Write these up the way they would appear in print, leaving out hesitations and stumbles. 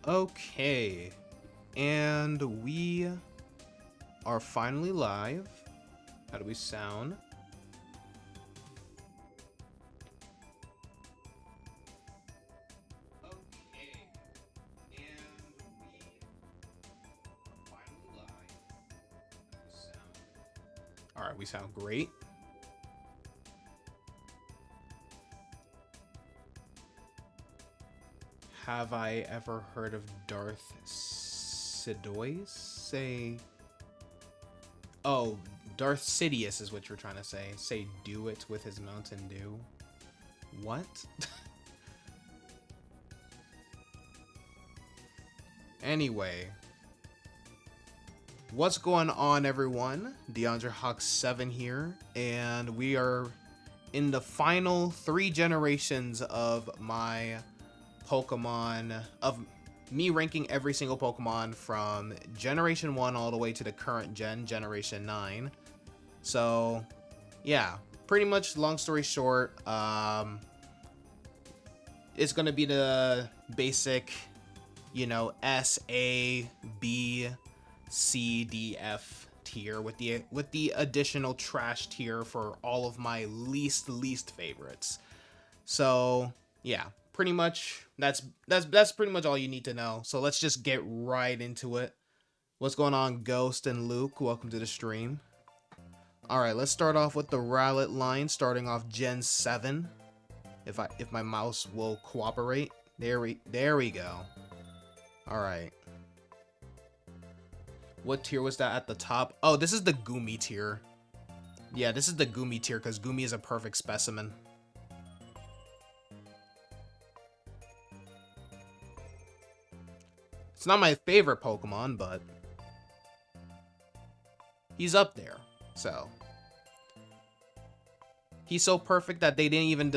Okay, and we are finally live. How do we sound? Okay, and we are finally live. How do we sound? All right, we sound great. Have I ever heard of Darth Sidious? Say, oh, Darth Sidious is what you're trying to say. Say, do it with his Mountain Dew. What? Anyway, what's going on, everyone? DeAndre Hawk 7 here, and we are in the final 3 generations of my Pokemon, of me ranking every single Pokemon from Generation 1 all the way to the current gen, Generation 9. So, yeah, pretty much, long story short, it's going to be the basic, you know, S, A, B, C, D, F tier with the additional trash tier for all of my least favorites. So, yeah, pretty much that's pretty much all you need to know. So let's just get right into it. What's going on, Ghost and Luke? Welcome to the stream. All right, let's start off with the Rowlet line, starting off Gen 7. If my mouse will cooperate. There we go. All right. What tier was that at the top? Oh, this is the Goomy tier. Yeah, this is the Goomy tier because Goomy is a perfect specimen. It's not my favorite Pokemon, but he's up there. So he's so perfect that they didn't even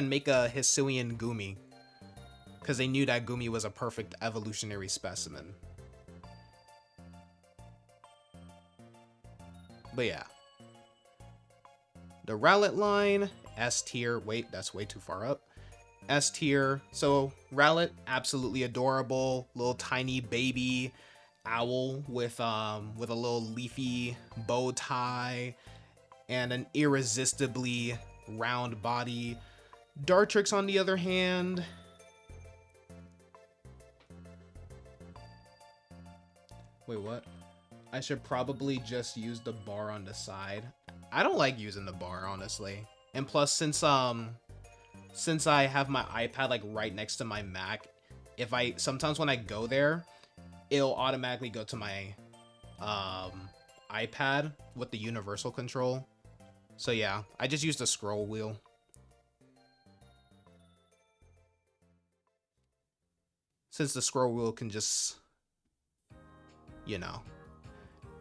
make a Hisuian Goomy because they knew that Goomy was a perfect evolutionary specimen. But yeah, the Rowlet line, S tier. Wait, that's way too far up. S tier. So Rowlet, absolutely adorable, little tiny baby owl with a little leafy bow tie and an irresistibly round body. Dartrix, on the other hand, wait, what? I should probably just use the bar on the side. I don't like using the bar, honestly. And plus, since I have my iPad like right next to my Mac, sometimes when I go there, it'll automatically go to my iPad with the universal control. So yeah, I just use the scroll wheel. Since the scroll wheel can just, you know.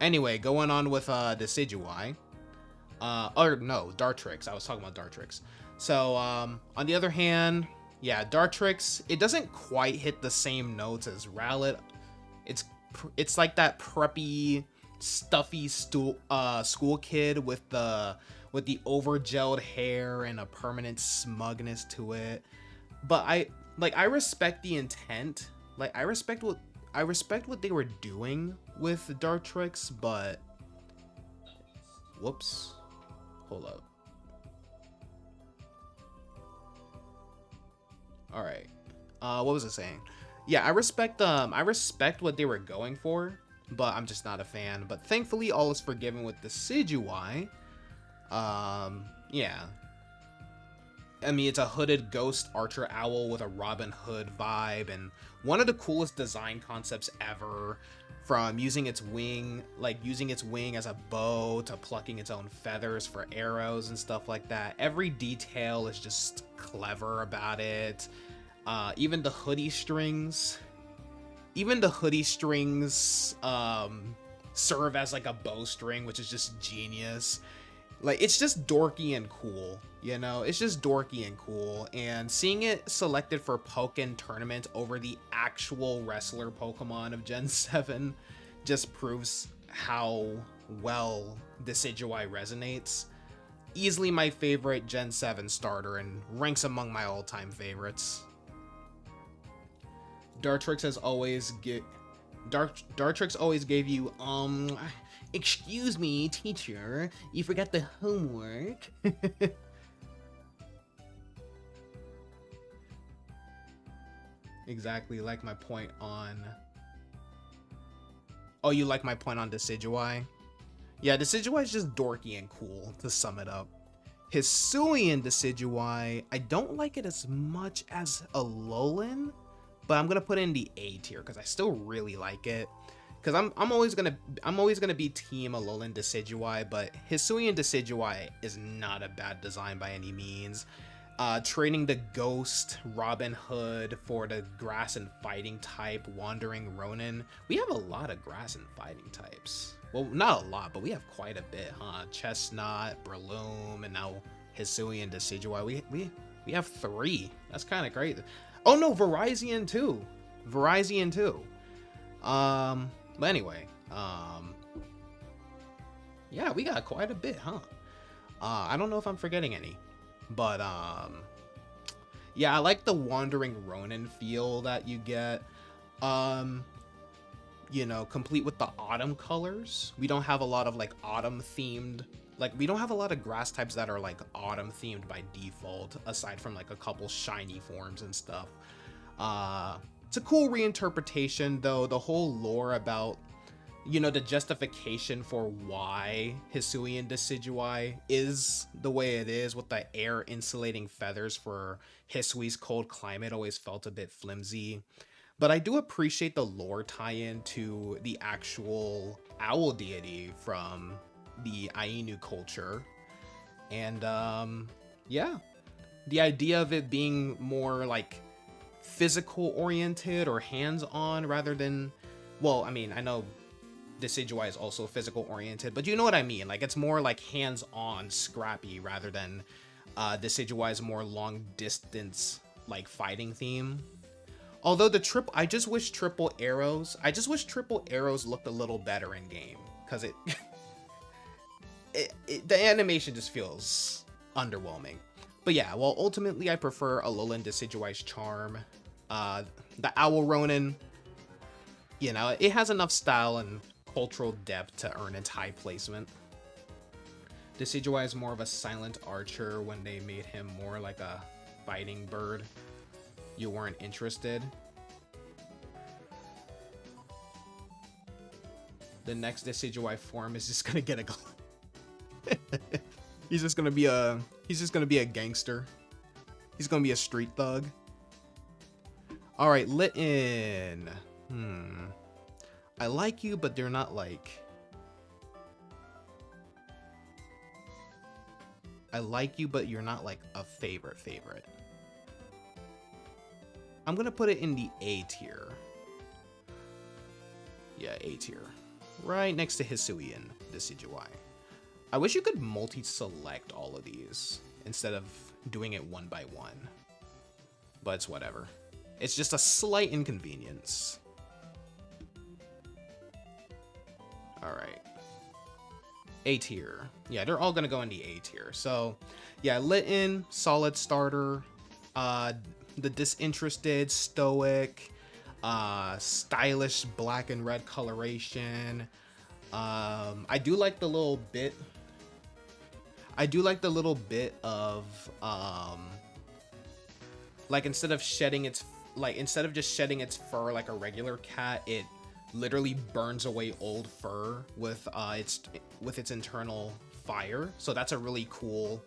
Anyway, going on with Decidueye. Or no, Dartrix. I was talking about Dartrix. So, on the other hand, yeah, Dartrix, it doesn't quite hit the same notes as Rowlet. It's like that preppy, stuffy school kid with the over-gelled hair and a permanent smugness to it. But I respect the intent. Like, I respect what they were doing with Dartrix, but whoops. Hold up. All right. What was I saying? Yeah, I respect what they were going for, but I'm just not a fan. But thankfully, all is forgiven with the Decidueye. Yeah. I mean, it's a hooded ghost archer owl with a Robin Hood vibe, and one of the coolest design concepts ever. From using its wing as a bow to plucking its own feathers for arrows and stuff like that. Every detail is just clever about it. Even the hoodie strings serve as like a bowstring, which is just genius. Like, it's just dorky and cool, you know? It's just dorky and cool, and seeing it selected for Pokken Tournament over the actual wrestler Pokemon of Gen 7 just proves how well Decidueye resonates. Easily my favorite Gen 7 starter and ranks among my all-time favorites. Dartrix has always Dartrix always gave you excuse me, teacher, you forgot the homework. Exactly like my point on. Oh, you like my point on Decidueye? Yeah, Decidueye is just dorky and cool, to sum it up. Hisuian Decidueye, I don't like it as much as Alolan, but I'm gonna put it in the A tier because I still really like it. Because I'm always gonna be team Alolan Decidueye, but Hisuian Decidueye is not a bad design by any means. Training the Ghost Robin Hood for the Grass and Fighting type Wandering Ronin. We have a lot of Grass and Fighting types. Well, not a lot, but we have quite a bit, huh? Chestnut, Breloom, and now Hisuian Decidueye. We have 3. That's kind of great. Oh no, Virizion too. Virizion too. But anyway, yeah, we got quite a bit, huh? I don't know if I'm forgetting any, but yeah, I like the Wandering Ronin feel that you get. You know, complete with the autumn colors. We don't have a lot of like autumn themed, like we don't have a lot of grass types that are like autumn themed by default, aside from like a couple shiny forms and stuff. It's a cool reinterpretation though. The whole lore about, you know, the justification for why Hisuian Decidueye is the way it is with the air insulating feathers for Hisui's cold climate always felt a bit flimsy. But I do appreciate the lore tie-in to the actual owl deity from the Ainu culture. And yeah, the idea of it being more like physical oriented or hands-on rather than, well, I mean, I know Decidueye is also physical oriented, but you know what I mean. Like it's more like hands-on scrappy rather than Decidueye's more long distance like fighting theme. Although I just wish triple arrows looked a little better in game, because the animation just feels underwhelming. But yeah, well, ultimately I prefer Alolan Decidueye's charm. The Owl Ronin, you know, it has enough style and cultural depth to earn its high placement. Decidueye is more of a silent archer. When they made him more like a fighting bird, you weren't interested. The next Decidueye form is just gonna get a he's just gonna be a gangster. He's gonna be a street thug. All right, Litten. I like you, but they're not like. I like you, but you're not like a favorite. I'm gonna put it in the A tier. Yeah, A tier. Right next to Hisuian Decidueye. I wish you could multi-select all of these instead of doing it one by one. But it's whatever. It's just a slight inconvenience. Alright. A tier. Yeah, they're all gonna go in the A tier. So, yeah, Litten, solid starter. The disinterested, stoic, stylish black and red coloration. I do like the little bit of like instead of just shedding its fur like a regular cat, it literally burns away old fur with its internal fire. So that's a really cool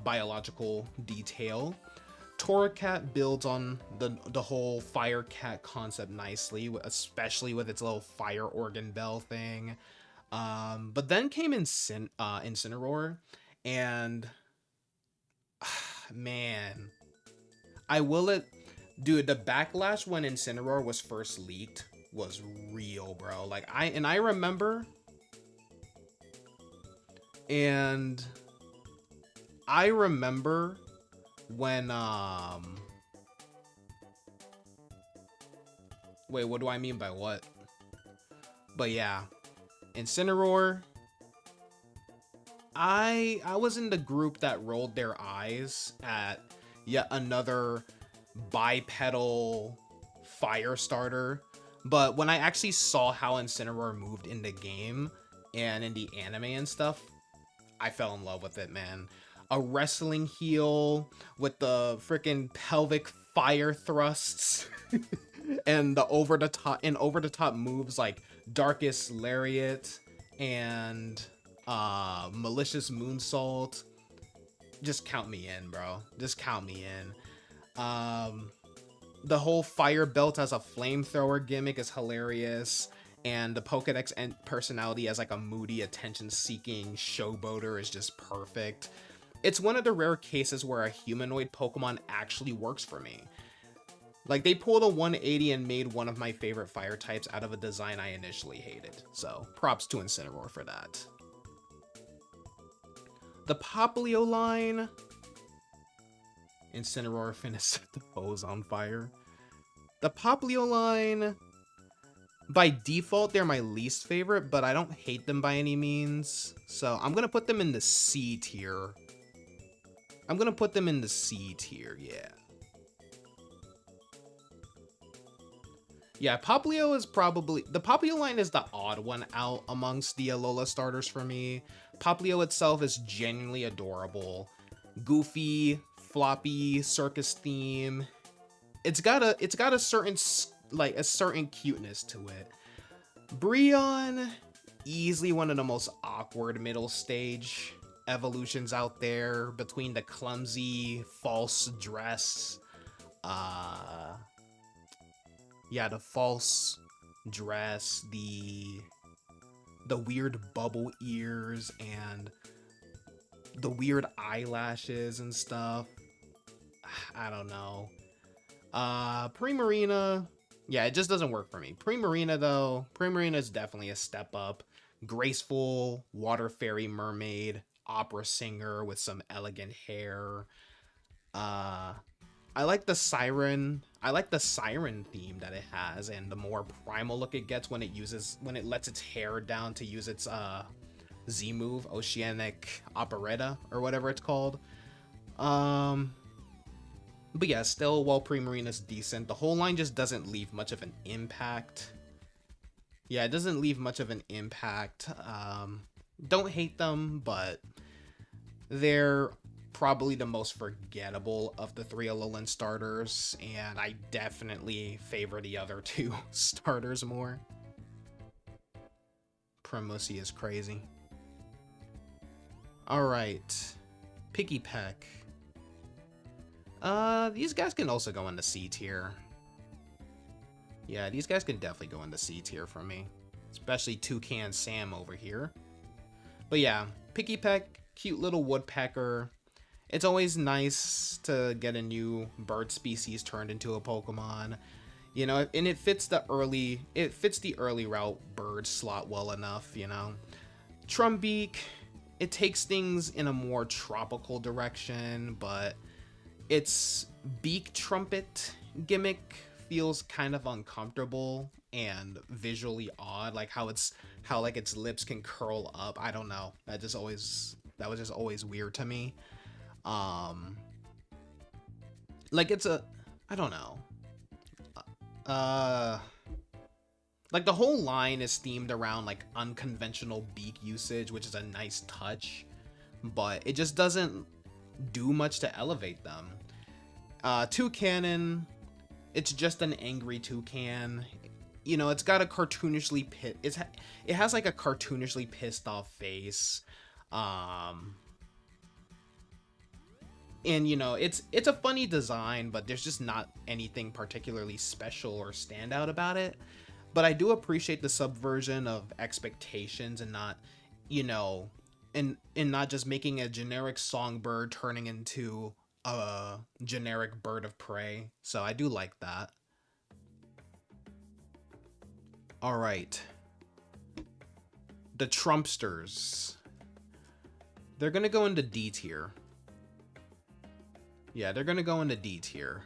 biological detail. Torracat builds on the whole fire cat concept nicely, especially with its little fire organ bell thing. But then came Incineroar, and man, dude, the backlash when Incineroar was first leaked was real, bro. Like I remember, and I remember when wait, what do I mean by what? But yeah, Incineroar, I was in the group that rolled their eyes at yet another bipedal fire starter. But when I actually saw how Incineroar moved in the game and in the anime and stuff, I fell in love with it, man. A wrestling heel with the freaking pelvic fire thrusts and the over the top moves like Darkest Lariat and Malicious Moonsault. Just count me in, bro. Just count me in. The whole fire belt as a flamethrower gimmick is hilarious, and the Pokedex and personality as like a moody, attention-seeking showboater is just perfect. It's one of the rare cases where a humanoid Pokemon actually works for me. Like, they pulled a 180 and made one of my favorite fire types out of a design I initially hated. So, props to Incineroar for that. The Popplio line... Incineroar finna set the hose on fire. The Popplio line... By default, they're my least favorite, but I don't hate them by any means. So, I'm gonna put them in the C tier. I'm gonna put them in the C tier, yeah. Yeah, Popplio is probably... The Popplio line is the odd one out amongst the Alola starters for me. Popplio itself is genuinely adorable. Goofy, floppy, circus theme. It's got a certain, like, a certain cuteness to it. Brionne, easily one of the most awkward middle stage evolutions out there, between the clumsy, false dress, yeah, the false dress, the weird bubble ears, and the weird eyelashes and stuff. I don't know. Primarina, yeah, it just doesn't work for me. Primarina, though, Primarina is definitely a step up. Graceful, water fairy mermaid, opera singer with some elegant hair. I like the siren. I like the siren theme that it has, and the more primal look it gets when it lets its hair down to use its Z move, Oceanic Operetta, or whatever it's called. But yeah, still, while Primarina's decent, the whole line just doesn't leave much of an impact. Yeah, it doesn't leave much of an impact. Don't hate them, but they're probably the most forgettable of the three Alolan starters, and I definitely favor the other two starters more. Primusi is crazy. Alright. Pikipek. These guys can also go in the C tier. Yeah, these guys can definitely go in the C tier for me. Especially Toucan Sam over here. But yeah, Pikipek, cute little woodpecker. It's always nice to get a new bird species turned into a Pokemon. You know, and it fits the early route bird slot well enough, you know. Trumbeak, it takes things in a more tropical direction, but its beak trumpet gimmick feels kind of uncomfortable and visually odd, like how its lips can curl up. I don't know. That was just always weird to me. Like I don't know. Like the whole line is themed around like unconventional beak usage, which is a nice touch, but it just doesn't do much to elevate them. Toucanon, it's just an angry toucan. You know, it's got a cartoonishly it has like a cartoonishly pissed off face. And you know, it's a funny design, but there's just not anything particularly special or standout about it. But I do appreciate the subversion of expectations and not, you know, and not just making a generic songbird turning into a generic bird of prey. So I do like that. All right. The Trumpsters. They're going to go into D tier. Yeah, they're going to go into D tier.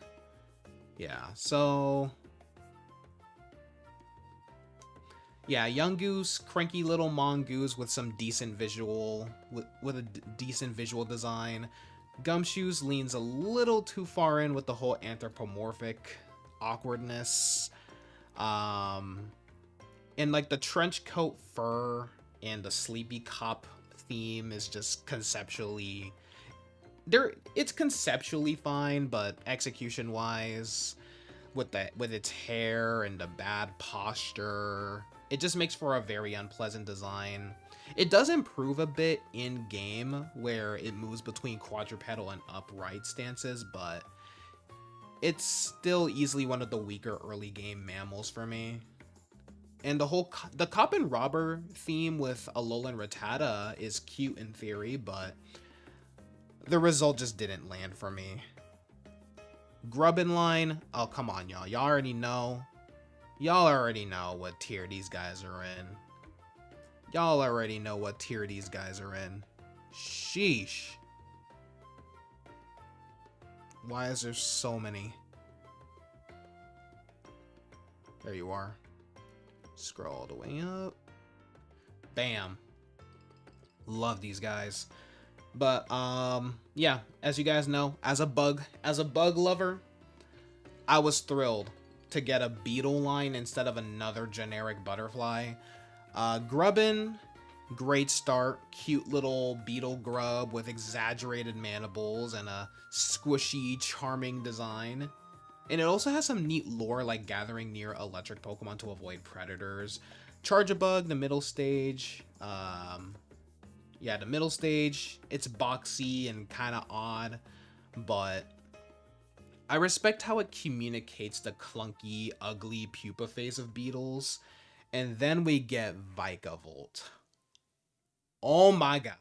Yeah, so... yeah, Yungoos, cranky little mongoose with some decent visual, with a decent visual design. Gumshoes leans a little too far in with the whole anthropomorphic awkwardness. And like the trench coat fur and the sleepy cop theme is just conceptually it's conceptually fine, but execution wise, with its hair and the bad posture, it just makes for a very unpleasant design. It does improve a bit in game where it moves between quadrupedal and upright stances, but it's still easily one of the weaker early game mammals for me. And the cop and robber theme with Alolan Rattata is cute in theory, but the result just didn't land for me. Grubbin line, oh come on y'all, y'all already know what tier these guys are in. Y'all already know what tier these guys are in. Sheesh. Why is there so many? There you are. Scroll all the way up. Bam. Love these guys. But yeah, as you guys know, as a bug lover, I was thrilled to get a beetle line instead of another generic butterfly. Grubbin, great start, cute little beetle grub with exaggerated mandibles and a squishy, charming design. And it also has some neat lore, like gathering near electric Pokemon to avoid predators. Charjabug, the middle stage. Yeah, the middle stage, it's boxy and kind of odd, but I respect how it communicates the clunky, ugly pupa phase of beetles. And then we get Vikavolt. Oh my god.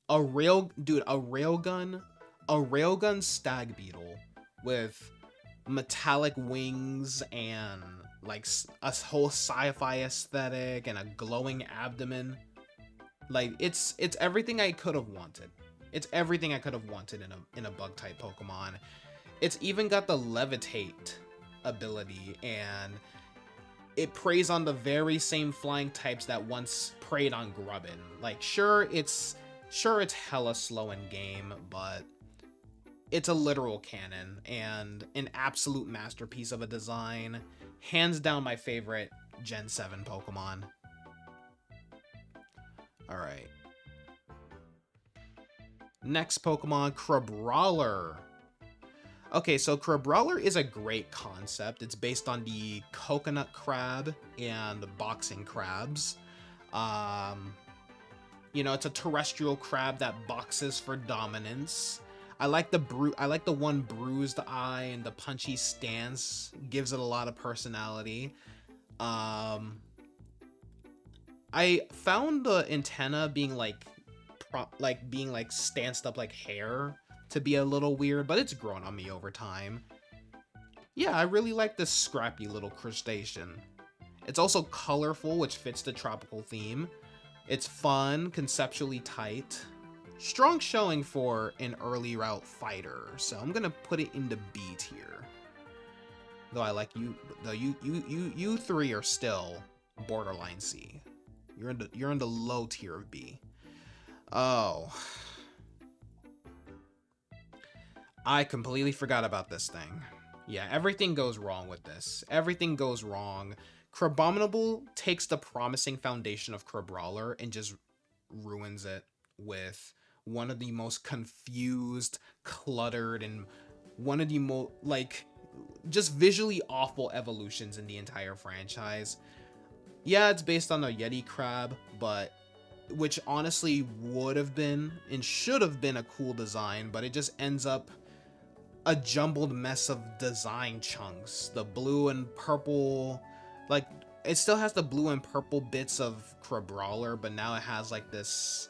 A railgun stag beetle with metallic wings and like a whole sci-fi aesthetic and a glowing abdomen. Like it's everything I could have wanted. It's everything I could have wanted in a bug type Pokemon. It's even got the levitate ability, and it preys on the very same flying types that once preyed on Grubbin. Like sure it's hella slow in game, but it's a literal cannon and an absolute masterpiece of a design. Hands down my favorite Gen 7 Pokemon. Alright. Next Pokemon, Crabrawler. Okay, so Crabrawler is a great concept. It's based on the coconut crab and boxing crabs. You know, it's a terrestrial crab that boxes for dominance. I like the one bruised eye and the punchy stance. Gives it a lot of personality. I found the antenna being being stanced up like hair to be a little weird, but it's grown on me over time. Yeah, I really like this scrappy little crustacean. It's also colorful, which fits the tropical theme. It's fun, conceptually tight. Strong showing for an early route fighter, so I'm gonna put it into B tier. Though you three are still borderline C. You're in the low tier of B. Oh. I completely forgot about this thing. Yeah, everything goes wrong with this. Everything goes wrong. Crabominable takes the promising foundation of Crabrawler and just ruins it with one of the most confused, cluttered, and one of the most, just visually awful evolutions in the entire franchise. Yeah, it's based on a Yeti crab, but which honestly would have been and should have been a cool design, but it just ends up a jumbled mess of design chunks. The blue and purple, it still has the blue and purple bits of Crabrawler, but now it has like this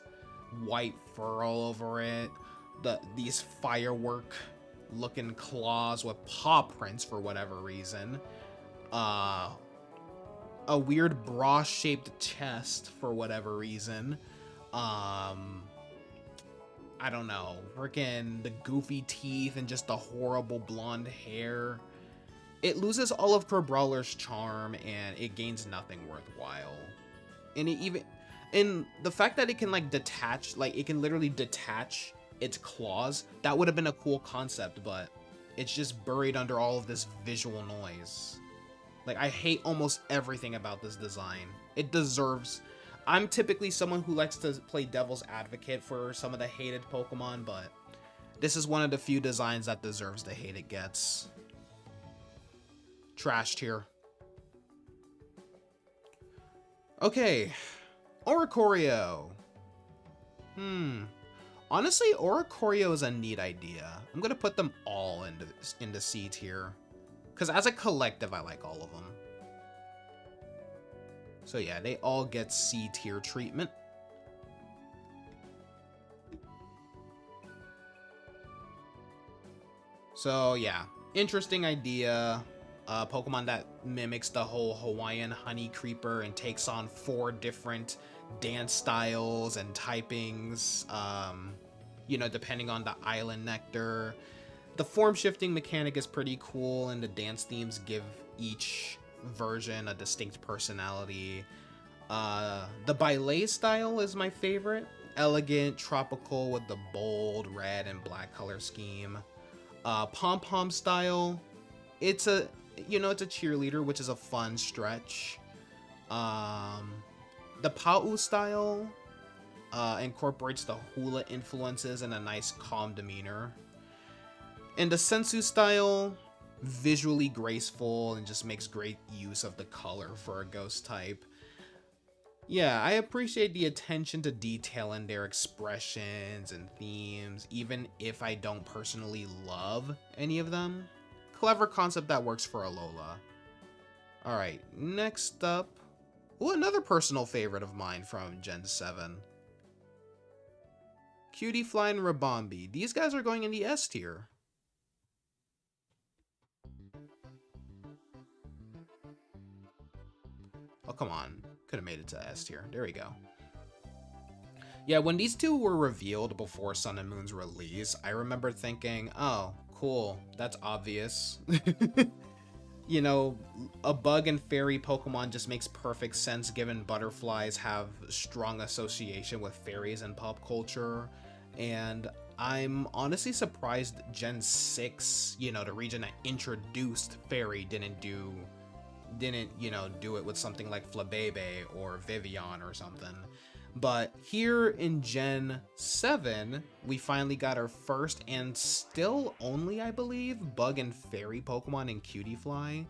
white fur all over it. These firework looking claws with paw prints for whatever reason. A weird bra-shaped chest for whatever reason. I don't know. Freaking the goofy teeth and just the horrible blonde hair. It loses all of Crabrawler's charm and it gains nothing worthwhile. And the fact that it can detach, it can literally detach its claws. That would have been a cool concept, but it's just buried under all of this visual noise. Like, I hate almost everything about this design. It deserves... I'm typically someone who likes to play devil's advocate for some of the hated Pokemon, but this is one of the few designs that deserves the hate it gets. Trash tier. Okay. Oricorio. Honestly, Oricorio is a neat idea. I'm gonna put them all into C tier. Because as a collective, I like all of them. So yeah, they all get C tier treatment. So yeah, interesting idea. Pokemon that mimics the whole Hawaiian honey creeper and takes on 4 different dance styles and typings, you know, depending on the island nectar. The form shifting mechanic is pretty cool, and the dance themes give each version a distinct personality. The Baile style is my favorite. Elegant, tropical with the bold red and black color scheme. Pom-pom style, it's a, you know, it's a cheerleader, which is a fun stretch. The Pau style incorporates the hula influences and a nice calm demeanor. And the Sensu style, visually graceful and just makes great use of the color for a ghost type. Yeah, I appreciate the attention to detail in their expressions and themes, even if I don't personally love any of them. Clever concept that works for Alola. Alright, next up... Ooh, another personal favorite of mine from Gen 7. Cutiefly and Rabombi. These guys are going in the S tier. Oh, come on. Could have made it to S tier. There we go. Yeah, when these two were revealed before Sun and Moon's release, I remember thinking, oh, cool, that's obvious. You know, a bug and fairy Pokemon just makes perfect sense given butterflies have strong association with fairies in pop culture. And I'm honestly surprised Gen 6, you know, the region that introduced fairy didn't, you know, do it with something like Flabébé or Vivillon or something. But here in Gen 7, we finally got our first and still only, I believe, bug and fairy Pokemon in Cutiefly.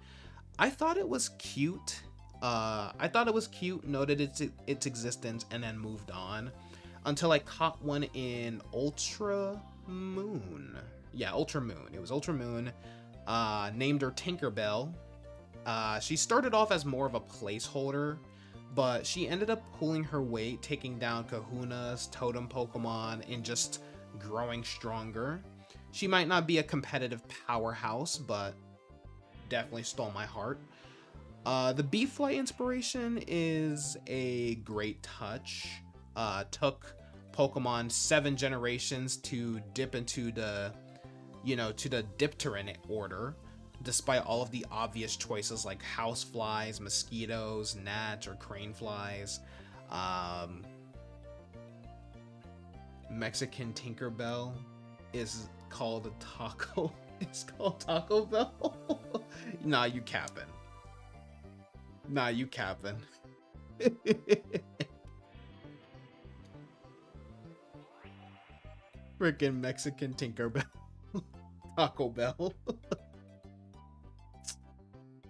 I thought it was cute. Noted its existence, and then moved on. Until I caught one in Ultra Moon. Yeah, Ultra Moon. It was Ultra Moon. Named her Tinkerbell. She started off as more of a placeholder, but she ended up pulling her weight, taking down Kahuna's totem Pokemon, and just growing stronger. She might not be a competitive powerhouse, but definitely stole my heart. The B-Flight inspiration is a great touch. Took Pokemon 7 generations to dip into the, you know, to the Dipteran order, despite all of the obvious choices like houseflies, mosquitoes, gnats, or crane flies. Mexican Tinkerbell is called a taco. It's called Taco Bell. Nah, you capping. Nah, you capping. Freaking Mexican Tinkerbell. Taco Bell.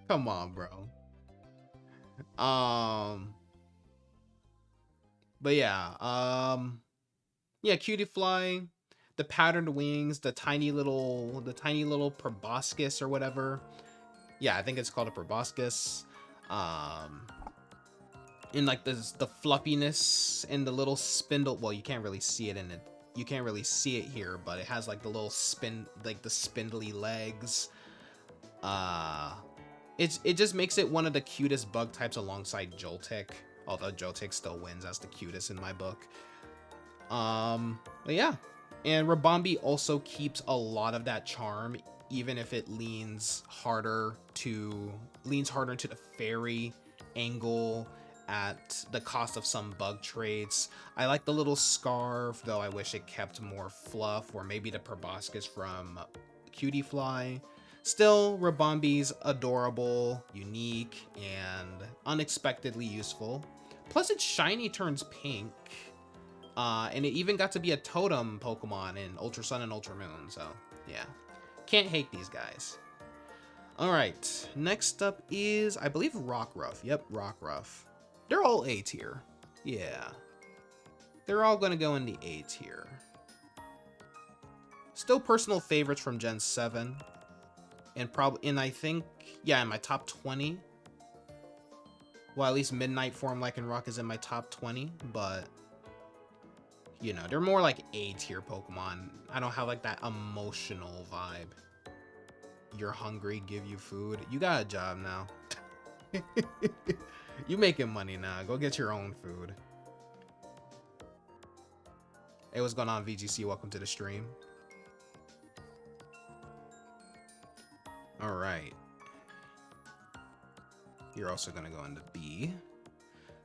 Come on, bro. But yeah, yeah, Cutiefly, the patterned wings, the tiny little proboscis or whatever. Yeah, I think it's called a proboscis. And like the fluffiness and the little spindle. Well, you can't really see it in it. You can't really see it here, but it has like the little the spindly legs. It just makes it one of the cutest bug types alongside Joltik, although Joltik still wins as the cutest in my book. But yeah, and Rabombi also keeps a lot of that charm, even if it leans harder into the fairy angle at the cost of some bug traits. I like the little scarf, though I wish it kept more fluff, or maybe the proboscis from Cutie Fly. Still, Rabombi's adorable, unique, and unexpectedly useful. Plus, its shiny turns pink. And it even got to be a totem Pokemon in Ultra Sun and Ultra Moon, so yeah. Can't hate these guys. Alright, next up is, I believe, Rockruff. Yep, Rockruff. They're all A tier. Yeah. They're all gonna go in the A tier. Still personal favorites from Gen 7. And I think, yeah, in my top 20. Well, at least Midnight form Lycanroc is in my top 20, but you know, they're more like A tier Pokemon. I don't have like that emotional vibe. You're hungry, give you food. You got a job now. You making money now. Go get your own food. Hey, what's going on, VGC? Welcome to the stream. All right. You're also gonna go into B.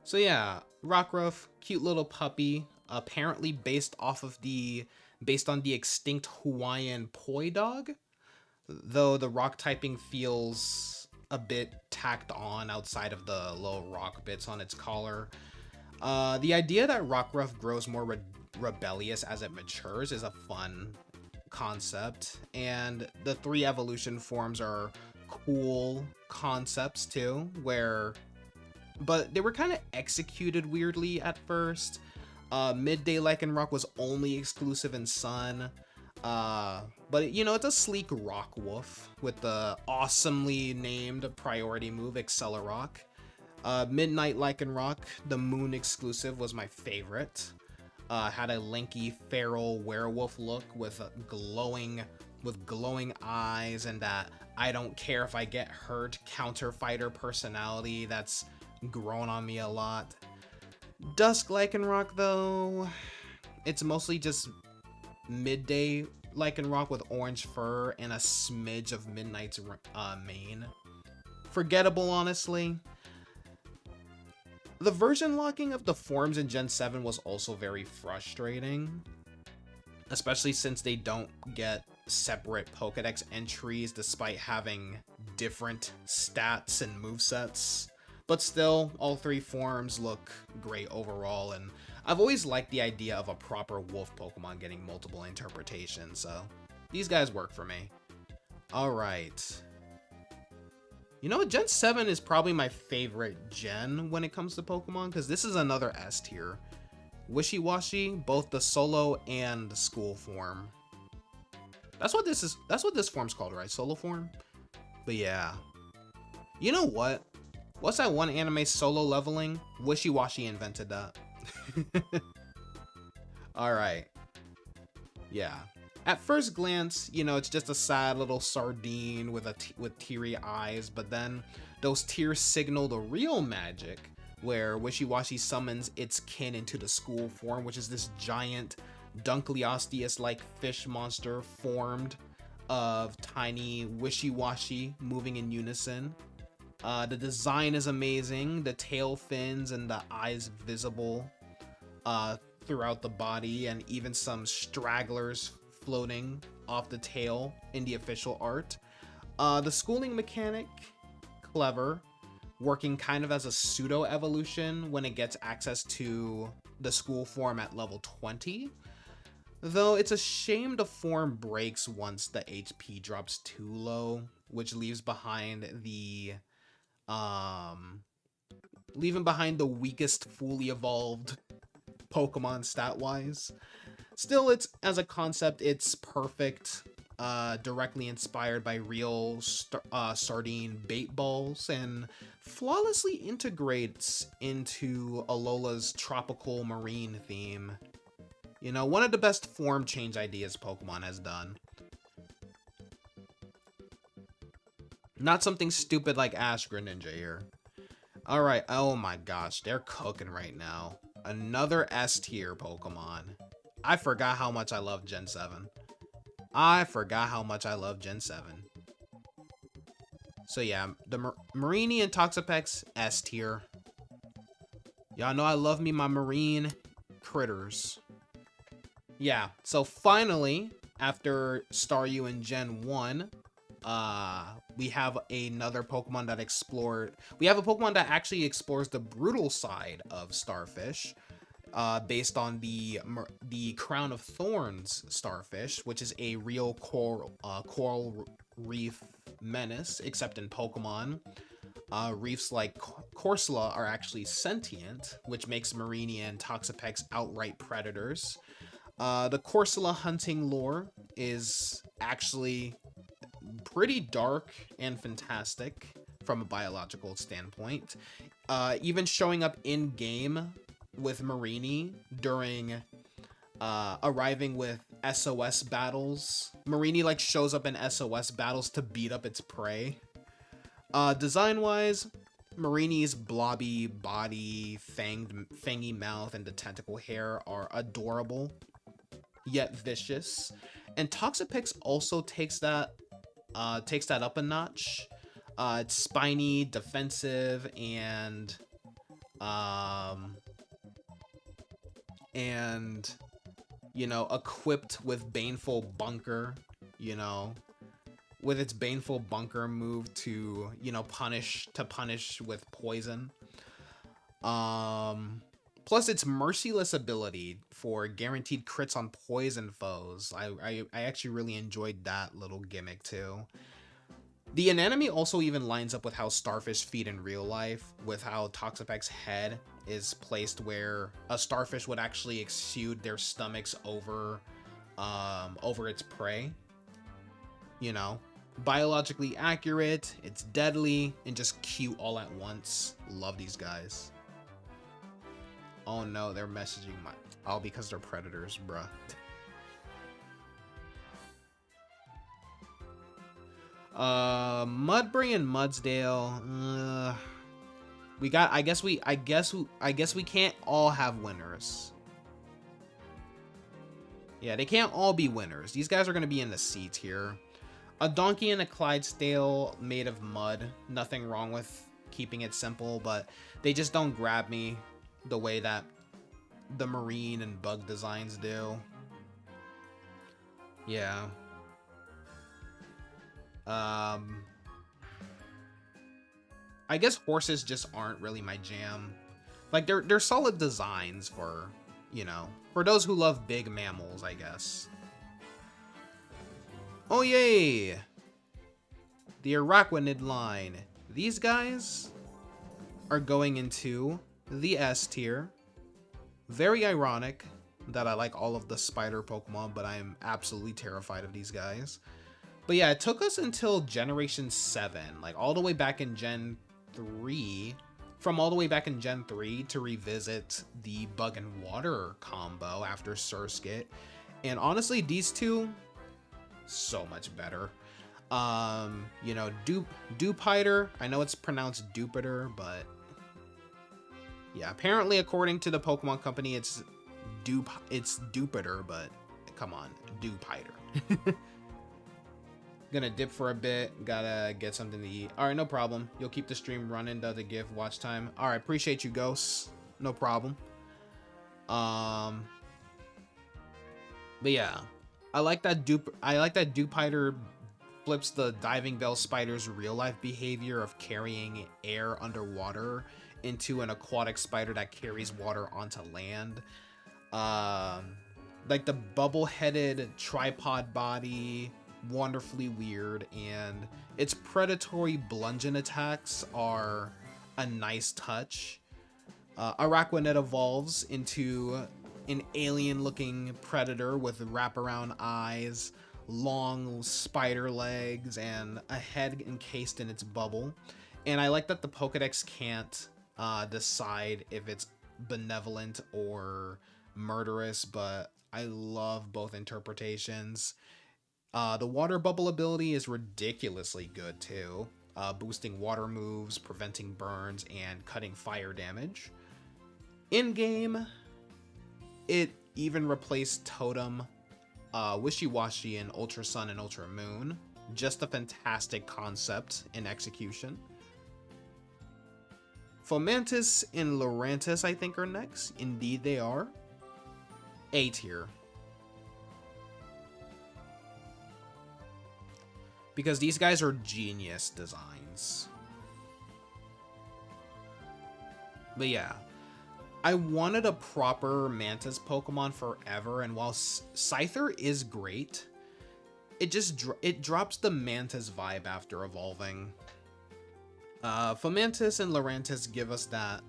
So yeah, Rockruff, cute little puppy. Apparently based on the extinct Hawaiian Poi Dog, though the rock typing feels a bit tacked on outside of the little rock bits on its collar. The idea that Rockruff grows more rebellious as it matures is a fun concept, and the 3 evolution forms are cool concepts too, but they were kind of executed weirdly at first. Midday Lycanroc was only exclusive in Sun, but you know, it's a sleek rock wolf with the awesomely named priority move Accelerock. Midnight Lycanroc, the Moon exclusive, was my favorite. Had a lanky feral werewolf look with glowing eyes and that I don't care if I get hurt counter fighter personality that's grown on me a lot. Dusk Lycanroc, though, it's mostly just Midday Lycanroc with orange fur and a smidge of Midnight's mane. Forgettable, honestly. The version locking of the forms in Gen 7 was also very frustrating, especially since they don't get separate Pokedex entries despite having different stats and movesets. But still, all 3 forms look great overall, and I've always liked the idea of a proper wolf Pokemon getting multiple interpretations, so these guys work for me. Alright. You know what, Gen 7 is probably my favorite gen when it comes to Pokemon, because this is another S tier. Wishy-Washy, both the solo and the school form. That's what this form's called, right? Solo form? But yeah. You know what? What's that one anime, Solo Leveling? Wishy-Washy invented that. Alright. Yeah. At first glance, you know, it's just a sad little sardine with teary eyes, but then those tears signal the real magic, where Wishy-Washy summons its kin into the school form, which is this giant Dunkleosteus-like fish monster formed of tiny Wishy-Washy moving in unison. The design is amazing, the tail fins and the eyes visible throughout the body, and even some stragglers floating off the tail in the official art. The schooling mechanic, clever, working kind of as a pseudo evolution when it gets access to the school form at level 20. Though it's a shame the form breaks once the HP drops too low, which leaves behind the weakest fully evolved Pokemon stat-wise. Still, it's as a concept, it's perfect, directly inspired by real sardine bait balls, and flawlessly integrates into Alola's tropical marine theme. You know, one of the best form change ideas Pokemon has done. Not something stupid like Ash Greninja here. Alright, oh my gosh, they're cooking right now. Another S tier Pokemon. I forgot how much I love Gen 7. So yeah, the Marini and Toxapex, S tier. Y'all know I love me my marine critters. Yeah, so finally, after Staryu and Gen 1, we have another Pokemon that we have a Pokemon that actually explores the brutal side of Starfish, based on the Crown of Thorns Starfish, which is a real coral reef menace, except in Pokemon. Reefs like Corsola are actually sentient, which makes Mareanie and Toxapex outright predators. The Corsola hunting lore is actually pretty dark and fantastic from a biological standpoint. Even showing up in game with Mareanie during arriving with SOS battles. Mareanie like shows up in SOS battles to beat up its prey. Design wise, Marienie's blobby body, fangy mouth, and the tentacle hair are adorable, yet vicious. And Toxapex also takes that up a notch. It's spiny, defensive, and you know, equipped with Baneful Bunker, you know, with its Baneful Bunker move to, you know, punish with poison. Plus its Merciless ability for guaranteed crits on poison foes. I actually really enjoyed that little gimmick too. The anatomy also even lines up with how starfish feed in real life, with how Toxapex's head is placed where a starfish would actually exude their stomachs over its prey. You know, biologically accurate, it's deadly, and just cute all at once. Love these guys. Oh no, they're messaging my... Oh, because they're predators, bruh. Mudbray and Mudsdale. We got... I guess we can't all have winners. Yeah, they can't all be winners. These guys are gonna be in the C tier. A Donkey and a Clydesdale made of mud. Nothing wrong with keeping it simple, but they just don't grab me the way that the marine and bug designs do. Yeah. I guess horses just aren't really my jam. Like they're solid designs for, you know, for those who love big mammals, I guess. Oh yay! The Araquanid line. These guys are going into the S tier. Very ironic that I like all of the spider Pokemon, but I am absolutely terrified of these guys. But yeah, it took us until Generation 7, like all the way back in Gen 3, to revisit the Bug and Water combo after Surskit. And honestly, these two, so much better. You know, Dupiter, I know it's pronounced Dupiter, but yeah, apparently according to the Pokemon Company, it's Dupiter, but come on, Dupiter. Gonna dip for a bit, gotta get something to eat. All right, no problem. You'll keep the stream running to give watch time. All right, appreciate you, Ghosts. No problem. But yeah, I like that Dupiter flips the Diving Bell Spider's real life behavior of carrying air underwater into an aquatic spider that carries water onto land. Like the bubble-headed tripod body, wonderfully weird, and its predatory bludgeon attacks are a nice touch. Araquanid evolves into an alien-looking predator with wraparound eyes, long spider legs, and a head encased in its bubble. And I like that the Pokedex can't decide if it's benevolent or murderous, but I love both interpretations. The water bubble ability is ridiculously good too, boosting water moves, preventing burns, and cutting fire damage. In-game, it even replaced Totem, Wishy-Washy in Ultra Sun and Ultra Moon. Just a fantastic concept in execution. Fomantis and Lurantis, I think, are next. Indeed, they are. A tier. Because these guys are genius designs. But yeah. I wanted a proper Mantis Pokemon forever, and while Scyther is great, it drops the Mantis vibe after evolving. Fomantis and Lurantis give us that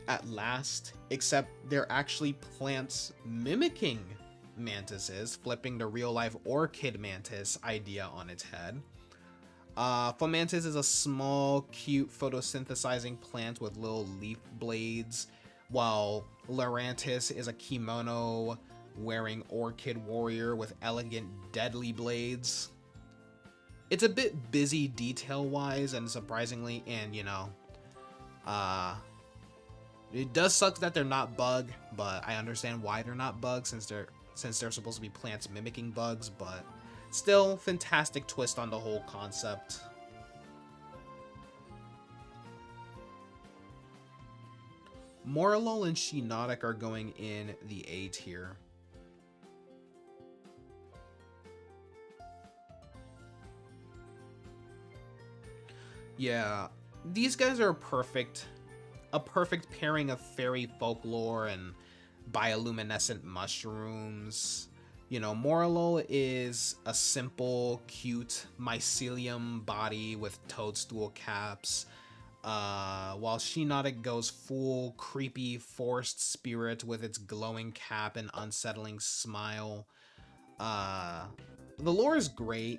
at last, except they're actually plants mimicking mantises, flipping the real-life Orchid Mantis idea on its head. Fomantis is a small, cute, photosynthesizing plant with little leaf blades, while Lurantis is a kimono-wearing orchid warrior with elegant, deadly blades. It's a bit busy detail-wise, and surprisingly, and you know, it does suck that they're not bug, but I understand why they're not bug since they're supposed to be plants mimicking bugs, but still, fantastic twist on the whole concept. Morlul and Shiinotic are going in the A tier. Yeah, these guys are a perfect pairing of fairy folklore and bioluminescent mushrooms. You know, Morlul is a simple, cute mycelium body with toadstool caps, while Shiinotic goes full creepy forest spirit with its glowing cap and unsettling smile. The lore is great,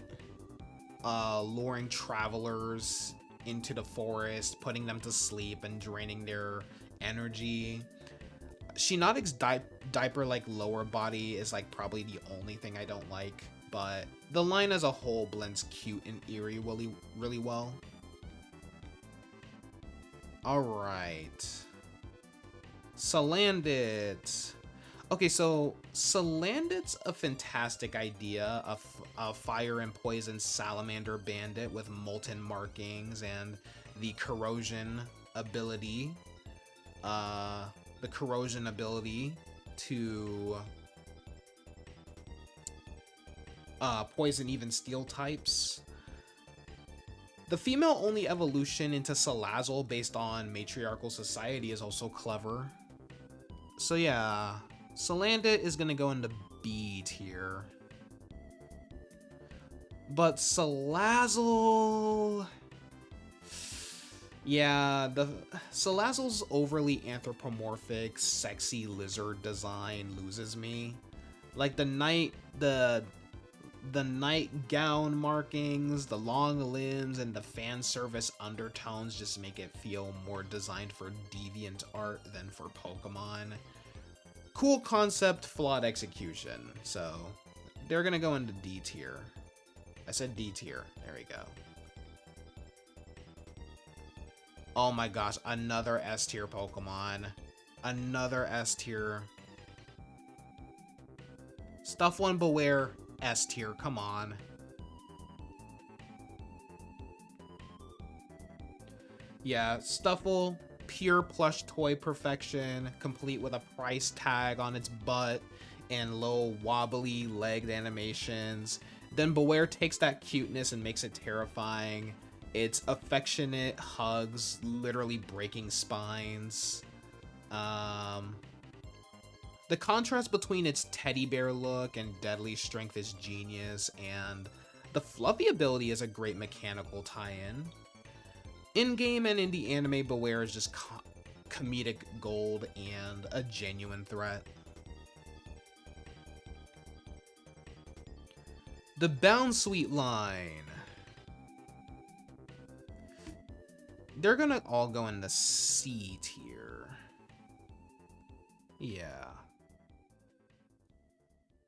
luring travelers into the forest, putting them to sleep and draining their energy. Shiinotic's diaper-like lower body is like probably the only thing I don't like, but the line as a whole blends cute and eerie really well. Alright. Salandit. Okay, so Salandit's a fantastic idea, a fire and poison salamander bandit with molten markings and the corrosion ability. The corrosion ability to poison even steel types. The female-only evolution into Salazzle based on matriarchal society is also clever. So yeah, Salandit is gonna go into B tier. But Salazzle... Yeah, the Salazzle's overly anthropomorphic, sexy lizard design loses me. Like the nightgown markings, the long limbs, and the fan service undertones just make it feel more designed for deviant art than for Pokemon. Cool concept, flawed execution. So they're gonna go into D tier. I said D tier. There we go. Oh my gosh, another S tier Pokemon. Another S tier. Stuff-One Beware, S tier, come on. Yeah, Stuffle, pure plush toy perfection, complete with a price tag on its butt and low wobbly legged animations. Then Beware takes that cuteness and makes it terrifying. It's affectionate hugs, literally breaking spines. The contrast between its teddy bear look and deadly strength is genius, and the fluffy ability is a great mechanical tie-in. In-game and in the anime, Beware is just comedic gold and a genuine threat. The Boundsweet line. They're gonna all go in the C tier. Yeah.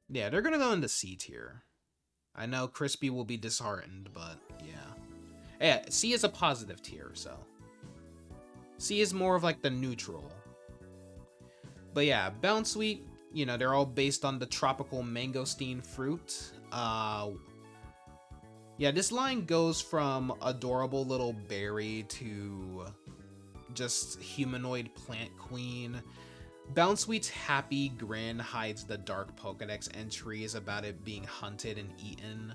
Yeah, they're gonna go into C tier. I know Crispy will be disheartened, but yeah. Yeah, C is a positive tier, so. C is more of like the neutral. But yeah, Boundsweet, you know, they're all based on the tropical mangosteen fruit. Yeah, this line goes from adorable little berry to just humanoid plant queen. Bounsweet's happy grin hides the dark Pokedex entries about it being hunted and eaten.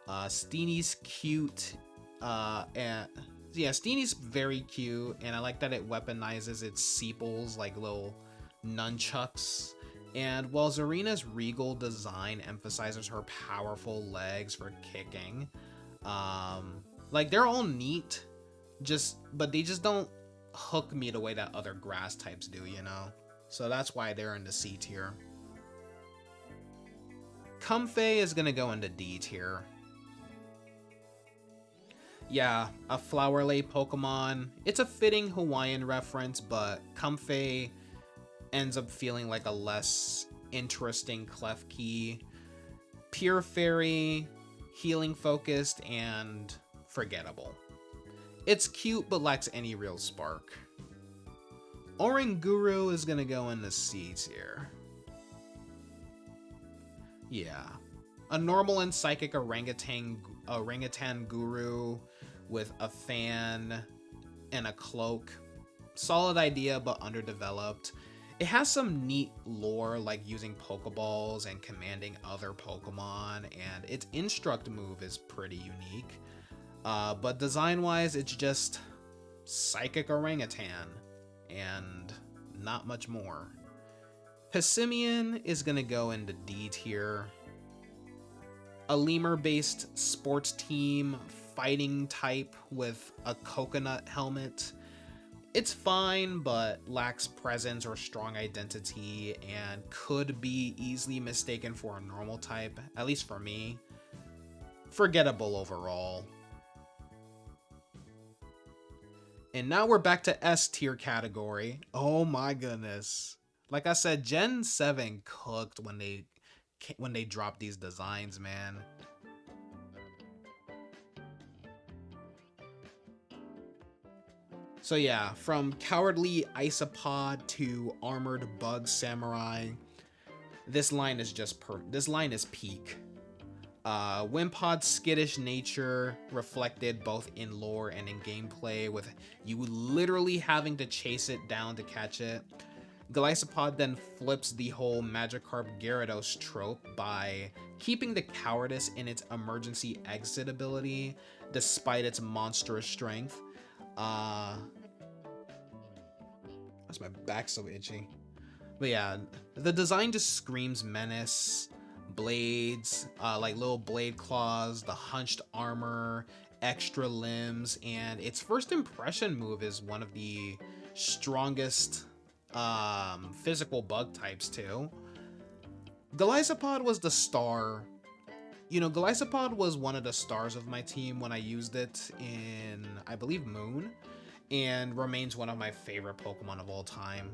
Steenie's cute, and yeah, Steenie's very cute, and I like that it weaponizes its sepals like little nunchucks. And while Zarina's regal design emphasizes her powerful legs for kicking, like they're all neat, but they just don't hook me the way that other grass types do, you know? So that's why they're in the C tier. Comfey is gonna go into D tier. Yeah, a Flowerlay Pokemon. It's a fitting Hawaiian reference, but Comfey ends up feeling like a less interesting Klefki. Pure Fairy, healing focused, and forgettable. It's cute, but lacks any real spark. Oranguru is gonna go in the C tier. Yeah. A normal and psychic orangutan guru with a fan and a cloak. Solid idea, but underdeveloped. It has some neat lore, like using Pokeballs and commanding other Pokemon, and its Instruct move is pretty unique. But design-wise, it's just psychic orangutan, and not much more. Pissimian is gonna go into D tier. A lemur-based sports team fighting type with a coconut helmet. It's fine, but lacks presence or strong identity, and could be easily mistaken for a normal type, at least for me. Forgettable overall. And now we're back to S tier category. Oh my goodness. Like I said, Gen 7 cooked when they dropped these designs, man. So yeah, from Cowardly Isopod to Armored Bug Samurai, this line is peak. Wimpod's skittish nature reflected both in lore and in gameplay, with you literally having to chase it down to catch it. Golisopod then flips the whole Magikarp Gyarados trope by keeping the cowardice in its emergency exit ability, despite its monstrous strength. That's my back so itchy. But yeah, the design just screams menace. Blades, like little blade claws, the hunched armor, extra limbs, and its first impression move is one of the strongest physical bug types too. Golisopod was the star. You know, Golisopod was one of the stars of my team when I used it in, I believe, Moon, and remains one of my favorite Pokemon of all time.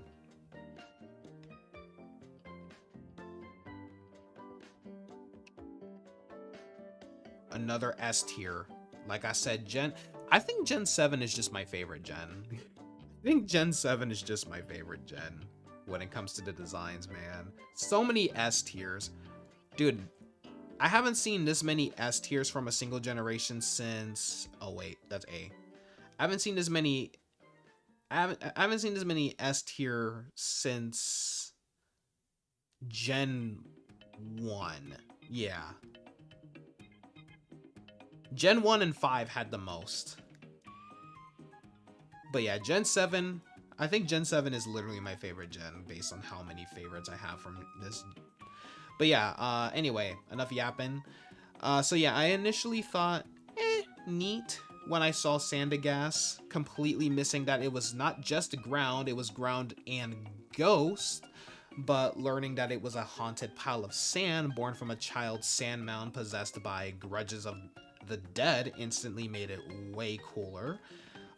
Another S tier. Like I said, I think Gen 7 is just my favorite gen. I think Gen 7 is just my favorite gen when it comes to the designs, man. So many S tiers. Dude, I haven't seen this many S tiers from a single generation since... Oh wait, that's A. I haven't seen this many S tier since Gen 1. Yeah. Gen 1 and 5 had the most. But yeah, Gen 7, I think Gen 7 is literally my favorite gen based on how many favorites I have from this. But yeah, anyway, enough yapping. So yeah, I initially thought, neat, when I saw Sandygast, completely missing that it was not just ground, it was ground and ghost, but learning that it was a haunted pile of sand born from a child's sand mound possessed by grudges of the dead instantly made it way cooler.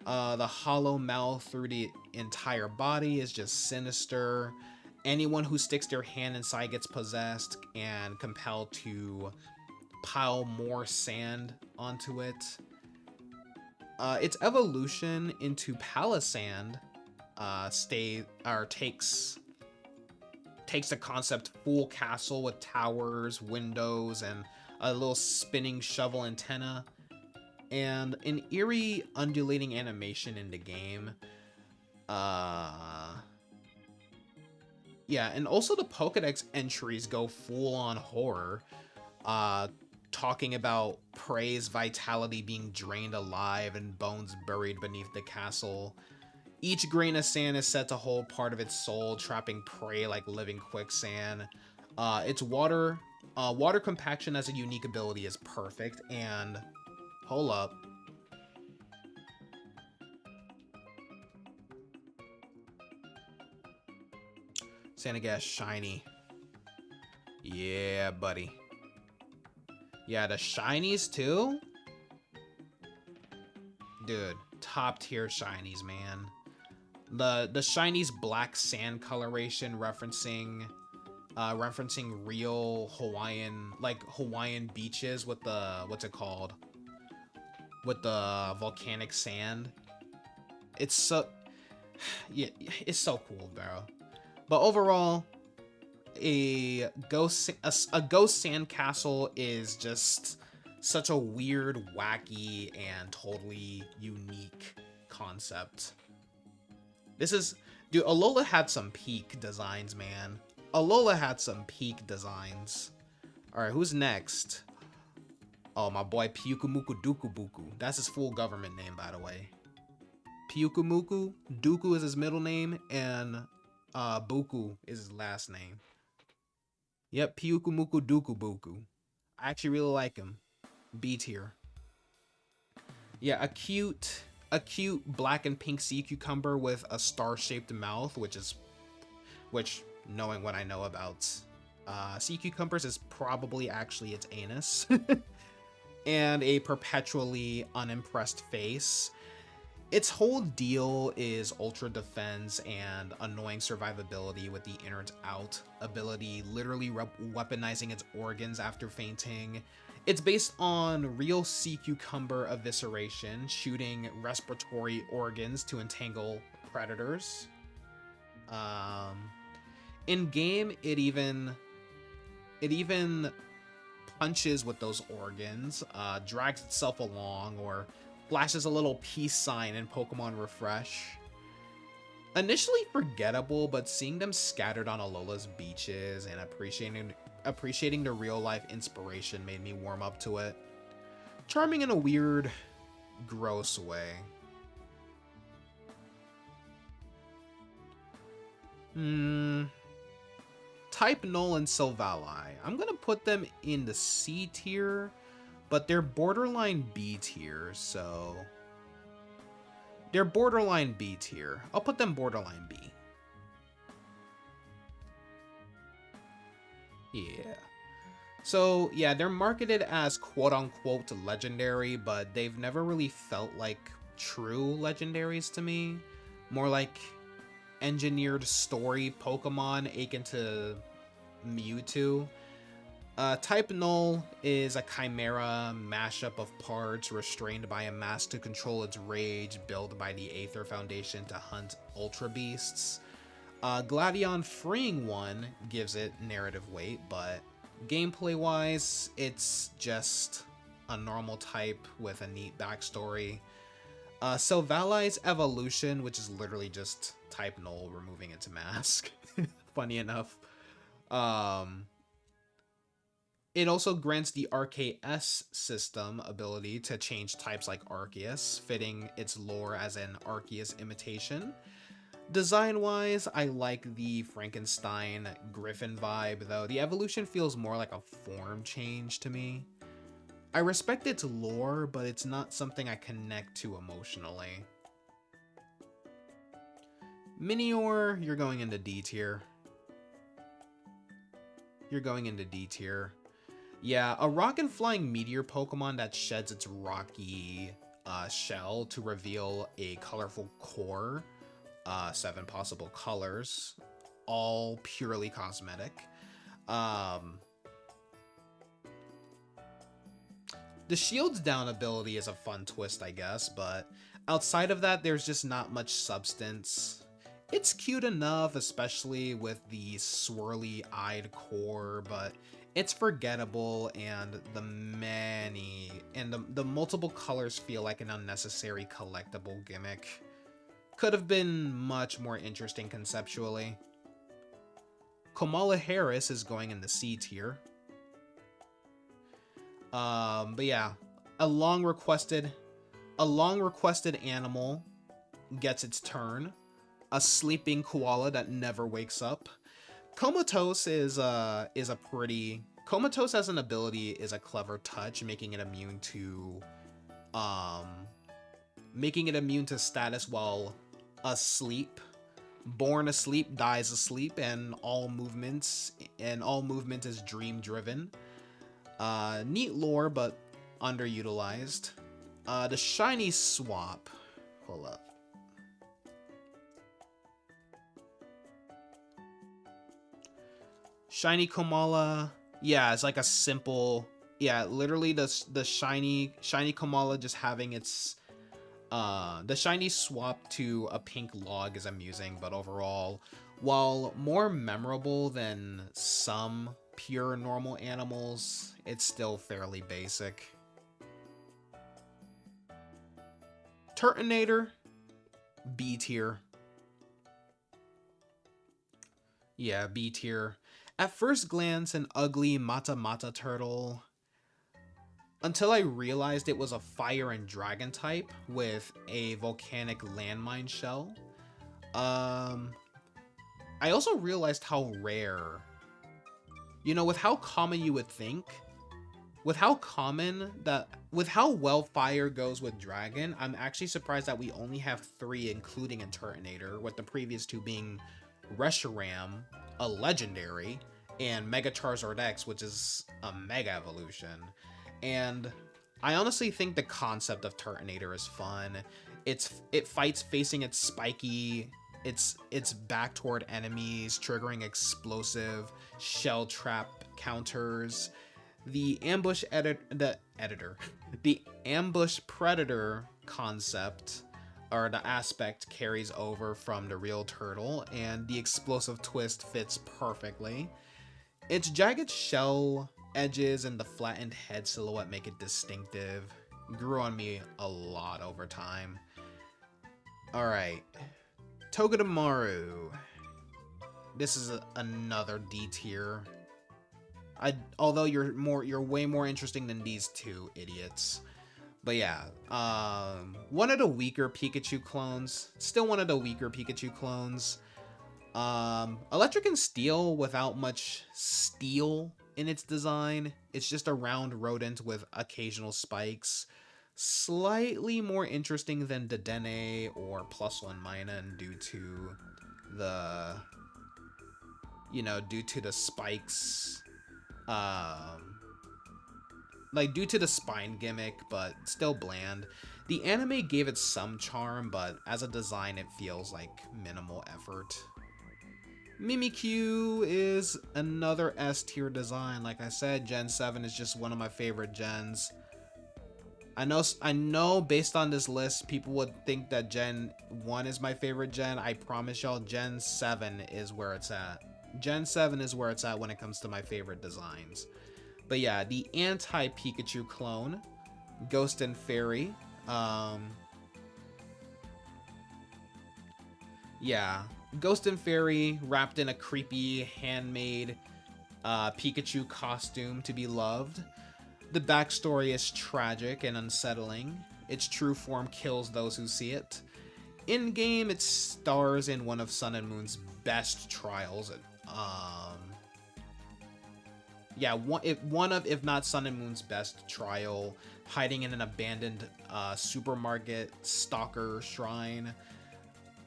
The hollow mouth through the entire body is just sinister. Anyone who sticks their hand inside gets possessed and compelled to pile more sand onto it. Its evolution into Palisand takes the concept full castle with towers, windows, and a little spinning shovel antenna, and an eerie undulating animation in the game. Uh, yeah, and also the Pokedex entries go full on horror. Uh, Talking about Prey's vitality being drained alive and bones buried beneath the castle. Each grain of sand is said to hold part of its soul, trapping Prey like living quicksand. Its water compaction as a unique ability is perfect, and hold up. Sandagast shiny. Yeah, buddy. Yeah, the shinies too? Dude, top tier shinies, man. The shinies black sand coloration referencing real Hawaiian beaches with the what's it called? With the volcanic sand. It's so yeah, it's so cool, bro. But overall, a ghost sandcastle is just such a weird, wacky, and totally unique concept. This is, dude, Alola had some peak designs, man. Alola had some peak designs. Alright, who's next? Oh, my boy Pyukumuku Dukubuku. That's his full government name, by the way. Pyukumuku, Duku is his middle name, and Buku is his last name. Yep, Pyukumuku Dukubuku. I actually really like him. B tier. Yeah, a cute black and pink sea cucumber with a star-shaped mouth, which knowing what I know about sea cucumbers is probably actually its anus. And a perpetually unimpressed face. Its whole deal is ultra defense and annoying survivability with the innards out ability, literally weaponizing its organs after fainting. It's based on real sea cucumber evisceration, shooting respiratory organs to entangle predators. In game, it even punches with those organs, drags itself along, or flashes a little peace sign in Pokemon Refresh. Initially forgettable, but seeing them scattered on Alola's beaches and appreciating the real-life inspiration made me warm up to it. Charming in a weird, gross way. Type Null and Silvally. I'm gonna put them in the C tier, but they're borderline B tier, so... They're borderline B tier. I'll put them borderline B. Yeah. So, yeah, they're marketed as quote-unquote legendary, but they've never really felt like true legendaries to me. More like engineered story Pokemon akin to Mewtwo. Type Null is a chimera mashup of parts restrained by a mask to control its rage, built by the Aether Foundation to hunt Ultra Beasts. Gladion freeing one gives it narrative weight, but gameplay-wise, it's just a normal type with a neat backstory. Silvally's evolution, which is literally just Type Null removing its mask, funny enough. It also grants the Arceus system ability to change types like Arceus, fitting its lore as an Arceus imitation. Design-wise, I like the Frankenstein Griffin vibe, though the evolution feels more like a form change to me. I respect its lore, but it's not something I connect to emotionally. Minior, you're going into D tier. You're going into D tier. Yeah, a rock and flying meteor Pokemon that sheds its rocky shell to reveal a colorful core. 7 possible colors, all purely cosmetic. The Shields Down ability is a fun twist, I guess, but outside of that, there's just not much substance. It's cute enough, especially with the swirly-eyed core, but it's forgettable, and the multiple colors feel like an unnecessary collectible gimmick. Could have been much more interesting conceptually. Kamala Harris is going in the C tier. But yeah, a long requested animal gets its turn. A sleeping koala that never wakes up. Comatose is a pretty... Comatose as an ability is a clever touch, making it immune to status while asleep. Born asleep, dies asleep, and all movement is dream driven. Neat lore, but underutilized. The shiny swap. Hold up. Shiny Komala. Yeah, it's like a simple... Yeah, literally the shiny Komala just having its... the shiny swap to a pink log is amusing, but overall, while more memorable than some pure normal animals, it's still fairly basic. Turtonator, B tier. Yeah, B tier. At first glance, an ugly mata turtle, until I realized it was a fire and dragon type with a volcanic landmine shell. I also realized how rare, with how common you would think, with how well fire goes with dragon, I'm actually surprised that we only have 3, including a Turtonator, with the previous 2 being Reshiram, a legendary, and Mega Charizard X, which is a Mega Evolution. And I honestly think the concept of Turtonator is fun. It fights facing its spiky, its back toward enemies, triggering explosive shell trap counters. The ambush the ambush predator concept or the aspect carries over from the real turtle, and the explosive twist fits perfectly. Its jagged shell edges and the flattened head silhouette make it distinctive. Grew on me a lot over time. Alright. Togedemaru. This is another D tier. Although you're way more interesting than these 2 idiots. But yeah, one of the weaker Pikachu clones. Still one of the weaker Pikachu clones. Electric and Steel without much steel in its design. It's just a round rodent with occasional spikes. Slightly more interesting than Dedenne or +1 Minun due to the spikes. Due to the spine gimmick, but still bland. The anime gave it some charm, but as a design it feels like minimal effort. Mimikyu is another S tier design. Like I said, Gen 7 is just one of my favorite gens. I know based on this list, people would think that Gen 1 is my favorite gen. I promise y'all, Gen 7 is where it's at. Gen 7 is where it's at when it comes to my favorite designs. But yeah, the anti-Pikachu clone, Ghost and Fairy. Yeah, Ghost and Fairy wrapped in a creepy handmade Pikachu costume to be loved. The backstory is tragic and unsettling. Its true form kills those who see it. In-game, it stars in one of Sun and Moon's best trials. Yeah, one of, if not Sun and Moon's best trial, hiding in an abandoned supermarket stalker shrine.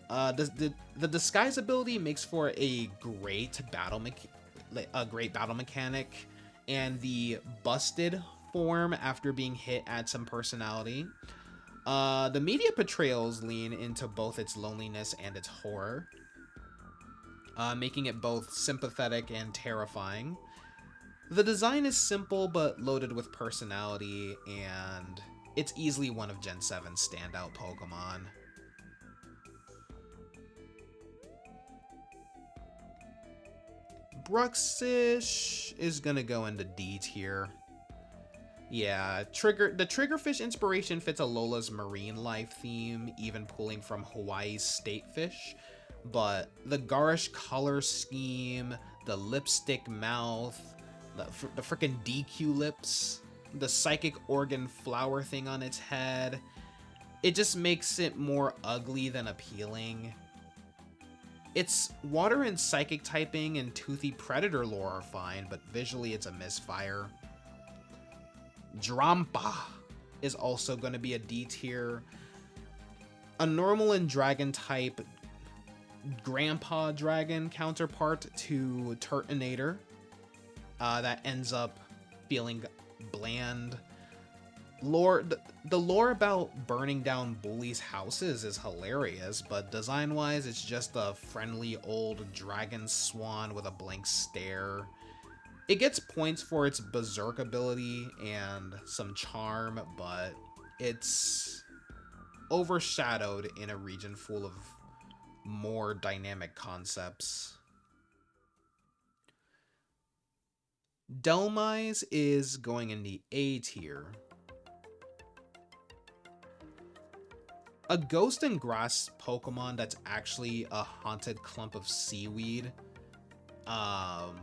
The disguise ability makes for a great battle mechanic, and the busted form after being hit adds some personality. The media portrayals lean into both its loneliness and its horror, making it both sympathetic and terrifying. The design is simple but loaded with personality, and it's easily one of Gen 7's standout Pokemon. Bruxish is gonna go into D tier. Yeah, the triggerfish inspiration fits Alola's marine life theme, even pulling from Hawaii's state fish. But the garish color scheme, the lipstick mouth, the freaking DQ lips, the psychic organ flower thing on its head, it just makes it more ugly than appealing. Its water and psychic typing and toothy predator lore are fine, but visually it's a misfire. Drampa is also going to be a D tier. A normal and dragon type grandpa dragon counterpart to Turtonator that ends up feeling bland. The lore about burning down bullies' houses is hilarious, but design-wise, it's just a friendly old dragon swan with a blank stare. It gets points for its berserk ability and some charm, but it's overshadowed in a region full of more dynamic concepts. Delmise is going in the A tier. A ghost and grass Pokemon that's actually a haunted clump of seaweed,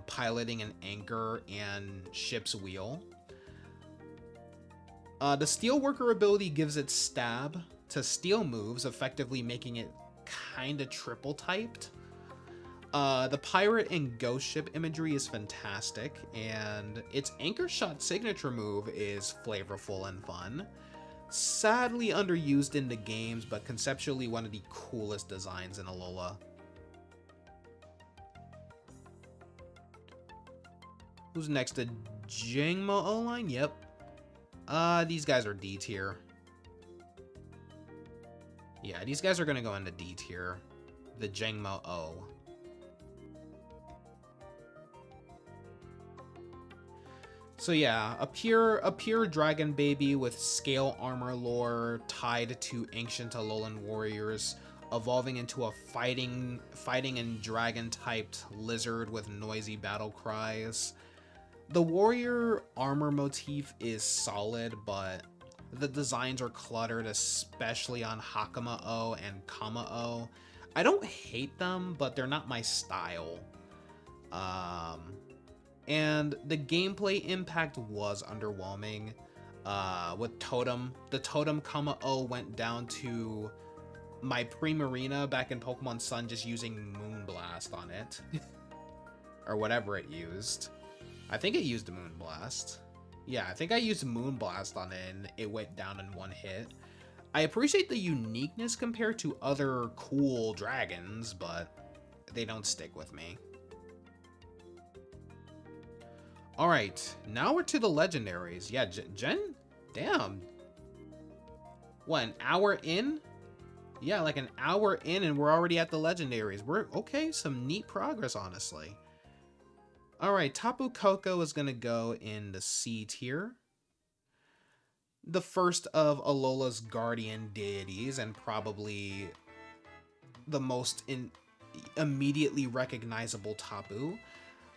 piloting an anchor and ship's wheel. The Steelworker ability gives it stab to steel moves, effectively making it kinda triple typed. The pirate and ghost ship imagery is fantastic, and its anchor shot signature move is flavorful and fun. Sadly underused in the games, but conceptually one of the coolest designs in Alola. Who's next? The Jangmo O-line? Yep. These guys are D tier. Yeah, these guys are gonna go into D tier. The Jangmo O. So yeah, a pure dragon baby with scale armor lore tied to ancient Alolan warriors, evolving into a fighting and dragon typed lizard with noisy battle cries. The warrior armor motif is solid, but the designs are cluttered, especially on Hakama-O and Kama-O. I don't hate them, but they're not my style. And the gameplay impact was underwhelming. With Totem, the Totem Kama-O went down to my Primarina back in Pokemon Sun just using Moonblast on it. Or whatever it used. I think it used Moonblast. Yeah, I think I used Moonblast on it and it went down in one hit. I appreciate the uniqueness compared to other cool dragons, but they don't stick with me. Alright, now we're to the legendaries. Yeah, Jen? Damn. What, an hour in? Yeah, like an hour in and we're already at the legendaries. We're okay, some neat progress, honestly. Alright, Tapu Koko is going to go in the C tier. The first of Alola's guardian deities and probably the most immediately recognizable Tapu.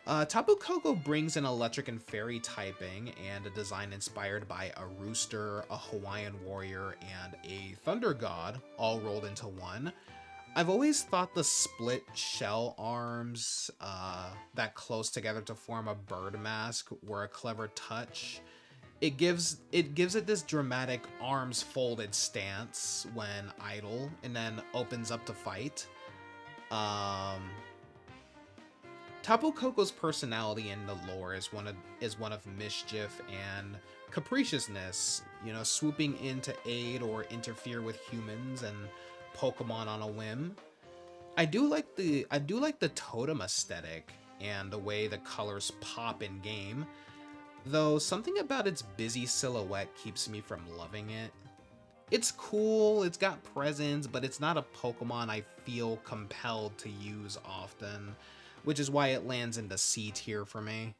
Tapu Koko brings an electric and fairy typing and a design inspired by a rooster, a Hawaiian warrior, and a thunder god all rolled into one. I've always thought the split shell arms that close together to form a bird mask were a clever touch. It gives it this dramatic arms folded stance when idle and then opens up to fight. Tapu Koko's personality in the lore is one of mischief and capriciousness, you know, swooping in to aid or interfere with humans and Pokemon on a whim. I do like the totem aesthetic and the way the colors pop in game, though something about its busy silhouette keeps me from loving it. It's cool, it's got presence, but it's not a Pokemon I feel compelled to use often, which is why it lands in the C tier for me.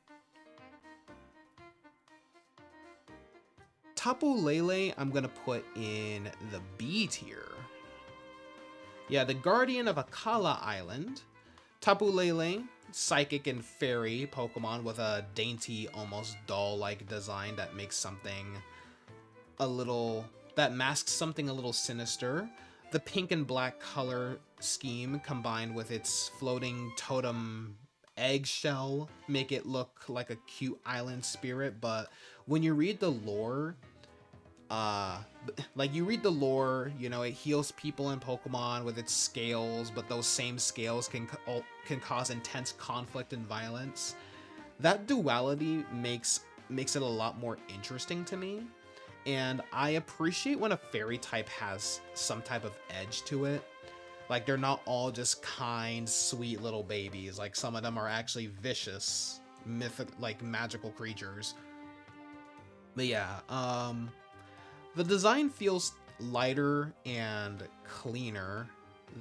Tapu Lele I'm gonna put in the B tier. Yeah, the guardian of Akala Island. Tapu Lele, psychic and fairy Pokemon with a dainty, almost doll-like design that makes something a little, that masks something a little sinister. The pink and black color scheme combined with its floating totem eggshell make it look like a cute island spirit, but when you read the lore, you know, it heals people in Pokemon with its scales, but those same scales can cause intense conflict and violence. That duality makes it a lot more interesting to me, and I appreciate when a fairy type has some type of edge to it. Like, they're not all just kind, sweet little babies. Like, some of them are actually vicious, magical creatures. But yeah, the design feels lighter and cleaner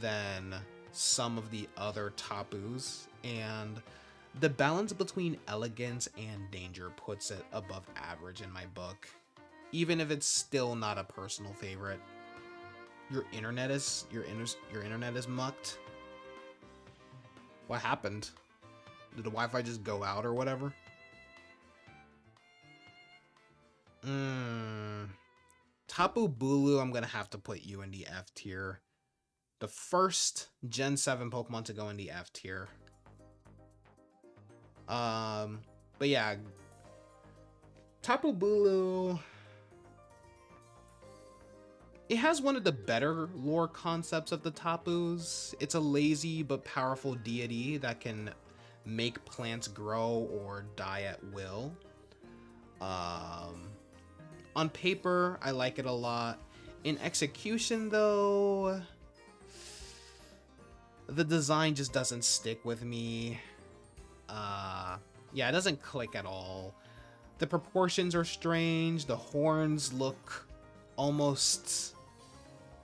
than some of the other Tapus, and the balance between elegance and danger puts it above average in my book, even if it's still not a personal favorite. Your internet is mucked. What happened? Did the Wi-Fi just go out or whatever? Tapu Bulu, I'm gonna have to put you in the F tier. The first Gen 7 Pokemon to go in the F tier. But yeah, Tapu Bulu, it has one of the better lore concepts of the Tapus. It's a lazy but powerful deity that can make plants grow or die at will. On paper, I like it a lot. In execution, though, the design just doesn't stick with me. Yeah, it doesn't click at all. The proportions are strange. The horns look almost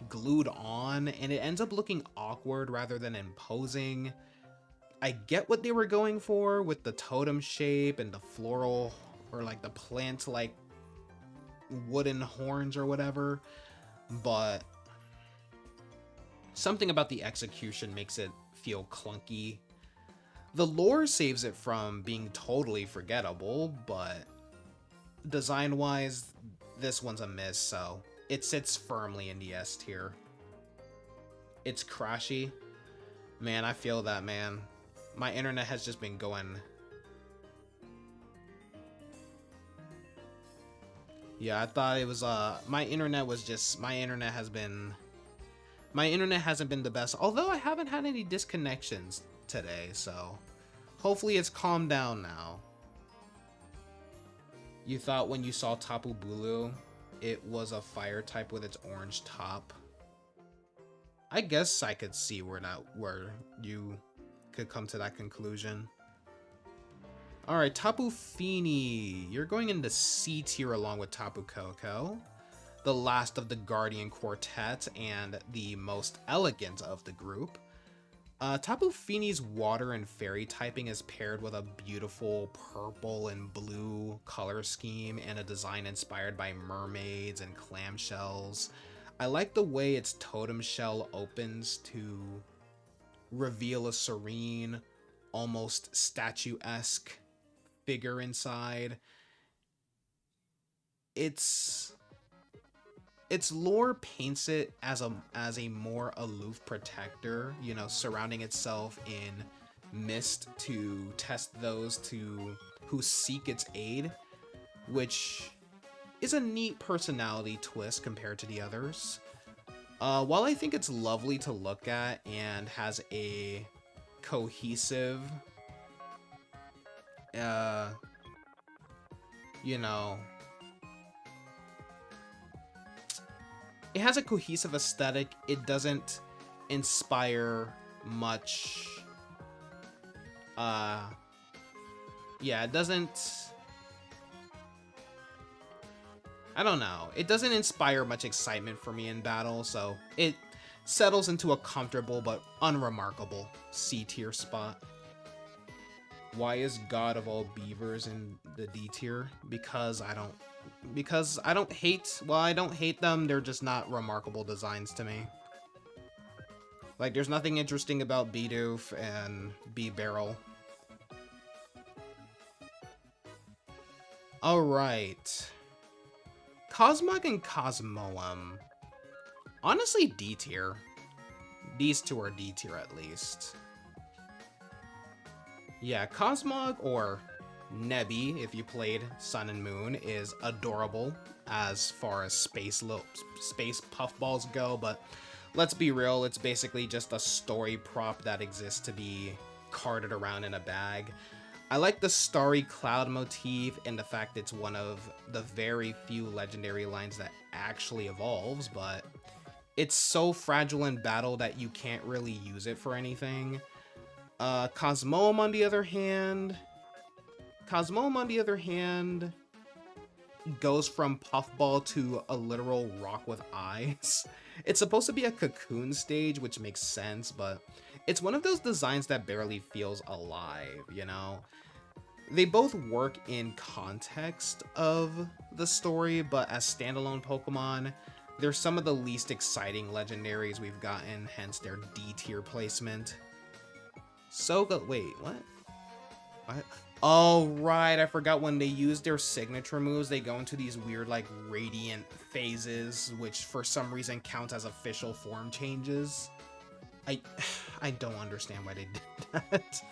glued on, and it ends up looking awkward rather than imposing. I get what they were going for with the totem shape and the floral, or like the plant-like wooden horns or whatever, but something about the execution makes it feel clunky. The lore saves it from being totally forgettable, but design-wise, this one's a miss, so it sits firmly in the S tier. It's crashy. Man, I feel that, man. My internet has just been going. Yeah, I thought it was, my internet hasn't been the best, although I haven't had any disconnections today, so hopefully it's calmed down now. You thought when you saw Tapu Bulu, it was a fire type with its orange top. I guess I could see where you could come to that conclusion. Alright, Tapu Fini. You're going into C tier along with Tapu Koko, the last of the Guardian Quartet and the most elegant of the group. Tapu Fini's water and fairy typing is paired with a beautiful purple and blue color scheme and a design inspired by mermaids and clamshells. I like the way its totem shell opens to reveal a serene, almost statuesque figure inside. Its lore paints it as a more aloof protector, you know, surrounding itself in mist to test those who seek its aid, which is a neat personality twist compared to the others. While I think it's lovely to look at and has a cohesive, you know, it has a cohesive aesthetic, it doesn't inspire much, yeah, it doesn't, I don't know, it doesn't inspire much excitement for me in battle, so it settles into a comfortable but unremarkable C tier spot. Why is God of all beavers in the D tier? Because I don't hate, well, I don't hate them, they're just not remarkable designs to me. Like, there's nothing interesting about Bidoof and B-Barrel. Alright. Cosmog and Cosmoem. Honestly, D tier. These two are D tier at least. Yeah, Cosmog or Nebby, if you played Sun and Moon, is adorable as far as space puffballs go, but let's be real, it's basically just a story prop that exists to be carted around in a bag. I like the starry cloud motif and the fact it's one of the very few legendary lines that actually evolves, but it's so fragile in battle that you can't really use it for anything. Cosmoem, on the other hand, goes from puffball to a literal rock with eyes. It's supposed to be a cocoon stage, which makes sense, but it's one of those designs that barely feels alive, you know? They both work in context of the story, but as standalone Pokemon, they're some of the least exciting legendaries we've gotten, hence their D tier placement. Wait, what? What? Oh, right, I forgot when they use their signature moves, they go into these weird, like, radiant phases, which for some reason count as official form changes. I don't understand why they did that.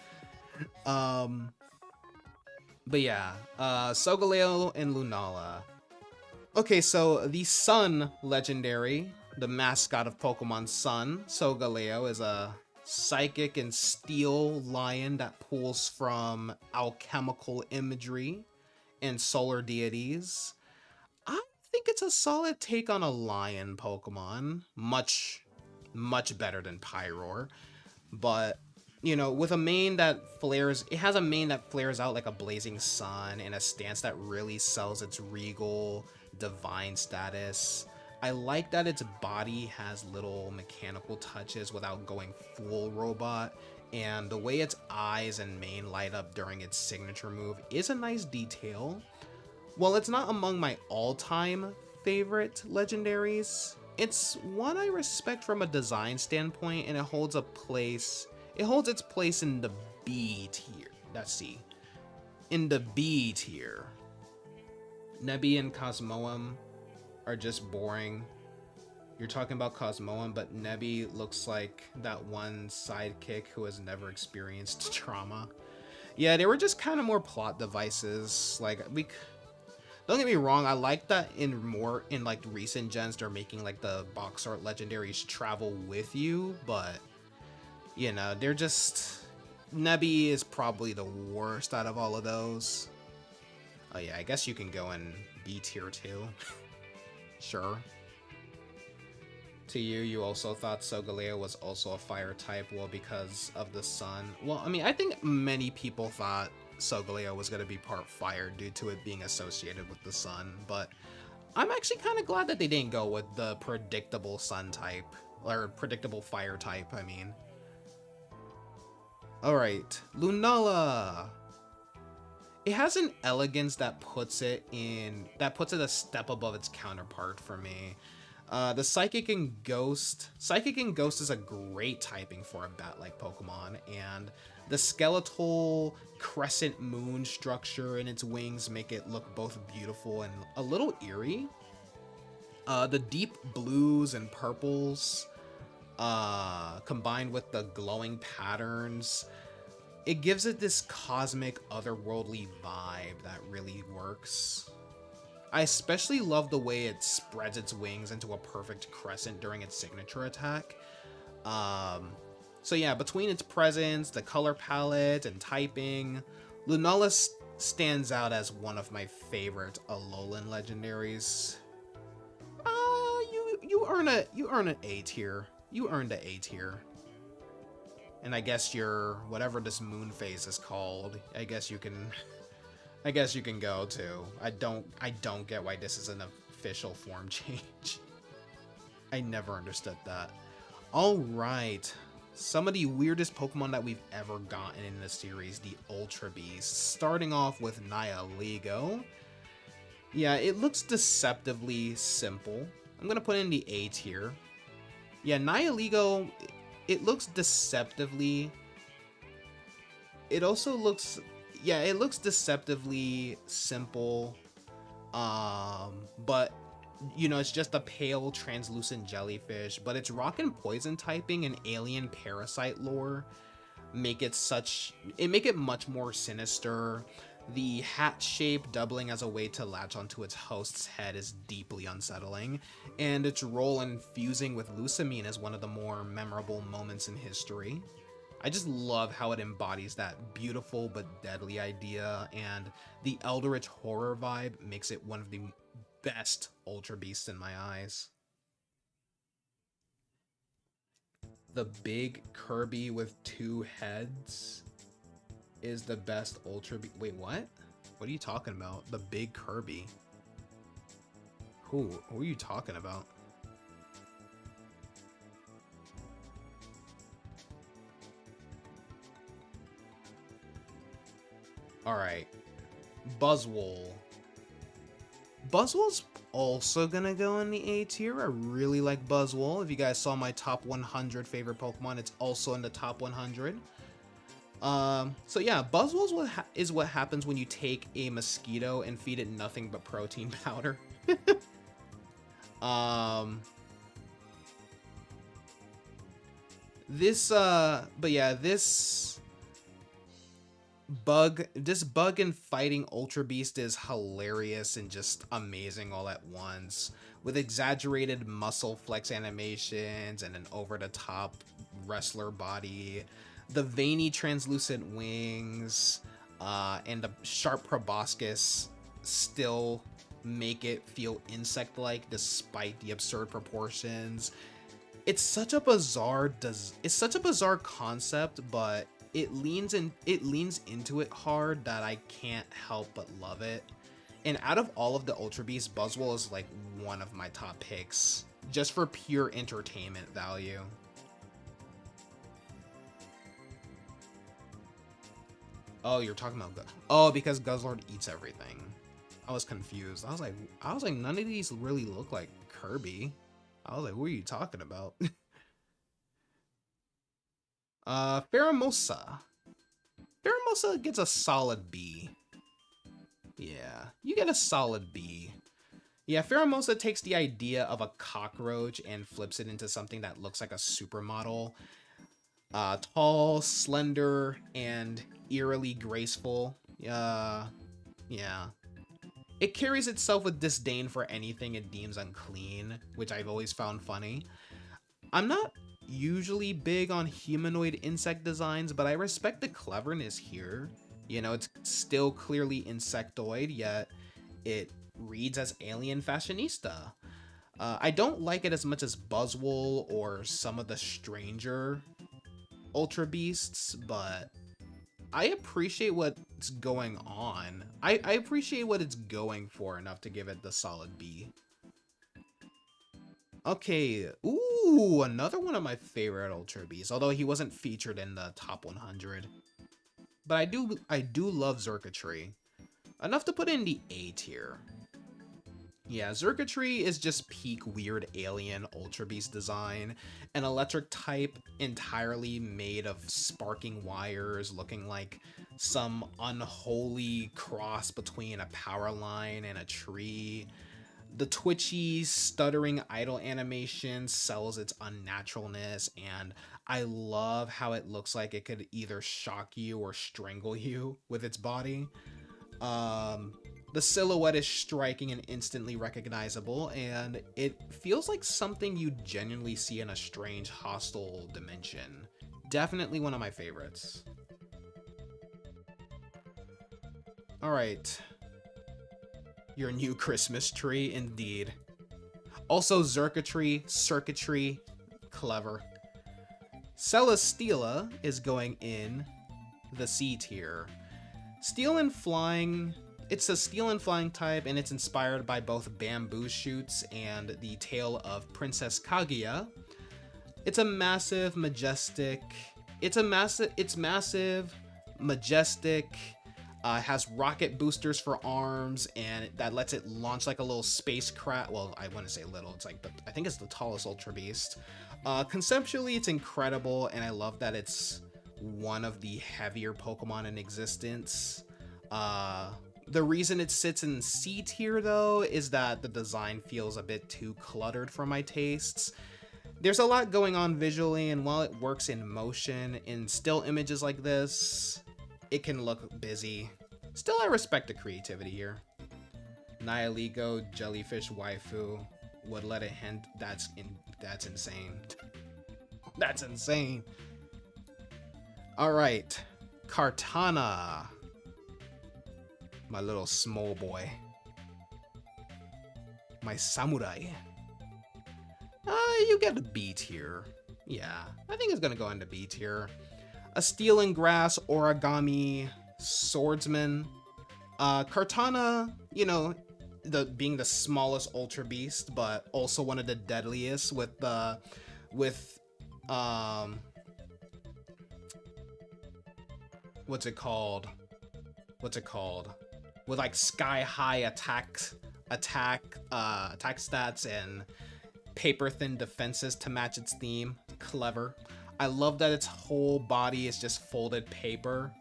But yeah, Solgaleo and Lunala. Okay, so the Sun legendary, the mascot of Pokemon Sun, Solgaleo, is a psychic and steel lion that pulls from alchemical imagery and solar deities. I think it's a solid take on a lion Pokemon. Much better than Pyroar. But, you know, with a mane that flares, it has a mane that flares out like a blazing sun and a stance that really sells its regal, divine status. I like that its body has little mechanical touches without going full robot, and the way its eyes and mane light up during its signature move is a nice detail. While it's not among my all-time favorite legendaries, it's one I respect from a design standpoint, and it holds its place in the B tier. Let's see. In the B tier. Nebby and Cosmoem are just boring. You're talking about Cosmoem, but Nebby looks like that one sidekick who has never experienced trauma. Yeah, they were just kind of more plot devices. Like, don't get me wrong, I like that in like recent gens they're making like the box art legendaries travel with you, but you know, they're just, Nebby is probably the worst out of all of those. Oh yeah, I guess you can go in B tier too. Sure. To you also thought Solgaleo was also a fire type, well, because of the sun. Well, I mean, I think many people thought Solgaleo was going to be part fire due to it being associated with the sun, but I'm actually kind of glad that they didn't go with the predictable sun type, or predictable fire type, I mean. Alright, Lunala. It has an elegance that puts it a step above its counterpart for me. The Psychic and Ghost is a great typing for a bat-like Pokemon, and the skeletal crescent moon structure in its wings make it look both beautiful and a little eerie. The deep blues and purples, combined with the glowing patterns, it gives it this cosmic, otherworldly vibe that really works. I especially love the way it spreads its wings into a perfect crescent during its signature attack. So yeah, between its presence, the color palette, and typing, Lunala stands out as one of my favorite Alolan legendaries. You earn an A tier. You earned an A tier. And I guess your whatever this moon phase is called, I guess you can go too. I don't get why this is an official form change. I never understood that. All right, some of the weirdest Pokemon that we've ever gotten in the series, the Ultra Beasts. Starting off with Nihilego. Yeah, it looks deceptively simple. I'm gonna put in the A tier. Yeah, Nihilego, it looks deceptively. It also looks, yeah, it looks deceptively simple. But you know, it's just a pale, translucent jellyfish. But its rock and poison typing and alien parasite lore make it make it much more sinister. The hat shape doubling as a way to latch onto its host's head is deeply unsettling, and its role in fusing with Lusamine is one of the more memorable moments in history. I just love how it embodies that beautiful but deadly idea, and the Eldritch horror vibe makes it one of the best Ultra Beasts in my eyes. The big Kirby with two heads is the best Ultra Beast. Wait, what? What are you talking about? The big Kirby. Who are you talking about? Alright. Buzzwole. Buzzwole's also gonna go in the A tier. I really like Buzzwole. If you guys saw my top 100 favorite Pokemon, it's also in the top 100. So yeah, Buzzwole is what happens when you take a mosquito and feed it nothing but protein powder. But yeah, this bug and fighting Ultra Beast is hilarious and just amazing all at once, with exaggerated muscle flex animations and an over-the-top wrestler body, the veiny translucent wings, and the sharp proboscis still make it feel insect-like despite the absurd proportions. It's such a bizarre concept, but it leans into it hard that I can't help but love it. And out of all of the Ultra Beasts, Buzzwole is like one of my top picks, just for pure entertainment value. Oh, you're talking about because Guzzlord eats everything. I was confused. I was like, none of these really look like Kirby. I was like, what are you talking about? Pheromosa. Pheromosa gets a solid B. Yeah, you get a solid B. Yeah, Pheromosa takes the idea of a cockroach and flips it into something that looks like a supermodel. Tall, slender, and eerily graceful. Yeah. It carries itself with disdain for anything it deems unclean, which I've always found funny. I'm not usually big on humanoid insect designs, but I respect the cleverness here. You know, it's still clearly insectoid, yet it reads as alien fashionista. I don't like it as much as Buzzwole or some of the stranger Ultra Beasts, but I appreciate what's going on. I appreciate what it's going for enough to give it the solid B. Okay, ooh, another one of my favorite Ultra Beasts, although he wasn't featured in the top 100. But I do love Xurkitree. Enough to put in the A tier. Yeah, Xurkitree is just peak weird alien Ultra Beast design. An electric type entirely made of sparking wires, looking like some unholy cross between a power line and a tree. The twitchy, stuttering idle animation sells its unnaturalness, and I love how it looks like it could either shock you or strangle you with its body. The silhouette is striking and instantly recognizable, and it feels like something you genuinely see in a strange, hostile dimension. Definitely one of my favorites. Alright. Your new Christmas tree, indeed. Also, Xurkitree, Circuitry, clever. Celesteela is going in the C tier. Steel and Flying, it's a Steel and Flying type, and it's inspired by both bamboo shoots and the tale of Princess Kaguya. It's massive, majestic, Has rocket boosters for arms, and that lets it launch like a little spacecraft. Well, I wouldn't say little. It's like I think it's the tallest Ultra Beast. Conceptually, it's incredible, and I love that it's one of the heavier Pokemon in existence. The reason it sits in C tier, though, is that the design feels a bit too cluttered for my tastes. There's a lot going on visually, and while it works in motion, in still images like this, it can look busy. Still, I respect the creativity here. Nihilego, Jellyfish Waifu, would let it hint. That's insane. That's insane. Alright, Kartana. My little small boy. My samurai. You get a B tier. Yeah, I think it's gonna go into B tier. A steel and grass origami swordsman. Kartana, you know, being the smallest Ultra Beast, but also one of the deadliest with what's it called? With like sky high attack stats and paper thin defenses to match its theme. Clever. I love that its whole body is just folded paper.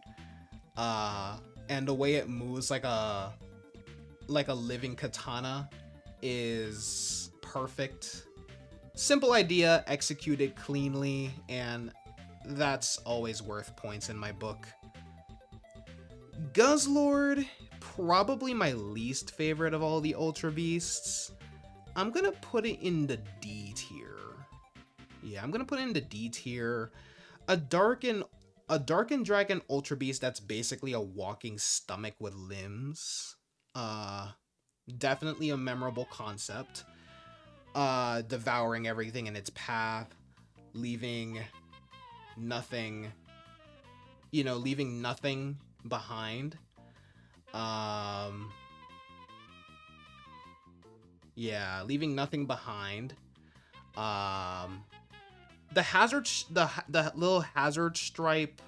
And the way it moves like a living katana is perfect. Simple idea, executed cleanly, and that's always worth points in my book. Guzzlord, probably my least favorite of all the Ultra Beasts. I'm gonna put it in the D tier. Yeah, I'm gonna put it in the D tier. A darkened dragon Ultra Beast that's basically a walking stomach with limbs. Definitely a memorable concept. Devouring everything in its path, leaving nothing behind. Yeah, leaving nothing behind. The little hazard stripe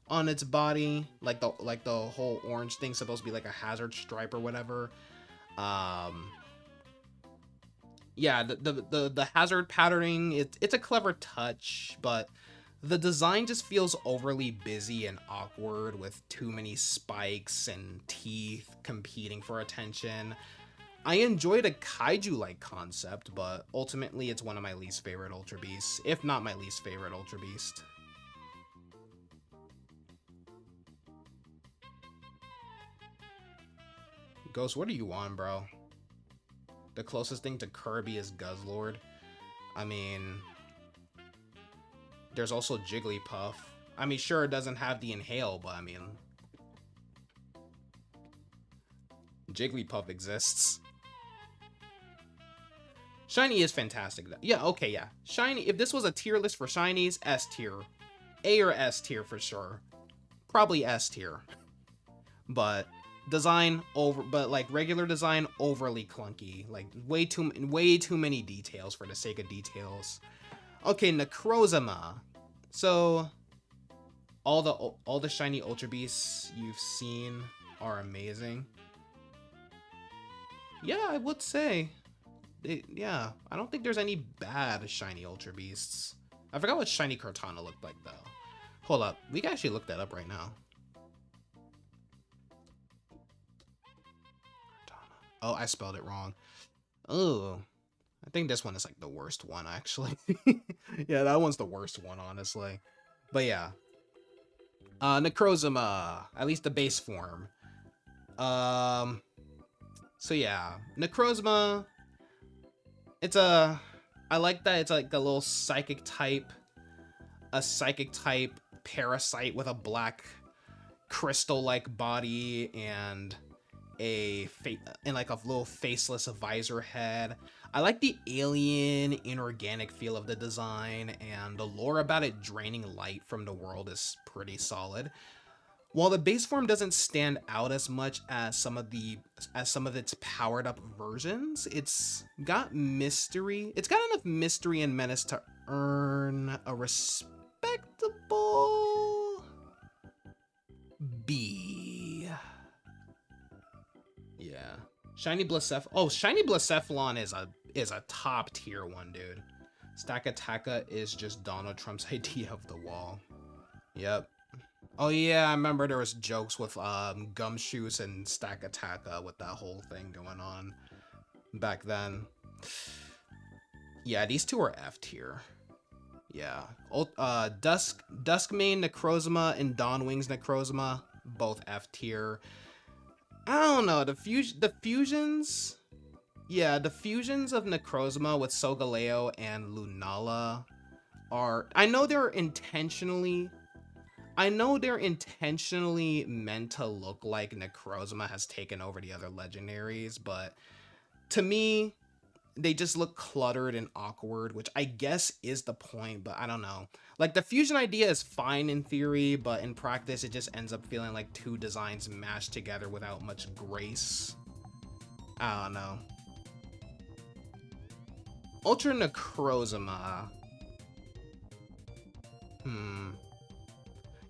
on its body, like the whole orange thing's supposed to be like a hazard stripe or whatever. Yeah, the hazard patterning, it's a clever touch, but the design just feels overly busy and awkward with too many spikes and teeth competing for attention. I enjoyed a kaiju-like concept, but ultimately it's one of my least favorite Ultra Beasts, if not my least favorite Ultra Beast. Ghost, what are you on, bro? The closest thing to Kirby is Guzzlord. I mean, there's also Jigglypuff. I mean, sure, it doesn't have the inhale, but I mean, Jigglypuff exists. Shiny is fantastic though. Yeah, okay, yeah. Shiny, if this was a tier list for Shinies, S tier. A or S tier for sure. Probably S tier. But like regular design, overly clunky. Like way too many details for the sake of details. Okay, Necrozma. So all the shiny Ultra Beasts you've seen are amazing. Yeah, I would say. Yeah, I don't think there's any bad shiny Ultra Beasts. I forgot what shiny Kartana looked like, though. Hold up. We can actually look that up right now. Oh, I spelled it wrong. Oh, I think this one is like the worst one, actually. Yeah, that one's the worst one, honestly. But yeah. Necrozma, at least the base form. So yeah, Necrozma. I like that it's like a little psychic type parasite with a black crystal-like body and like a little faceless visor head. I like the alien inorganic feel of the design, and the lore about it draining light from the world is pretty solid. While the base form doesn't stand out as much as some of its powered up versions, it's got mystery. It's got enough mystery and menace to earn a respectable B. Shiny Blacephalon. Oh, Shiny Blacephalon is a top tier one, dude. Stakataka is just Donald Trump's idea of the wall. Yep. Oh yeah, I remember there was jokes with Gumshoes and Stakataka with that whole thing going on back then. Yeah, these two are F tier. Yeah. Duskmane Necrozma and Dawnwings Necrozma, both F tier. I don't know, the fusions. Yeah, the fusions of Necrozma with Solgaleo and Lunala are, I know they're intentionally meant to look like Necrozma has taken over the other legendaries, but to me, they just look cluttered and awkward, which I guess is the point, but I don't know. Like, the fusion idea is fine in theory, but in practice, it just ends up feeling like two designs mashed together without much grace. I don't know. Ultra Necrozma.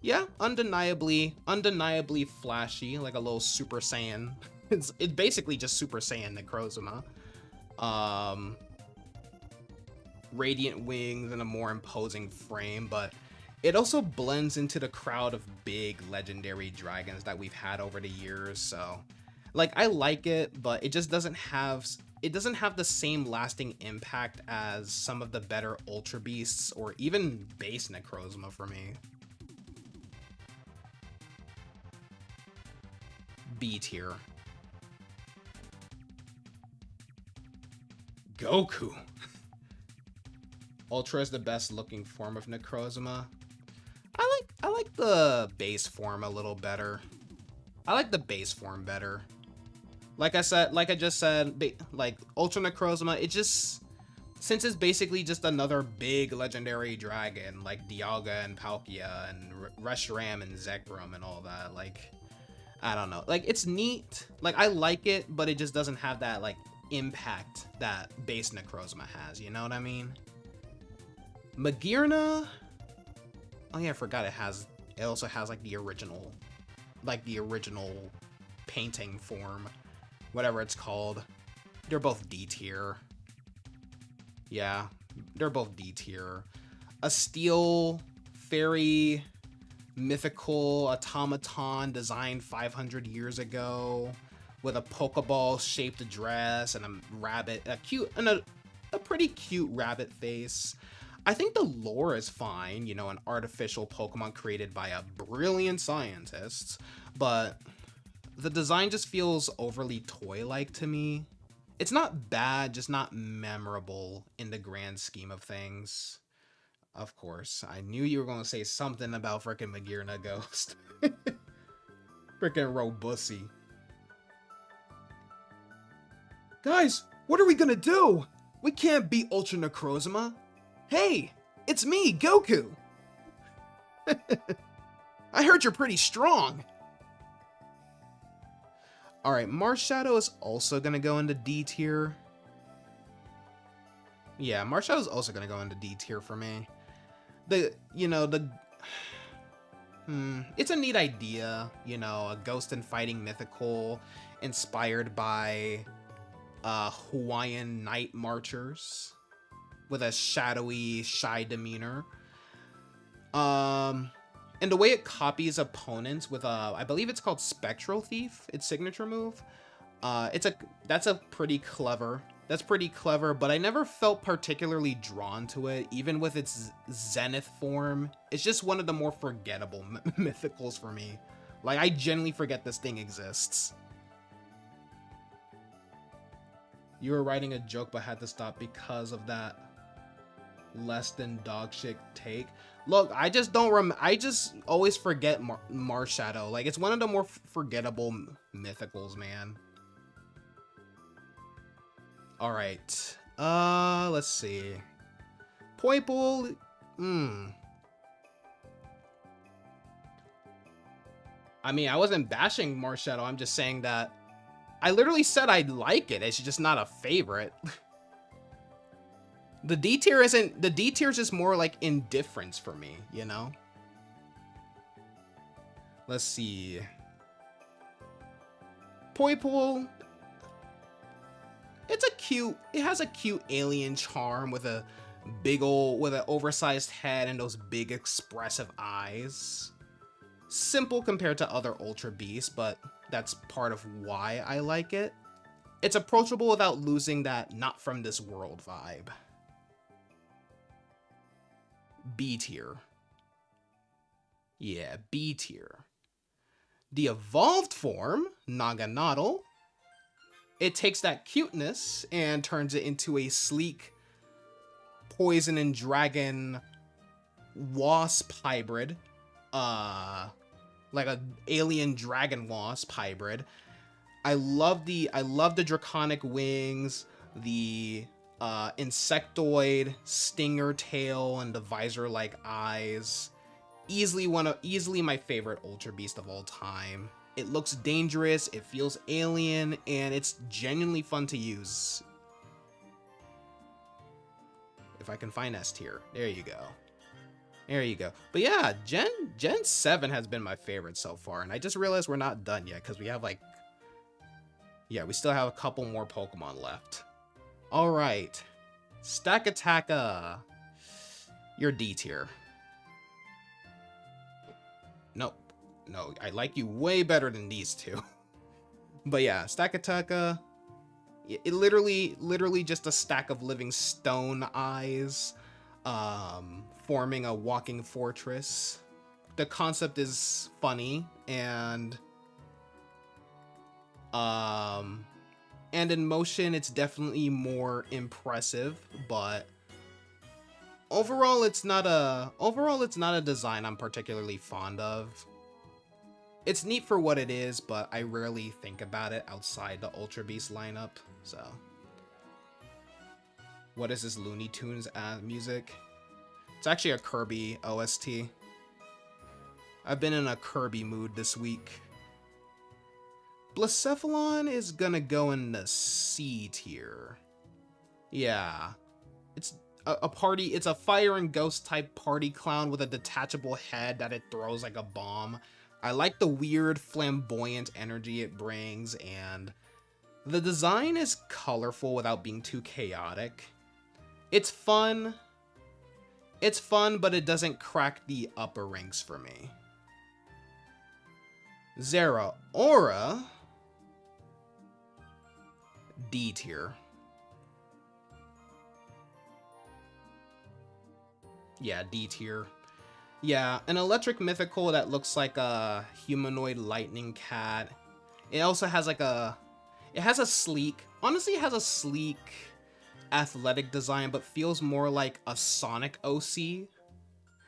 Yeah, undeniably flashy, like a little Super Saiyan. It's basically just Super Saiyan Necrozma. Radiant wings and a more imposing frame, but it also blends into the crowd of big legendary dragons that we've had over the years. So, like, I like it, but it just doesn't have the same lasting impact as some of the better Ultra Beasts or even base Necrozma for me. B tier. Goku. Ultra is the best looking form of Necrozma. I like the base form a little better. I like the base form better. Like I just said, like Ultra Necrozma, it just, since it's basically just another big legendary dragon like Dialga and Palkia and Reshiram and Zekrom and all that, like, I don't know. Like, it's neat. Like, I like it, but it just doesn't have that, like, impact that base Necrozma has, you know what I mean? Magearna, oh yeah, I forgot it also has like the original painting form, whatever it's called. They're both D tier. Yeah, they're both D tier. A steel fairy mythical automaton designed 500 years ago with a Pokeball shaped dress and a rabbit, a pretty cute rabbit face. I think the lore is fine, you know, an artificial Pokemon created by a brilliant scientist, but the design just feels overly toy-like to me. It's not bad, just not memorable in the grand scheme of things. Of course, I knew you were going to say something about frickin' Magearna Ghost. Frickin' Robussy. Guys, what are we gonna do? We can't beat Ultra Necrozma. Hey, it's me, Goku. I heard you're pretty strong. Alright, Marshadow is also gonna go into D tier. Yeah, Marshadow is also gonna go into D tier for me. It's a neat idea, you know, a ghost and fighting mythical inspired by Hawaiian night marchers with a shadowy, shy demeanor. And the way it copies opponents with I believe it's called Spectral Thief, its signature move. That's pretty clever, but I never felt particularly drawn to it, even with its Zenith form. It's just one of the more forgettable mythicals for me. Like, I genuinely forget this thing exists. You were writing a joke but had to stop because of that less than dog shit take. Look, I just always forget Marshadow. Like, it's one of the more forgettable mythicals, man. Alright. Let's see. Poiple. I mean, I wasn't bashing Marshadow. I'm just saying that I literally said I like it. It's just not a favorite. The D tier is just more like indifference for me, you know? Let's see. Poiple. It has a cute alien charm with an oversized head and those big expressive eyes. Simple compared to other Ultra Beasts, but that's part of why I like it. It's approachable without losing that not from this world vibe. B tier. Yeah, B tier. The evolved form, Naganadel, it takes that cuteness and turns it into a sleek poison and dragon wasp hybrid. Like a alien dragon wasp hybrid. I love the draconic wings, the insectoid stinger tail, and the visor-like eyes. Easily my favorite Ultra Beast of all time. It looks dangerous, it feels alien, and it's genuinely fun to use. If I can find S tier. There you go. There you go. But yeah, Gen 7 has been my favorite so far, and I just realized we're not done yet because we have like... Yeah, we still have a couple more Pokemon left. Alright. Stakataka. You're D tier. Nope. No, I like you way better than these two. But yeah, Stakataka, it literally just a stack of living stone eyes, forming a walking fortress. The concept is funny, and in motion it's definitely more impressive, but overall it's not a design I'm particularly fond of. It's neat for what it is, but I rarely think about it outside the Ultra Beast lineup, so. What is this Looney Tunes music? It's actually a Kirby OST. I've been in a Kirby mood this week. Blacephalon is gonna go in the C tier. Yeah. It's a fire and ghost type party clown with a detachable head that it throws like a bomb. I like the weird flamboyant energy it brings, and the design is colorful without being too chaotic. It's fun, but it doesn't crack the upper ranks for me. Zeraora, D tier. Yeah, D tier. Yeah, an electric mythical that looks like a humanoid lightning cat. It also has like it has a sleek athletic design, but feels more like a Sonic OC.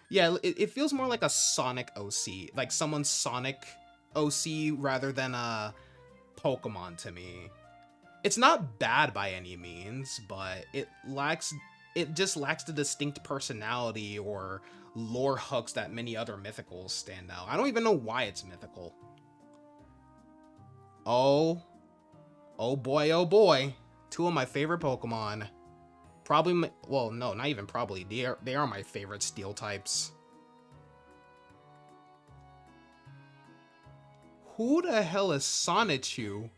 Yeah, it feels more like a Sonic OC, like someone's Sonic OC rather than a Pokemon to me. It's not bad by any means, but it just lacks the distinct personality or lore hooks that many other mythicals stand out. I don't even know why it's mythical. Oh boy. Two of my favorite Pokemon. Probably, well, no, not even probably. They are my favorite steel types. Who the hell is Sonichu?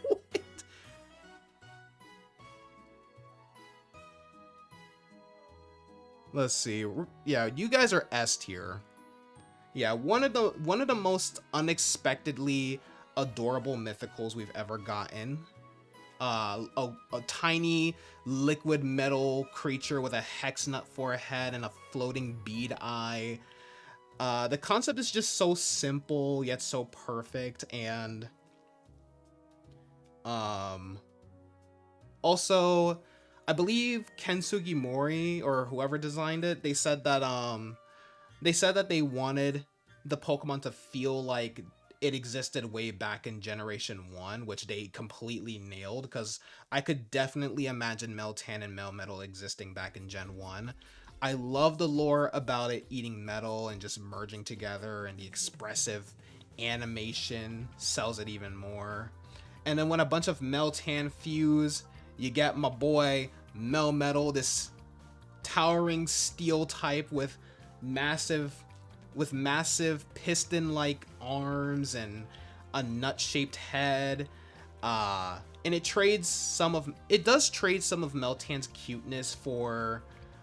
What? Let's see. Yeah, you guys are S tier. Yeah, one of the most unexpectedly adorable mythicals we've ever gotten. A tiny liquid metal creature with a hex nut for a head and a floating bead eye. The concept is just so simple yet so perfect, and also I believe Ken Sugimori or whoever designed it, they said that they wanted the Pokemon to feel like it existed way back in Generation 1, which they completely nailed, because I could definitely imagine Meltan and Melmetal existing back in Gen 1. I love the lore about it eating metal and just merging together, and the expressive animation sells it even more. And then when a bunch of Meltan fuse, you get my boy Melmetal, this towering steel type with massive piston-like arms and a nut-shaped head. and it does trade some of Meltan's cuteness for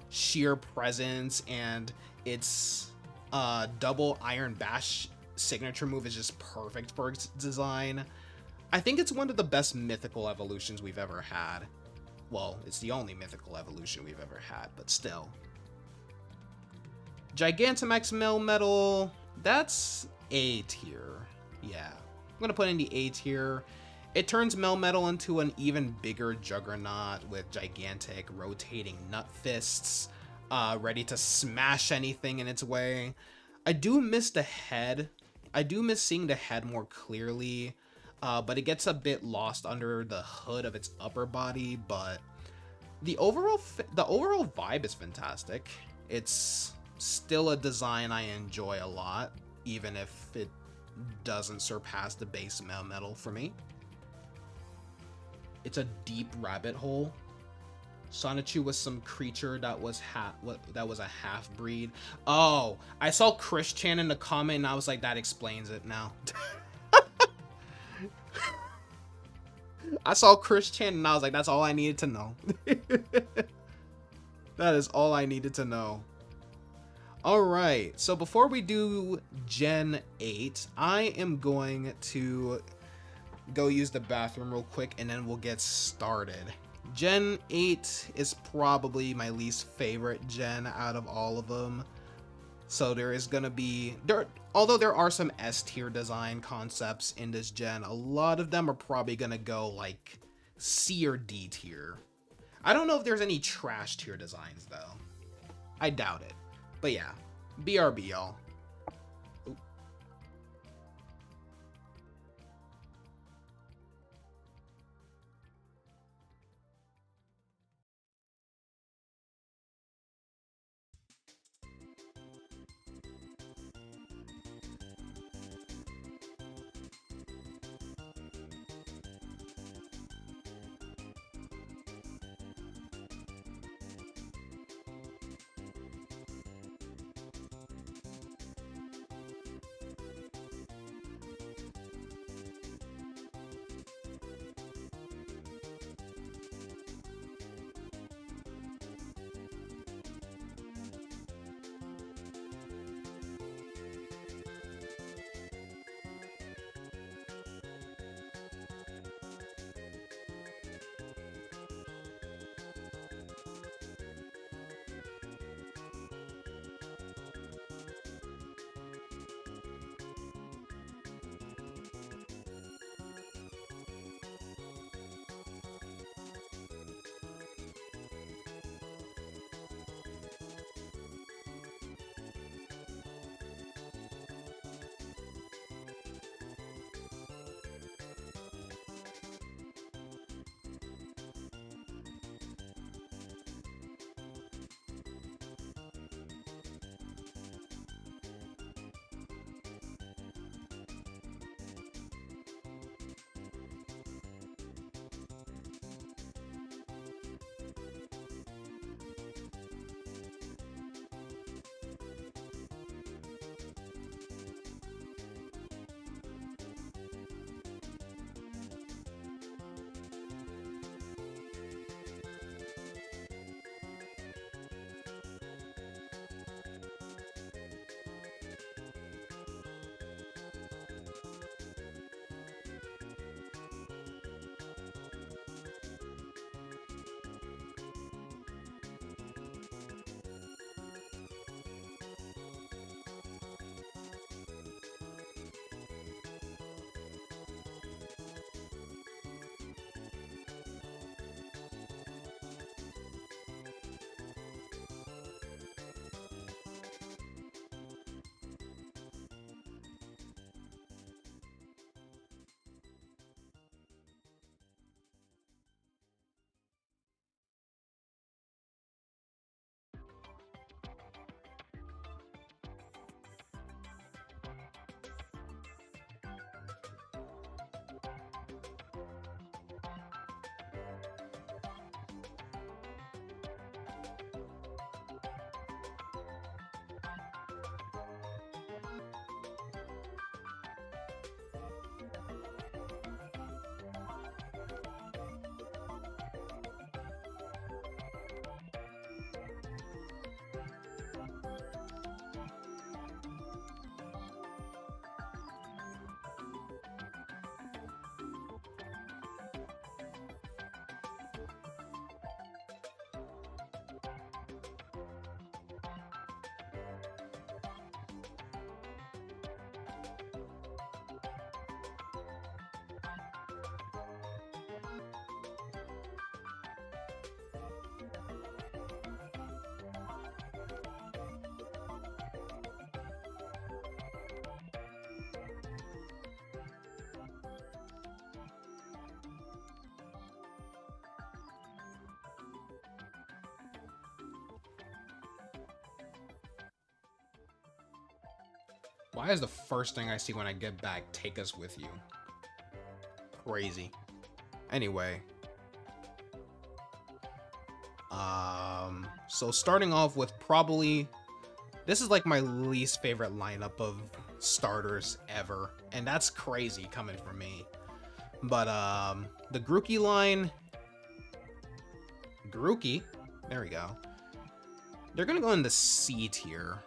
sheer presence, and its double Iron Bash signature move is just perfect for its design. I think it's one of the best mythical evolutions we've ever had. Well, it's the only mythical evolution we've ever had, but still. Gigantamax Melmetal, that's A tier. Yeah, I'm gonna put in the A tier. It turns Melmetal into an even bigger juggernaut with gigantic rotating nut fists, ready to smash anything in its way. I do miss the head. I do miss seeing the head more clearly, but it gets a bit lost under the hood of its upper body. But the overall vibe is fantastic. It's still a design I enjoy a lot, even if it doesn't surpass the base Melmetal for me. It's a deep rabbit hole. Sonichu was some creature that was a half breed. Oh, I saw Chris Chan in the comment and I was like, that explains it now. I saw Chris Chan and I was like, that's all I needed to know. That is all I needed to know. Alright, so before we do Gen 8, I am going to go use the bathroom real quick and then we'll get started. Gen 8 is probably my least favorite gen out of all of them. So there is going to be, although there are some S tier design concepts in this gen, a lot of them are probably going to go like C or D tier. I don't know if there's any trash tier designs though. I doubt it. But yeah, BRB y'all. Why is the first thing I see when I get back, take us with you? Crazy. Anyway. So starting off with probably... This is like my least favorite lineup of starters ever. And that's crazy coming from me. But, the Grookey line... Grookey? There we go. They're gonna go in the C tier.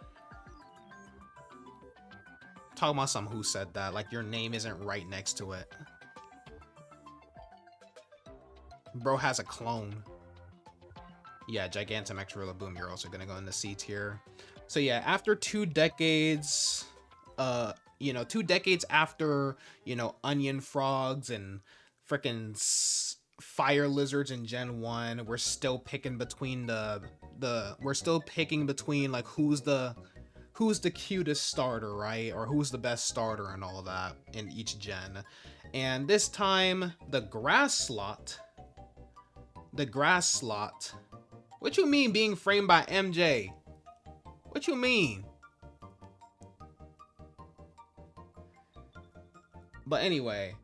Talking about some who said that, like your name isn't right next to it. Bro has a clone. Yeah, Gigantamax Rillaboom, you're also gonna go in the C tier. So yeah, after 2 decades, you know, 2 decades after, you know, Onion Frogs and frickin' Fire Lizards in Gen 1, we're still picking between we're still picking between like who's the cutest starter, right? Or who's the best starter and all of that in each gen. And this time, the grass slot. What you mean being framed by MJ? What you mean? But anyway,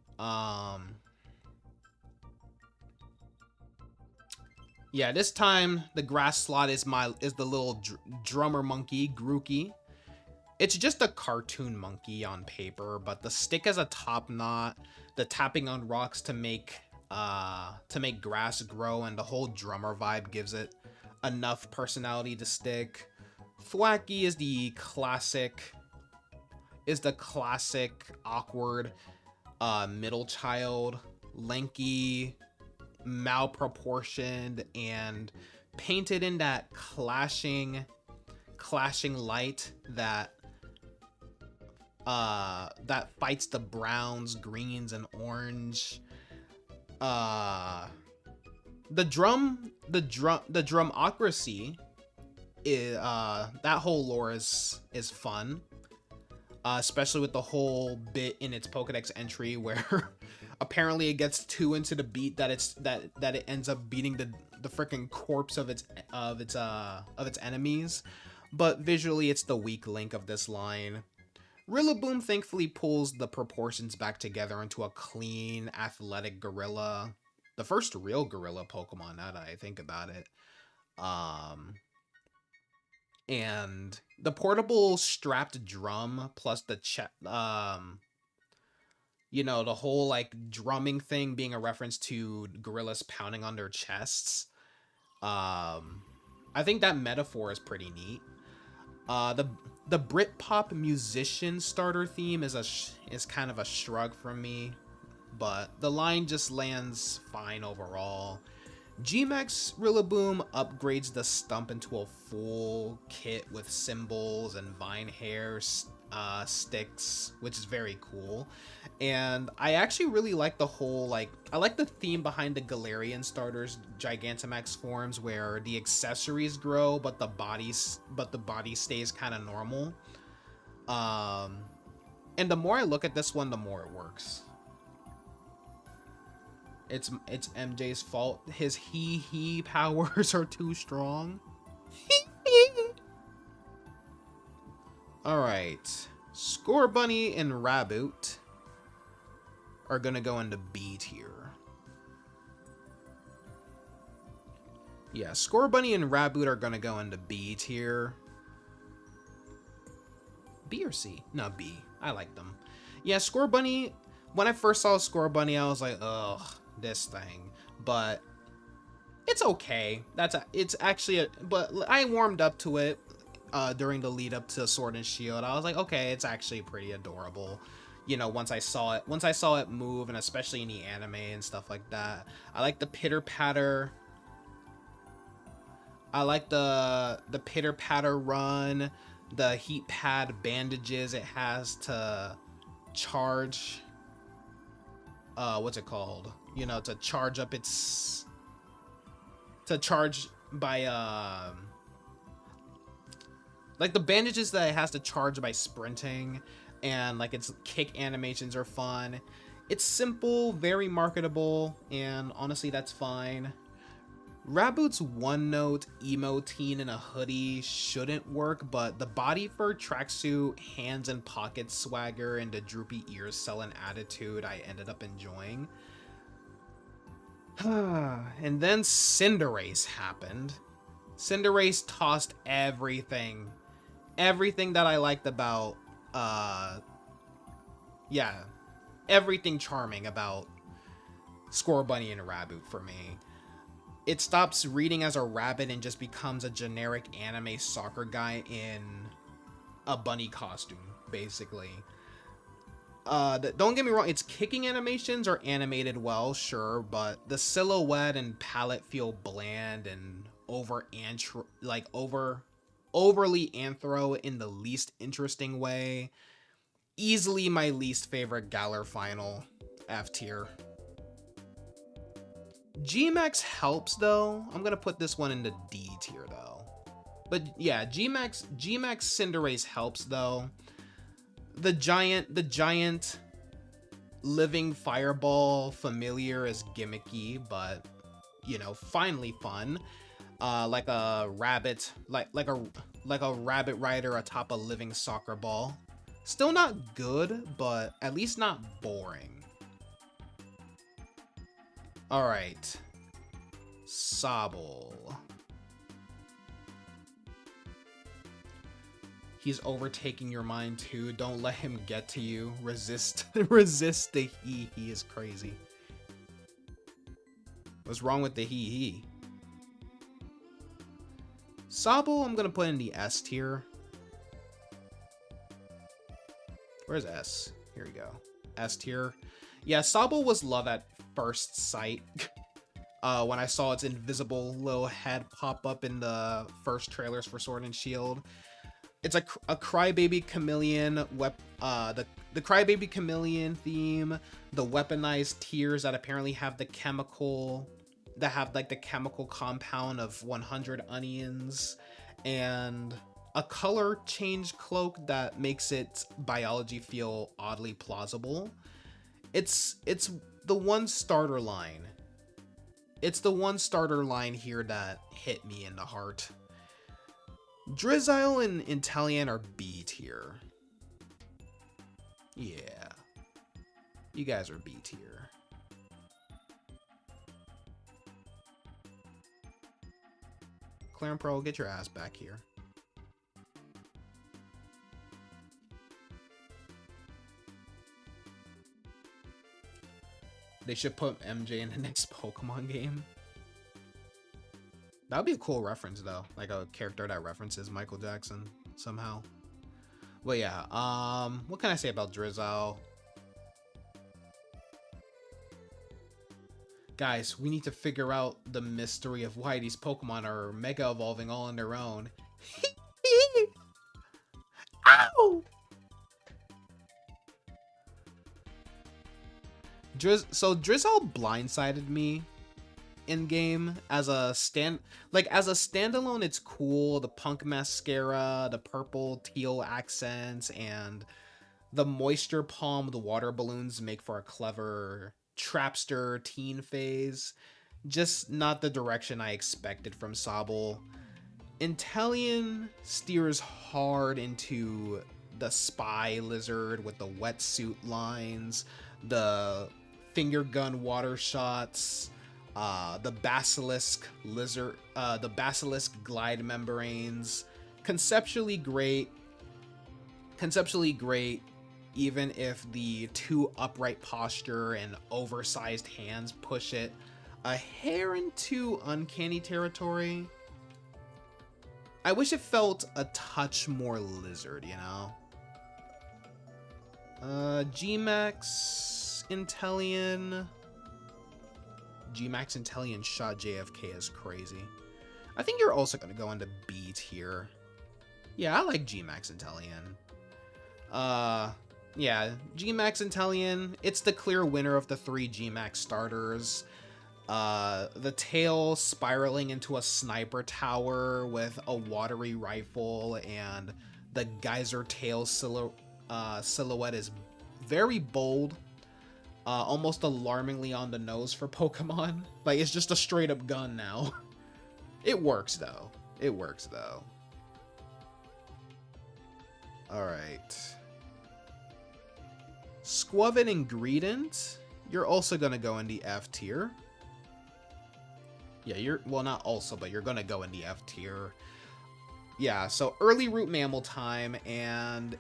yeah, this time the grass slot is the little drummer monkey, Grookey. It's just a cartoon monkey on paper, but the stick as a top knot, the tapping on rocks to make grass grow, and the whole drummer vibe gives it enough personality to stick. Thwacky is the classic awkward middle child, lanky, malproportioned, and painted in that clashing light that fights the browns, greens, and orange. The drumocracy is that whole lore is fun. Especially with the whole bit in its Pokedex entry where apparently it gets too into the beat that it ends up beating the freaking corpse of its enemies. But visually, it's the weak link of this line. Rillaboom thankfully pulls the proportions back together into a clean, athletic gorilla. The first real gorilla Pokemon, now that I think about it. And the portable strapped drum plus the you know, the whole like drumming thing being a reference to gorillas pounding on their chests. I think that metaphor is pretty neat. The Britpop musician starter theme is kind of a shrug from me, but the line just lands fine overall. G-Max Rillaboom upgrades the stump into a full kit with symbols and vine hair sticks, which is very cool. And I actually really like the whole, I like the theme behind the Galarian starters Gigantamax forms, where the accessories grow but the body stays kind of normal. And the more I look at this one, the more it works. It's MJ's fault. His he powers are too strong. Alright. Scorbunny and Raboot are gonna go into B tier. Yeah, Scorbunny and Raboot are gonna go into B tier. B or C? No, B. I like them. Yeah, Scorbunny, when I first saw Scorbunny, I was like, ugh, this thing. But it's okay. It's actually but I warmed up to it during the lead up to Sword and Shield. I was like, okay, it's actually pretty adorable. You know, once I saw it move, and especially in the anime and stuff like that. I like the pitter patter. I like the pitter patter run, the heat pad bandages it has to charge. What's it called? You know, to charge up its, to charge by like the bandages that it has to charge by sprinting, and like its kick animations are fun. It's simple, very marketable, and honestly that's fine. Raboot's one-note emo teen in a hoodie shouldn't work, but the body fur tracksuit, hands and pocket swagger, and the droopy ears selling attitude I ended up enjoying. And then Cinderace happened. Cinderace tossed everything. Everything that I liked about, yeah, everything charming about Score Bunny and Raboot for me. It stops reading as a rabbit and just becomes a generic anime soccer guy in a bunny costume, basically. Don't get me wrong, its kicking animations are animated well, sure, but the silhouette and palette feel bland and overly anthro in the least interesting way. Easily my least favorite Galar final, F tier. Gmax helps though. I'm gonna put this one into D tier though. But yeah, Gmax Cinderace helps though. The giant living fireball familiar is gimmicky, but you know, finally fun. Like a rabbit, like a rabbit rider atop a living soccer ball. Still not good, but at least not boring. Alright. Sobble. He's overtaking your mind too. Don't let him get to you. Resist resist the he. He is crazy. What's wrong with the he? Sobble, I'm gonna put in the S tier. Where's S? Here we go. S tier. Yeah, Sobble was love at first sight. When I saw its invisible little head pop up in the first trailers for Sword and Shield. It's a crybaby chameleon, the crybaby chameleon theme, the weaponized tears that apparently have the chemical compound of 100 onions, and a color change cloak that makes its biology feel oddly plausible. It's the one starter line. It's the one starter line here that hit me in the heart. Drizzile and Inteleon are B tier. Yeah. You guys are B tier. Claire and Pearl, get your ass back here. They should put MJ in the next Pokemon game. That would be a cool reference though, like a character that references Michael Jackson somehow. Well, yeah. What can I say about Drizzile? Guys, we need to figure out the mystery of why these Pokemon are mega evolving all on their own. Ow! So Drizzile blindsided me in game as a standalone. It's cool. The punk mascara, the purple teal accents, and the moisture palm, the water balloons make for a clever trapster teen phase. Just not the direction I expected from Sobble. Inteleon steers hard into the spy lizard with the wetsuit lines, the finger gun water shots, the basilisk lizard, the basilisk glide membranes. Conceptually great, even if the too upright posture and oversized hands push it a hair into uncanny territory. I wish it felt a touch more lizard, you know? Gmax Inteleon shot JFK is crazy. I think you're also gonna go into B tier. Yeah, I like Gmax Inteleon. Yeah, Gmax Inteleon, it's the clear winner of the 3 Gmax starters. The tail spiraling into a sniper tower with a watery rifle, and the geyser tail silhouette is very bold, almost alarmingly on the nose for Pokemon. Like, it's just a straight up gun now. It works though. It works though. All right. Squavin Ingredient. You're also gonna go in the F tier. Yeah, you're, well, not also, but you're gonna go in the F tier. Yeah, so early root mammal time, and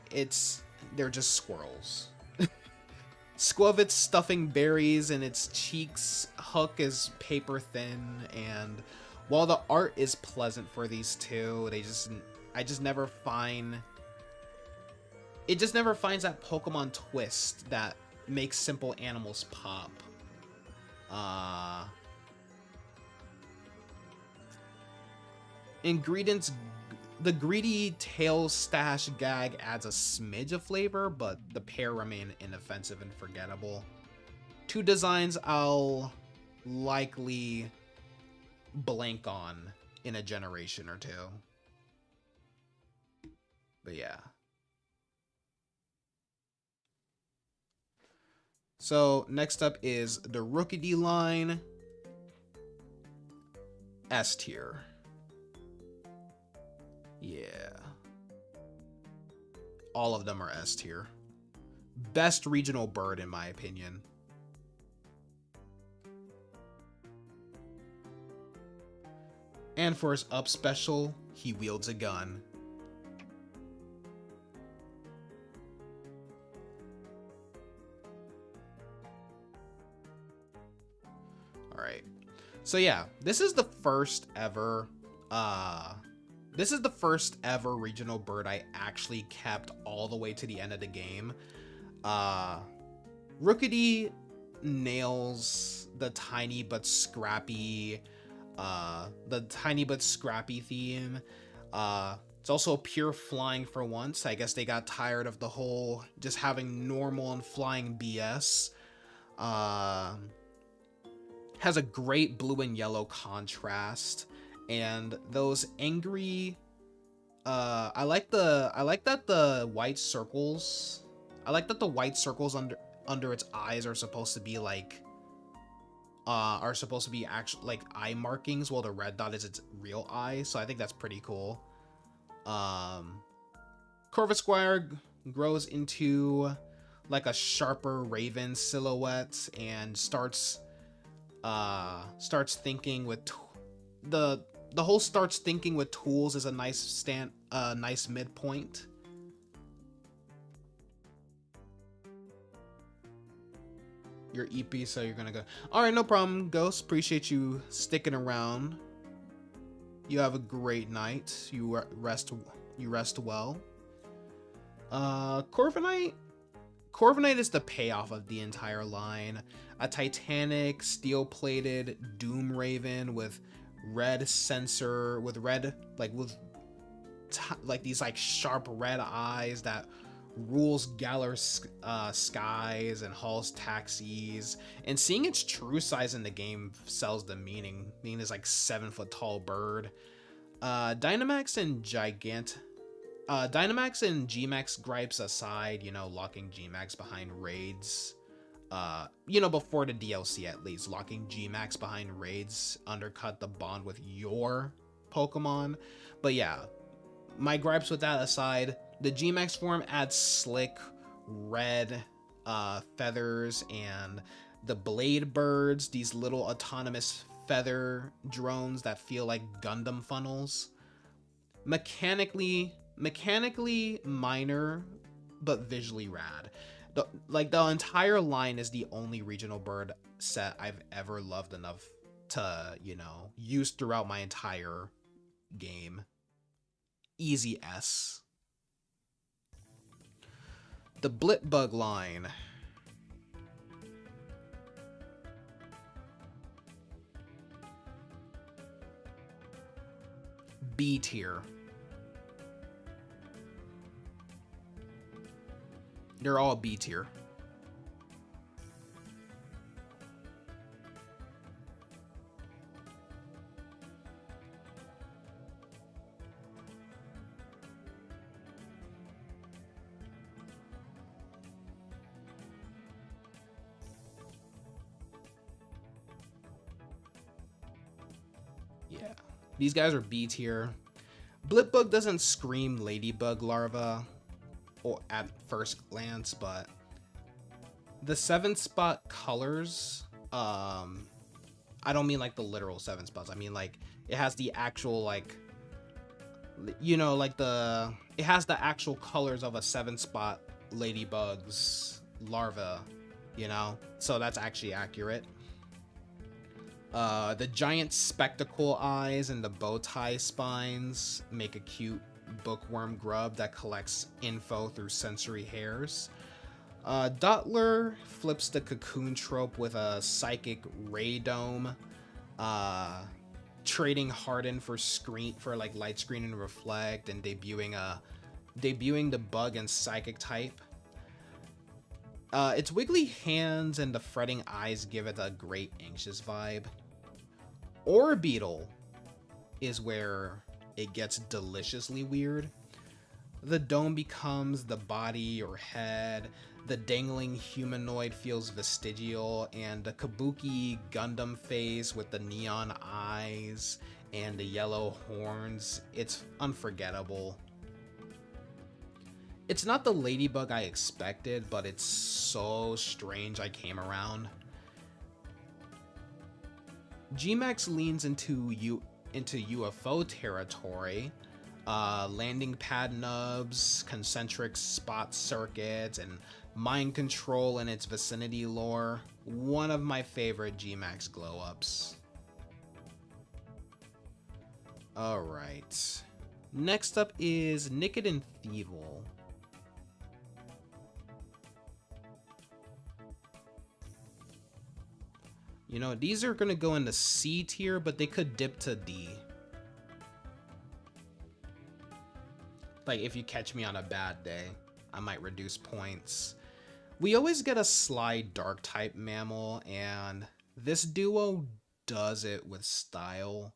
they're just squirrels. Squavit's stuffing berries in its cheeks. Hook is paper thin, and while the art is pleasant for these two, I just never find, it just never finds that Pokemon twist that makes simple animals pop. Ingredients. The greedy tail stash gag adds a smidge of flavor, but the pair remain inoffensive and forgettable. Two designs I'll likely blank on in a generation or two. But yeah. So next up is the Rookidee line. S tier. Yeah. All of them are S tier. Best regional bird in my opinion. And for his up special, he wields a gun. Alright. So yeah, this is the first ever regional bird I actually kept all the way to the end of the game. Rookidee nails the tiny but scrappy theme. It's also pure flying for once. I guess they got tired of the whole just having normal and flying BS. Has a great blue and yellow contrast. And those angry, I like that the white circles under its eyes are supposed to be like, actual like eye markings, while the red dot is its real eye. So I think that's pretty cool. Corvisquire grows into like a sharper raven silhouette and starts thinking with the whole starts thinking with tools is a nice midpoint. Your EP, so you're gonna go. All right, no problem, Ghost. Appreciate you sticking around. You have a great night. You rest well. Corviknight is the payoff of the entire line. A titanic, steel-plated Doom Raven with red sensor, with these like sharp red eyes that rules Galar skies and hauls taxis. And seeing its true size in the game sells the meaning. Meaning is like 7-foot tall bird. Dynamax and Gmax gripes aside, you know, locking Gmax behind raids. You know, before the DLC at least, locking Gmax behind raids undercut the bond with your Pokemon. But yeah, my gripes with that aside, the Gmax form adds slick red feathers and the blade birds, these little autonomous feather drones that feel like Gundam funnels. Mechanically minor, but visually rad. The entire line is the only regional bird set I've ever loved enough to, you know, use throughout my entire game. Easy S. The Blitbug line. B tier. They're all B tier. Yeah. These guys are B tier. Blipbug doesn't scream ladybug larva or at first glance, but the 7-spot colors, I don't mean like the literal 7 spots. I mean like it has the actual like, you know, like it has the actual colors of a 7-spot ladybug's larva, you know? So that's actually accurate. The giant spectacle eyes and the bow tie spines make a cute bookworm grub that collects info through sensory hairs. Dottler flips the cocoon trope with a psychic ray dome, trading Harden for like light screen and reflect, and debuting the bug and psychic type. Its wiggly hands and the fretting eyes give it a great anxious vibe. Orbeetle is where it gets deliciously weird. The dome becomes the body or head, the dangling humanoid feels vestigial, and the kabuki Gundam face with the neon eyes and the yellow horns, it's unforgettable. It's not the ladybug I expected, but it's so strange I came around. G-Max leans into UFO territory, landing pad nubs, concentric spot circuits, and mind control in its vicinity lore. One of my favorite G-Max glow-ups. Alright. Next up is Nicodin Thievel. You know, these are gonna go into C tier, but they could dip to D. Like, if you catch me on a bad day, I might reduce points. We always get a sly dark type mammal, and this duo does it with style.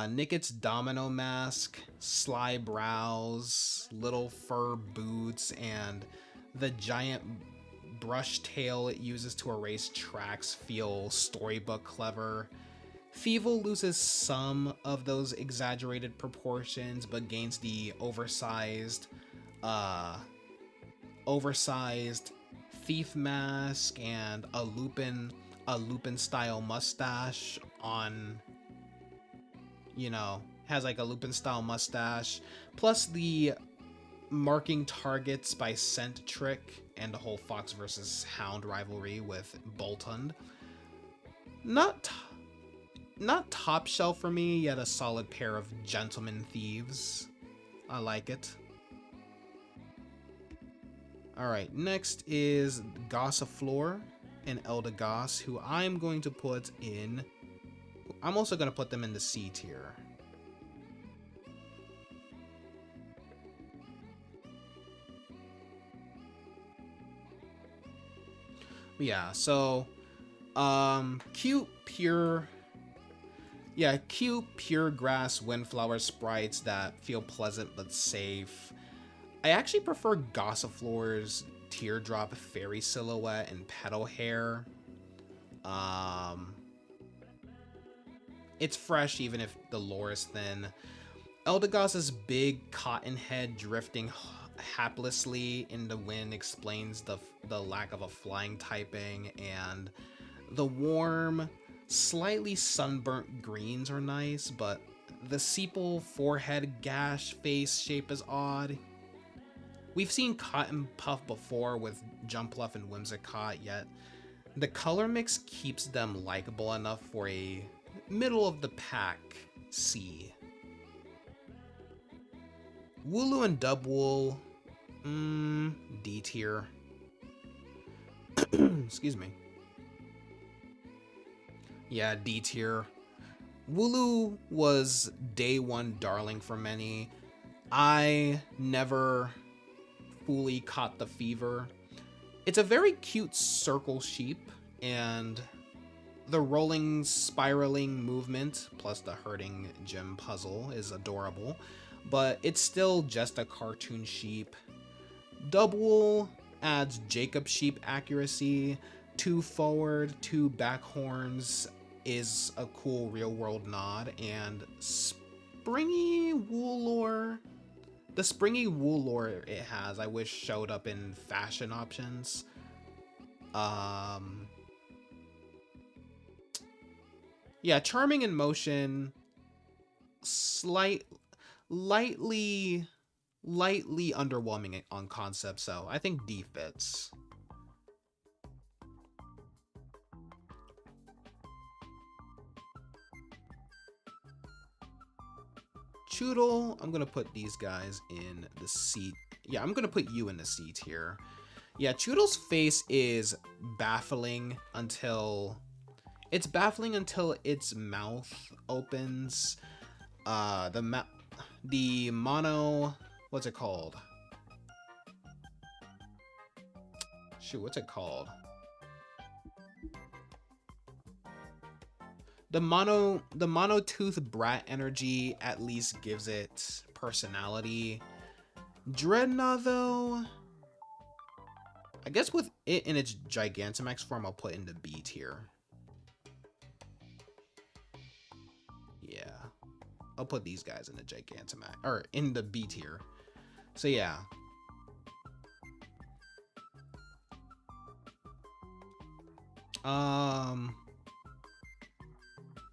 Nicket's domino mask, sly brows, little fur boots, and the giant brush tail it uses to erase tracks feel storybook clever. Thievel loses some of those exaggerated proportions, but gains the oversized thief mask and a Lupin style mustache on, you know, has like a Lupin style mustache, plus the marking targets by scent trick and the whole Fox versus Hound rivalry with Boltund. Not top shelf for me, yet a solid pair of gentleman thieves. I like it. Alright, next is Gossifleur and Eldegoss, who I'm going to put in... I'm also going to put them in the C tier. Yeah, so cute pure grass windflower sprites that feel pleasant but safe. I actually prefer Gossifleur's teardrop fairy silhouette and petal hair. It's fresh even if the lore is thin. Eldegoss's big cotton head drifting haplessly in the wind explains the lack of a flying typing, and the warm, slightly sunburnt greens are nice, but the sepal forehead gash face shape is odd. We've seen Cotton Puff before with Jumpluff and Whimsicott, yet the color mix keeps them likable enough for a middle of the pack C. Wooloo and Dubwool, D tier. Excuse me. Yeah, D tier. Wooloo was day one darling for many. I never fully caught the fever. It's a very cute circle sheep, and the rolling, spiraling movement, plus the herding gym puzzle, is adorable, but it's still just a cartoon sheep. Dubwool adds Jacob sheep accuracy, 2 forward, 2 back horns is a cool real world nod, and springy wool lore, the springy wool lore it has, I wish showed up in fashion options. Yeah, charming in motion, lightly underwhelming on concept, so I think D fits. Choodle, I'm gonna put these guys in the C. Yeah, I'm gonna put you in the C tier. Yeah, Choodle's face is baffling until its mouth opens. The mono, what's it called? Shoot, what's it called? The mono tooth brat energy at least gives it personality. Dreadnought though, I guess with it in its Gigantamax form, I'll put in the B tier. Yeah, I'll put these guys in the Gigantamax, or in the B tier. So yeah.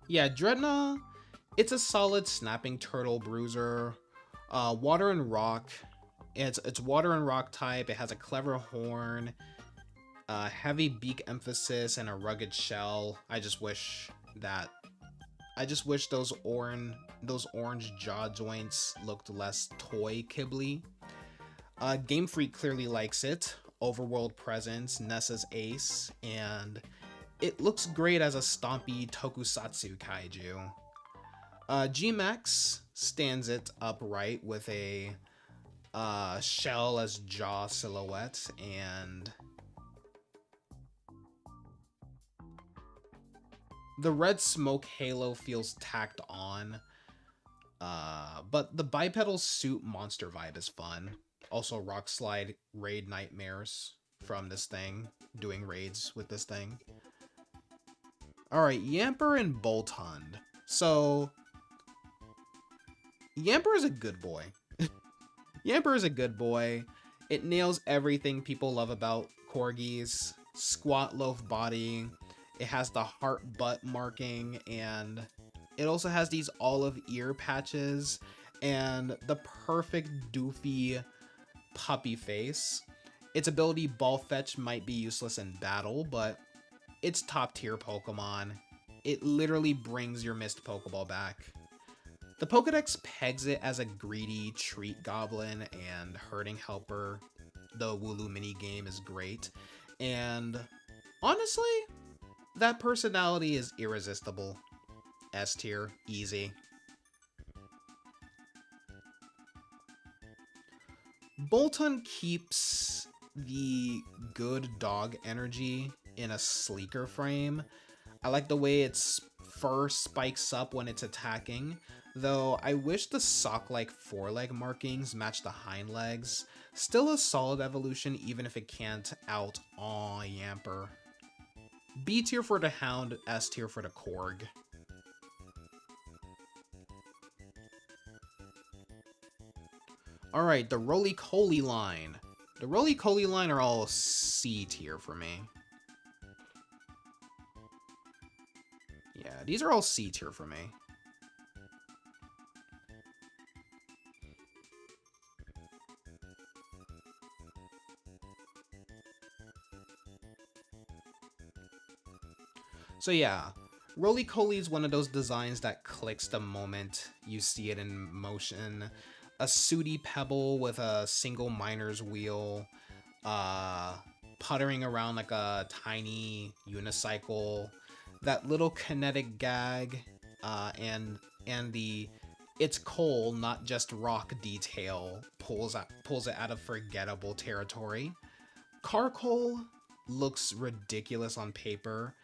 Yeah, Dreadnought, it's a solid snapping turtle bruiser. Water and rock. It's water and rock type. It has a clever horn, heavy beak emphasis, and a rugged shell. I just wish those orange jaw joints looked less toy Ghibli. Game Freak clearly likes it. Overworld presence, Nessa's ace, and it looks great as a stompy tokusatsu kaiju. G-Max stands it upright with a shell as jaw silhouette, and the red smoke halo feels tacked on, but the bipedal suit monster vibe is fun. Also, Rock Slide raid nightmares from this thing, doing raids with this thing. Alright, Yamper and Boltund. So, Yamper is a good boy. Yamper is a good boy. It nails everything people love about corgis. Squat loaf body. It has the heart butt marking, and it also has these olive ear patches and the perfect doofy puppy face. Its ability Ball Fetch might be useless in battle, but it's top tier Pokemon. It literally brings your missed Pokeball back. The Pokedex pegs it as a greedy treat goblin and herding helper. The Wooloo minigame is great. And honestly, that personality is irresistible. S tier, easy. Boltund keeps the good dog energy in a sleeker frame. I like the way its fur spikes up when it's attacking, though I wish the sock-like foreleg markings match the hind legs. Still a solid evolution even if it can't out-aw Yamper. B tier for the Hound, S tier for the Korg. Alright, the Roly-Coly line. The Roly-Coly line are all C tier for me. Yeah, these are all C tier for me. So yeah, Roly-Coly is one of those designs that clicks the moment you see it in motion. A sooty pebble with a single miner's wheel, puttering around like a tiny unicycle. That little kinetic gag, and the "it's coal, not just rock" detail pulls it out of forgettable territory. Carcoal looks ridiculous on paper.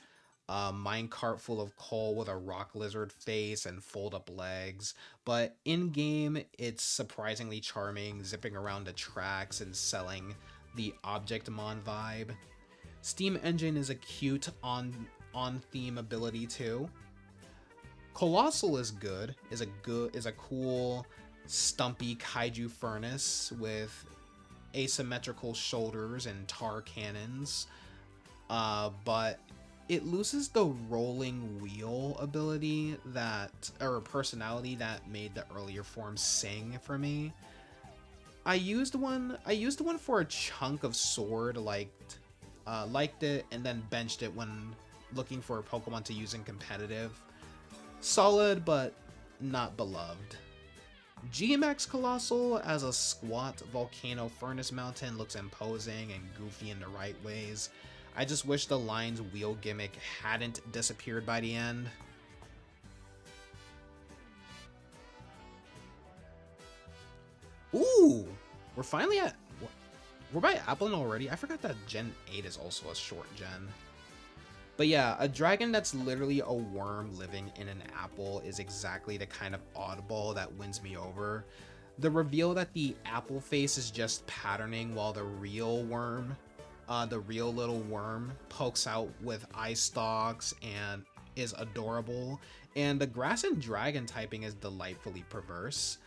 Minecart full of coal with a rock lizard face and fold-up legs, but in-game it's surprisingly charming, zipping around the tracks and selling the Objectmon vibe. Steam Engine is a cute on-theme ability too. Colossal is good. Is a cool, stumpy kaiju furnace with asymmetrical shoulders and tar cannons. But it loses the rolling wheel ability or personality that made the earlier forms sing for me. I used one for a chunk of sword, liked it, and then benched it when looking for a Pokemon to use in competitive. Solid, but not beloved. GMX Colossal as a squat volcano furnace mountain looks imposing and goofy in the right ways. I just wish the line's wheel gimmick hadn't disappeared by the end. Ooh! We're finally at... We're by Applin already? I forgot that Gen 8 is also a short gen. But yeah, a dragon that's literally a worm living in an apple is exactly the kind of oddball that wins me over. The reveal that the apple face is just patterning while the real little worm pokes out with eye stalks and is adorable, and the grass and dragon typing is delightfully perverse.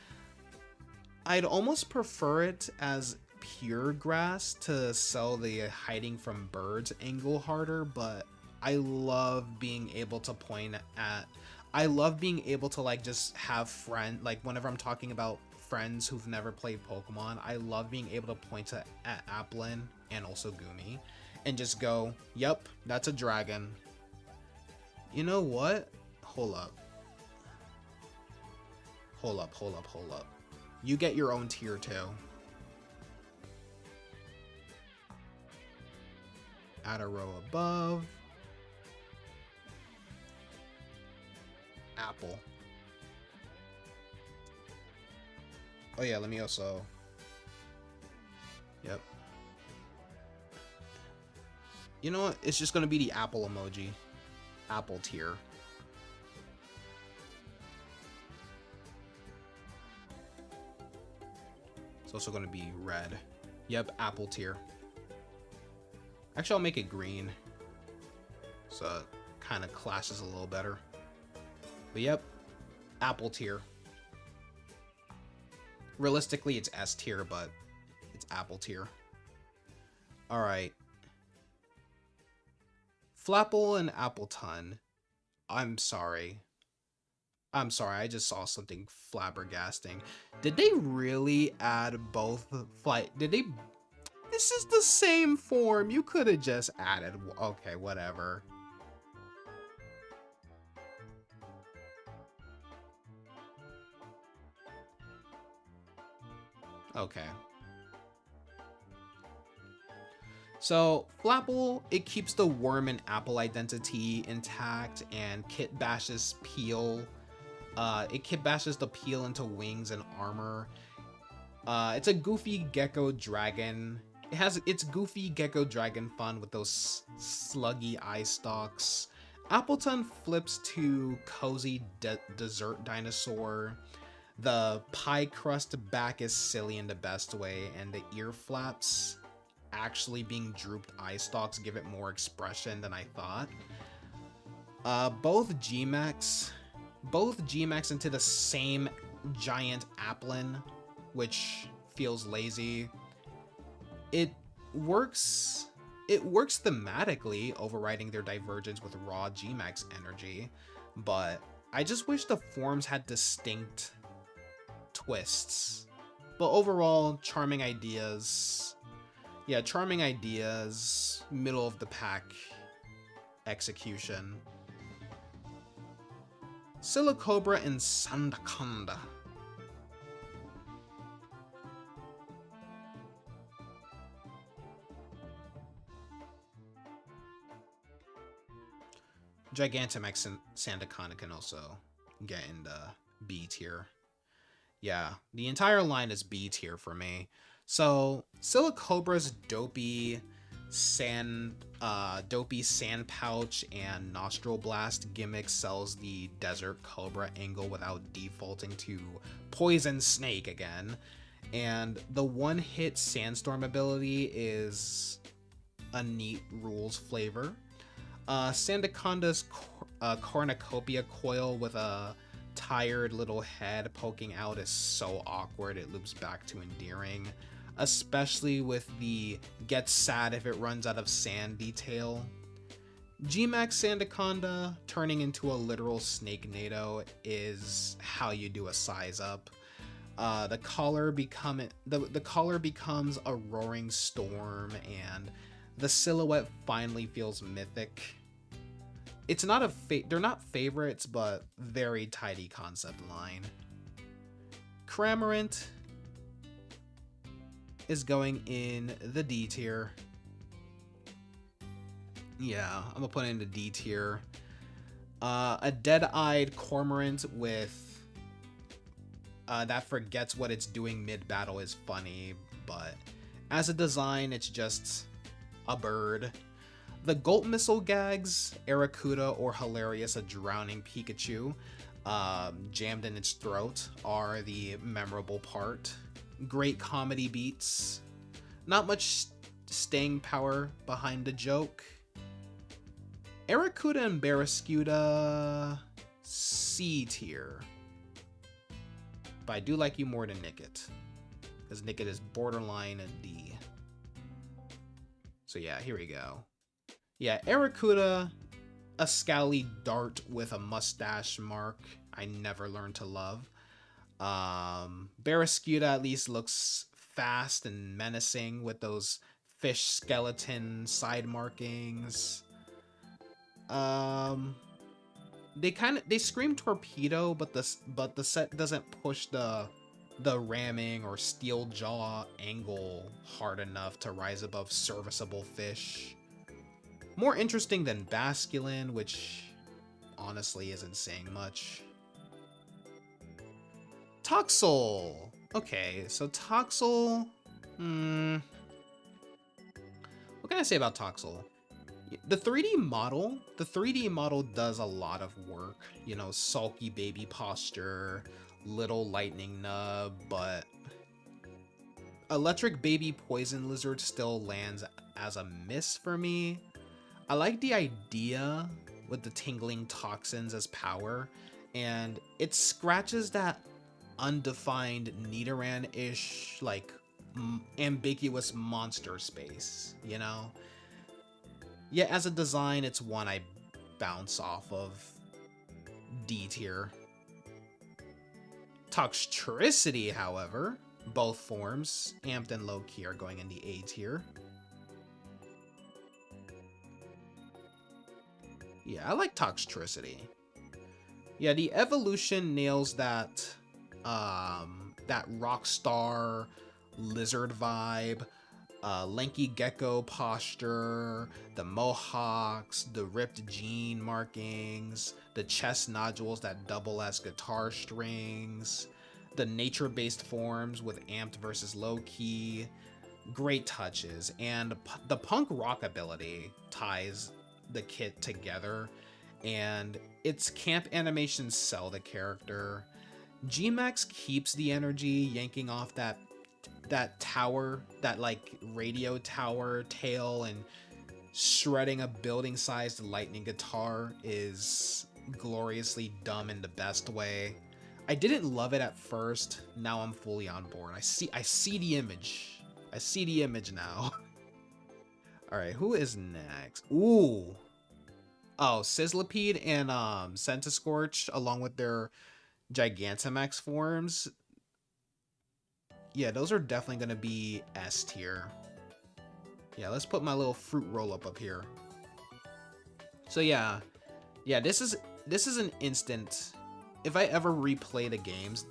I'd almost prefer it as pure grass to sell the hiding from birds angle harder, but I love being able to like just have like whenever I'm talking about friends who've never played Pokemon, I love being able to point at Applin and also Gumi and just go, yep, that's a dragon. You know what? Hold up. You get your own tier 2. Add a row above. Apple. Oh yeah, let me also... Yep. You know what? It's just gonna be the apple emoji. Apple tier. It's also gonna be red. Yep, apple tier. Actually, I'll make it green, so it kind of clashes a little better. But yep, apple tier. Realistically, it's S tier, but it's apple tier. Alright. Flapple and Appleton. I'm sorry, I just saw something flabbergasting. Did they really add both This is the same form. You could have just added... Okay, whatever. Okay. So, Flapple, it keeps the worm and apple identity intact, and kit bashes Peel. It kit bashes the Peel into wings and armor. It's a goofy gecko dragon. It has its goofy gecko dragon fun with those sluggy eye stalks. Appleton flips to cozy dessert dinosaur. The pie crust back is silly in the best way, and the ear flaps actually being drooped eye stalks give it more expression than I thought. Both Gmax into the same giant Applin, which feels lazy. It works thematically, overriding their divergence with raw Gmax energy, but I just wish the forms had distinct twists. But overall, charming ideas. Yeah, charming ideas, middle of the pack execution. Silicobra and Sandaconda. Gigantamax and Sandaconda can also get in the B tier. Yeah, the entire line is B tier for me. So Silicobra's dopey sand pouch and nostril blast gimmick sells the desert cobra angle without defaulting to poison snake again, and the one-hit sandstorm ability is a neat rules flavor. Sandaconda's A cornucopia coil with a tired little head poking out is so awkward, it loops back to endearing, especially with the gets sad if it runs out of sand detail. G-Max Sandaconda turning into a literal snake NATO is how you do a size up. The collar becomes a roaring storm, and the silhouette finally feels mythic. It's not they're not favorites, but very tidy concept line. Cramorant is going in the D tier. Yeah, I'm gonna put it in the D tier. A dead-eyed cormorant with that forgets what it's doing mid-battle is funny, but as a design, it's just a bird. The Gulp Missile gags, Arrokuda or Hilarious a drowning Pikachu, jammed in its throat, are the memorable part. Great comedy beats. Not much staying power behind the joke. Arrokuda and Barrascuda, C tier. But I do like you more than Nickit, because Nickit is borderline a D. So yeah, here we go. Yeah, Arrokuda, a scowly dart with a mustache mark I never learned to love. Barrascuda at least looks fast and menacing with those fish skeleton side markings. They scream torpedo, but the set doesn't push the ramming or steel jaw angle hard enough to rise above serviceable fish. More interesting than Basculin, which honestly isn't saying much. Toxel! Okay, so Toxel... What can I say about Toxel? The 3D model does a lot of work. You know, sulky baby posture, little lightning nub, but Electric Baby Poison Lizard still lands as a miss for me. I like the idea with the tingling toxins as power, and it scratches that undefined Nidoran-ish, like, ambiguous monster space, you know? Yeah, as a design, it's one I bounce off of D tier. Toxtricity, however, both forms, amped and low-key, are going in the A tier. Yeah, I like Toxtricity. Yeah, the evolution nails that Rockstar lizard vibe, lanky gecko posture, the mohawks, the ripped jean markings, the chest nodules that double as guitar strings, the nature-based forms with amped versus low-key. Great touches, and the punk rock ability ties the kit together, and its camp animations sell the character. G-Max keeps the energy, yanking off that tower, that like radio tower tail, and shredding a building-sized lightning guitar is gloriously dumb in the best way. I didn't love it at first, now I'm fully on board. I see the image. I see the image now. Alright, who is next? Ooh. Oh, Sizzlipede and Centiskorch, along with their Gigantamax forms. Yeah, those are definitely going to be S tier. Yeah, let's put my little fruit roll-up up here. So yeah, this is an instant. If I ever replay the games,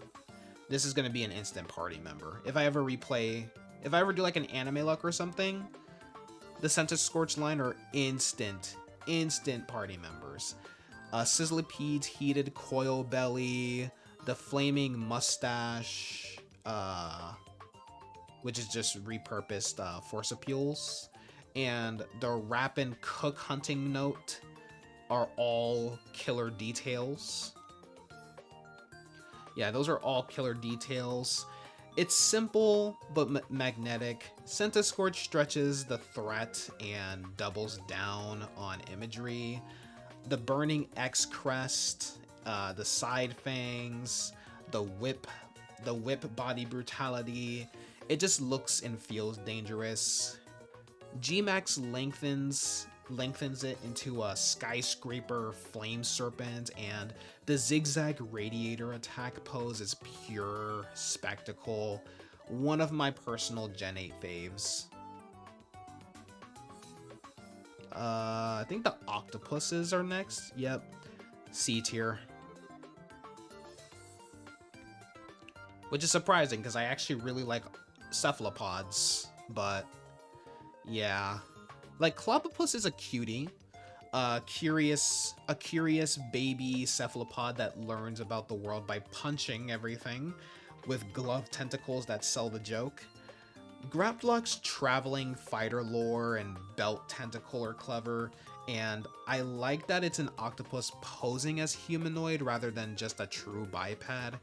this is going to be an instant party member. If I ever do like an anime luck or something, the Centiskorch line are instant party members. Sizzlipede's heated coil belly, the flaming mustache, which is just repurposed Forcepules, and the Rappin' Cook hunting note are all killer details. Yeah, those are all killer details. It's simple, but magnetic. Centiskorch stretches the threat and doubles down on imagery. The Burning X crest, the side fangs, the whip body brutality. It just looks and feels dangerous. G-Max lengthens it into a skyscraper flame serpent, and the zigzag radiator attack pose is pure spectacle. One of my personal Gen 8 faves. I think the octopuses are next. Yep. C tier. Which is surprising because I actually really like cephalopods, but yeah. Like, Clobopus is a cutie. A curious baby cephalopod that learns about the world by punching everything with glove tentacles that sell the joke. Graplock's traveling fighter lore and belt tentacle are clever, and I like that it's an octopus posing as humanoid rather than just a true biped.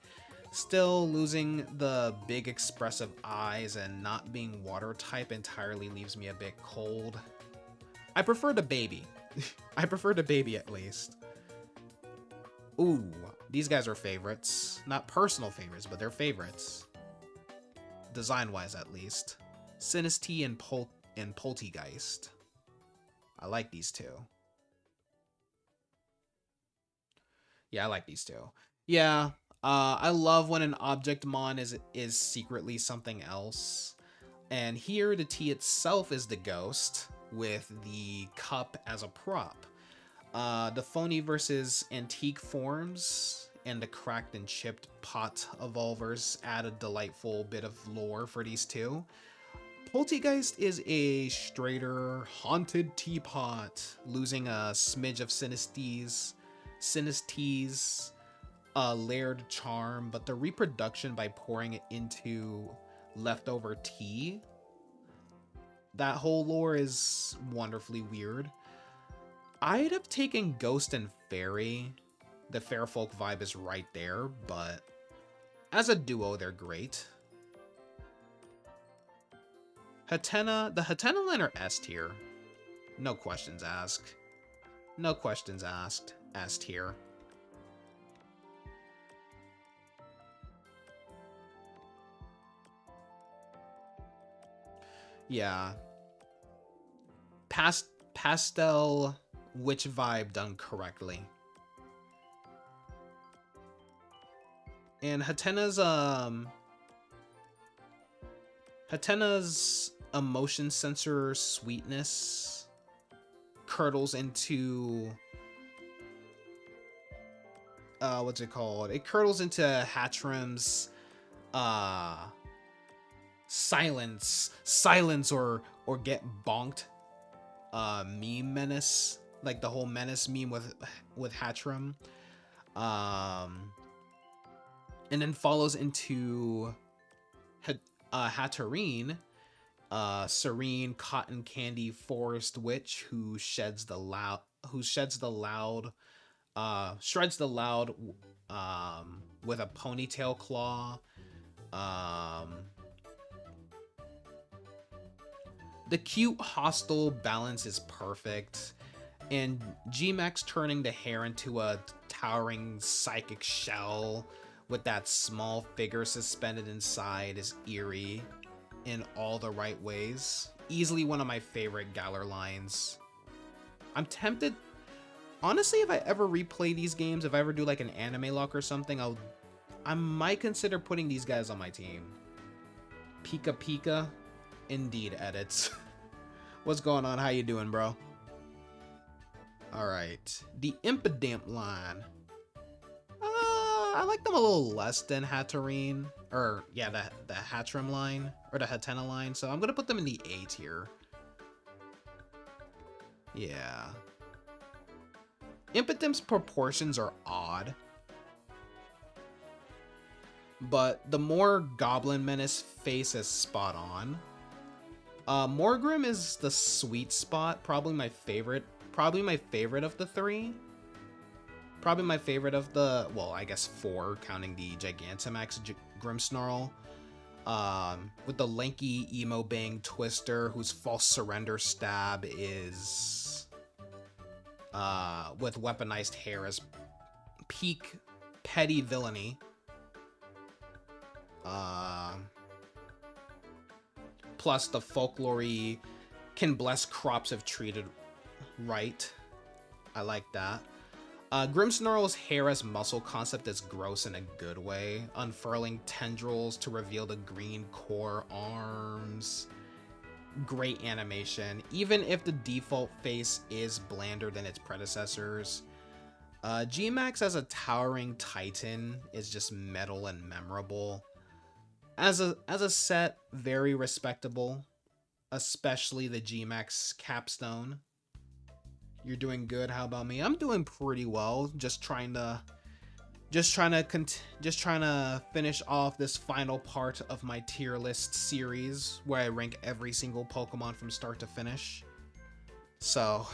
Still, losing the big expressive eyes and not being water type entirely leaves me a bit cold. I prefer the baby. I prefer the baby at least. Ooh, these guys are favorites. Not personal favorites, but they're favorites. Design-wise, at least. Sinistea and Poltegeist. I like these two. Yeah, I like these two. Yeah, I love when an Objectmon is secretly something else. And here, the T itself is the ghost, with the cup as a prop. The phony versus antique forms and the cracked and chipped pot evolvers add a delightful bit of lore for these two. Poltegeist is a straighter, haunted teapot, losing a smidge of Sinestea's layered charm, but the reproduction by pouring it into leftover tea, that whole lore is wonderfully weird. I'd have taken Ghost and Fairy. The Fairfolk vibe is right there, but as a duo, they're great. Hatena, the Hatena line are S tier. No questions asked. No questions asked. S tier. Yeah. Pastel witch vibe done correctly. And Hatena's emotion sensor sweetness curdles into what's it called? It curdles into Hatchram's silence or get bonked meme menace, like the whole menace meme with Hatchram, and then follows into Hatterene, serene cotton candy forest witch who shreds the loud with a ponytail claw. The cute hostile balance is perfect, and G-Max turning the hair into a towering psychic shell with that small figure suspended inside is eerie in all the right ways. Easily one of my favorite Galar lines. I'm tempted, honestly, if I ever replay these games, if I ever do like an anime lock or something, I might consider putting these guys on my team. Pika Pika. Indeed, edits. What's going on? How you doing, bro? Alright. The Impidimp line. I like them a little less than Hatterene. Or, yeah, the Hatchram line. Or the Hatena line. So I'm going to put them in the A tier. Yeah. Impidimp's proportions are odd. But the more Goblin Menace face is spot on. Morgrim is the sweet spot, probably my favorite of the three. Probably my favorite of the, well, I guess 4, counting the Gigantamax Grimmsnarl. With the lanky emo bang Twister, whose false surrender stab is with weaponized hair as peak petty villainy. Plus the folklore can bless crops if treated right. I like that. Grimmsnarl's hair as muscle concept is gross in a good way, unfurling tendrils to reveal the green core arms. Great animation, even if the default face is blander than its predecessors. G-Max as a towering titan is just metal and memorable. As a set, very respectable, especially the G-Max capstone. You're doing good. How about me? I'm doing pretty well. Just trying to finish off this final part of my tier list series where I rank every single Pokemon from start to finish. So,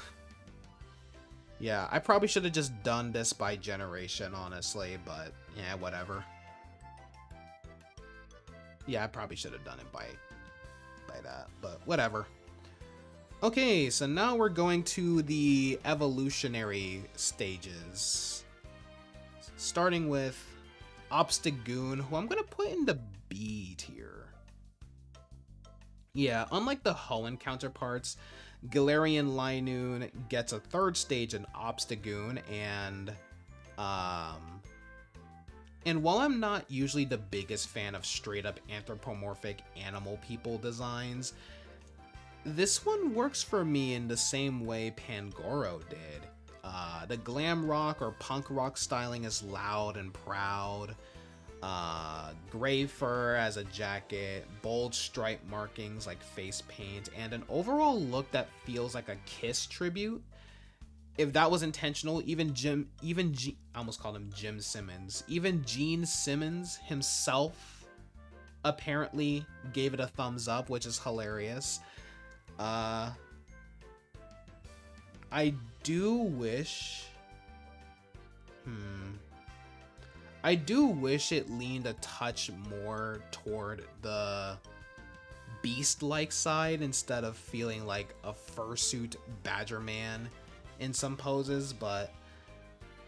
yeah, I probably should have just done this by generation, honestly, but yeah, whatever. Yeah, I probably should have done it by that, but whatever. Okay, so now we're going to the evolutionary stages. Starting with Obstagoon, who I'm going to put in the B tier. Yeah, unlike the Hoenn counterparts, Galarian Linoon gets a third stage in Obstagoon, and while I'm not usually the biggest fan of straight up anthropomorphic animal people designs, this one works for me in the same way Pangoro did. The glam rock or punk rock styling is loud and proud. Gray fur as a jacket, bold stripe markings like face paint, and an overall look that feels like a Kiss tribute. If that was intentional, I almost called him Jim Simmons. Even Gene Simmons himself apparently gave it a thumbs up, which is hilarious. I do wish it leaned a touch more toward the beast-like side instead of feeling like a fursuit Badger Man in some poses, but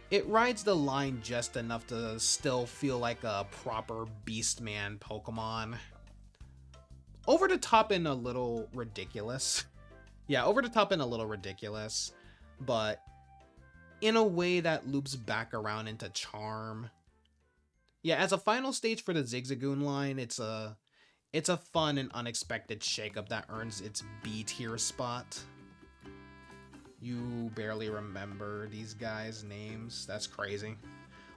it rides the line just enough to still feel like a proper Beastman Pokemon. Over the top and a little ridiculous. Yeah, over the top and a little ridiculous, but in a way that loops back around into charm. Yeah, as a final stage for the Zigzagoon line, it's a fun and unexpected shakeup that earns its B tier spot. You barely remember these guys' names? That's crazy.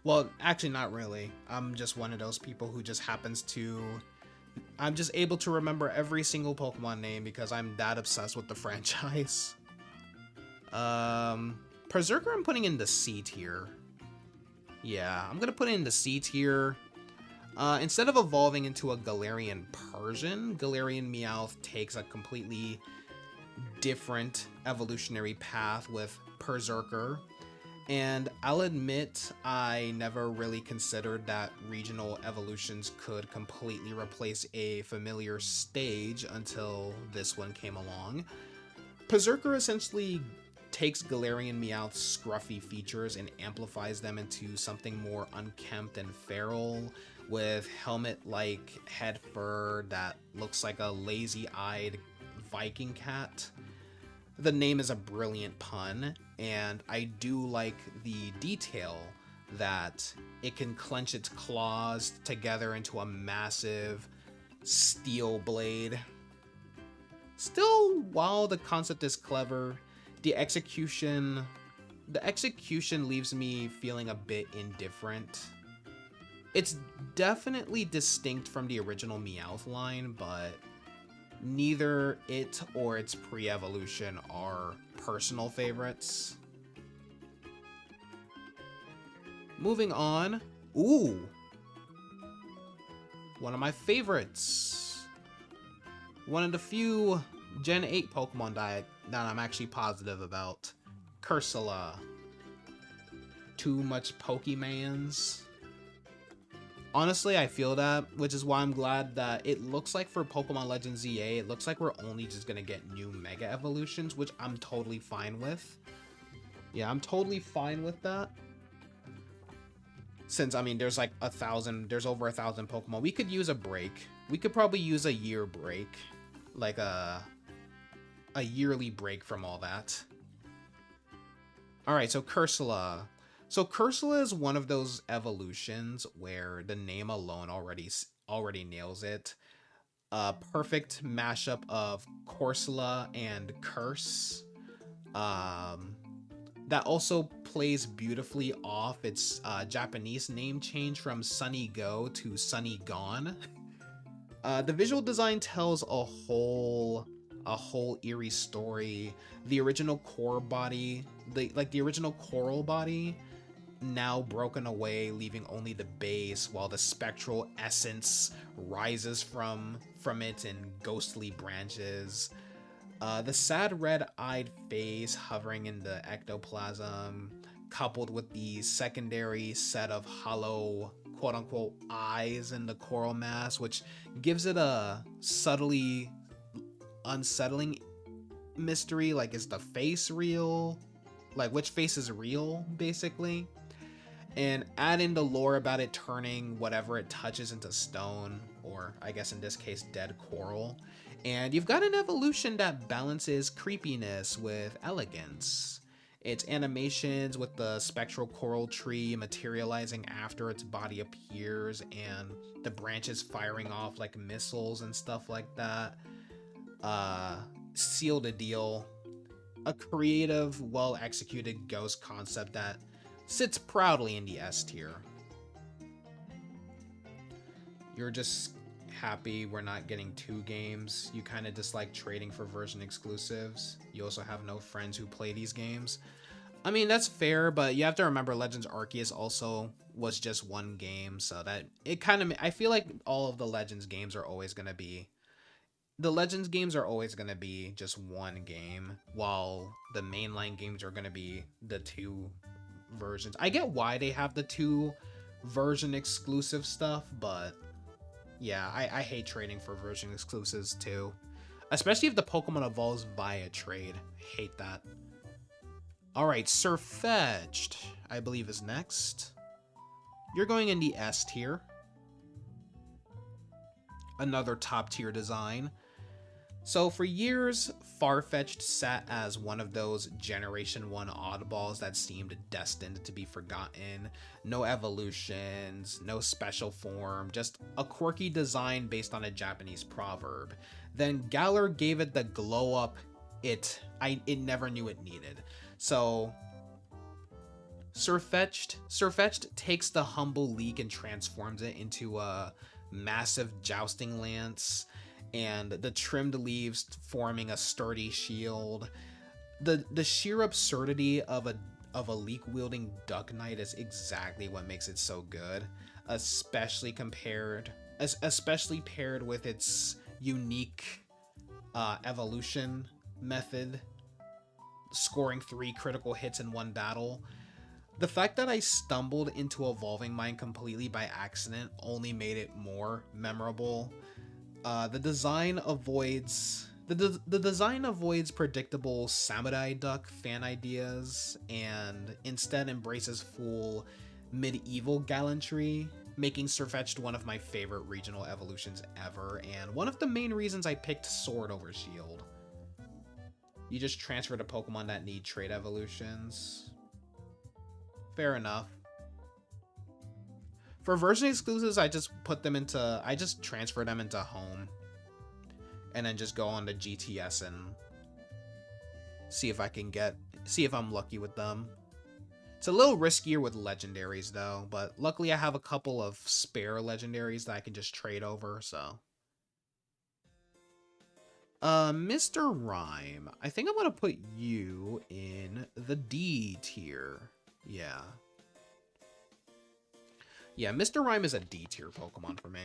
Well, actually not really. I'm just one of those people who just I'm just able to remember every single Pokemon name because I'm that obsessed with the franchise. Berserker I'm putting in the C tier. Yeah, I'm gonna put it in the C tier. Instead of evolving into a Galarian Persian, Galarian Meowth takes a completely different evolutionary path with Berserker. And I'll admit, I never really considered that regional evolutions could completely replace a familiar stage until this one came along. Berserker essentially takes Galarian Meowth's scruffy features and amplifies them into something more unkempt and feral, with helmet-like head fur that looks like a lazy-eyed Viking cat. The name is a brilliant pun, and I do like the detail that it can clench its claws together into a massive steel blade. Still, while the concept is clever, the execution leaves me feeling a bit indifferent. It's definitely distinct from the original Meowth line, but neither it or its pre-evolution are personal favorites. Moving on. Ooh! One of my favorites. One of the few Gen 8 Pokemon that I'm actually positive about. Cursula. Too much Pokemans. Honestly, I feel that, which is why I'm glad that it looks like for Pokemon Legends ZA, it looks like we're only just gonna get new Mega Evolutions, which I'm totally fine with. Yeah, I'm totally fine with that. Since, I mean, there's like there's over 1,000 Pokemon. We could use a break. We could probably use a year break. Like a yearly break from all that. Alright, so Cursula. So Cursula is one of those evolutions where the name alone already nails it. A perfect mashup of Corsola and Curse. Um, that also plays beautifully off its Japanese name change from Sunny Go to Sunny Gone. The visual design tells a whole eerie story. The original core body, the original coral body, now broken away, leaving only the base, while the spectral essence rises from it in ghostly branches. The sad red-eyed face hovering in the ectoplasm, coupled with the secondary set of hollow quote-unquote eyes in the coral mass, which gives it a subtly unsettling mystery. Like, is the face real? Like, which face is real, basically? And add in the lore about it turning whatever it touches into stone, or I guess in this case, dead coral. And you've got an evolution that balances creepiness with elegance. Its animations with the spectral coral tree materializing after its body appears, and the branches firing off like missiles and stuff like that, seal the deal. A creative, well-executed ghost concept that sits proudly in the S tier. You're just happy we're not getting 2 games. You kind of dislike trading for version exclusives. You also have no friends who play these games. I mean, that's fair, but you have to remember Legends Arceus also was just 1 game, so that it kind of, I feel like all of the Legends games are always going to be just 1 game, while the mainline games are going to be the 2 versions. I get why they have the 2 version exclusive stuff, but yeah, I hate trading for version exclusives too. Especially if the Pokemon evolves via trade. Hate that. Alright, Sirfetch'd, I believe is next. You're going in the S tier. Another top tier design. So for years, Farfetch'd sat as one of those Generation 1 oddballs that seemed destined to be forgotten. No evolutions, no special form, just a quirky design based on a Japanese proverb. Then Galar gave it the glow up it never knew it needed. So Sirfetch'd takes the humble leek and transforms it into a massive jousting lance, and the trimmed leaves forming a sturdy shield. The sheer absurdity of a leek wielding Duck Knight is exactly what makes it so good, especially paired with its unique evolution method, scoring 3 critical hits in 1 battle. The fact that I stumbled into evolving mine completely by accident only made it more memorable. The design avoids predictable samurai duck fan ideas and instead embraces full medieval gallantry, making Sirfetch'd one of my favorite regional evolutions ever, and one of the main reasons I picked Sword over Shield. You just transfer to Pokemon that need trade evolutions. Fair enough. For version exclusives, I just transfer them into home. And then just go on to GTS and see if I'm lucky with them. It's a little riskier with legendaries though, but luckily I have a couple of spare legendaries that I can just trade over, so. Mr. Rhyme, I think I'm gonna put you in the D tier. Yeah. Yeah, Mr. Rhyme is a D tier Pokemon for me.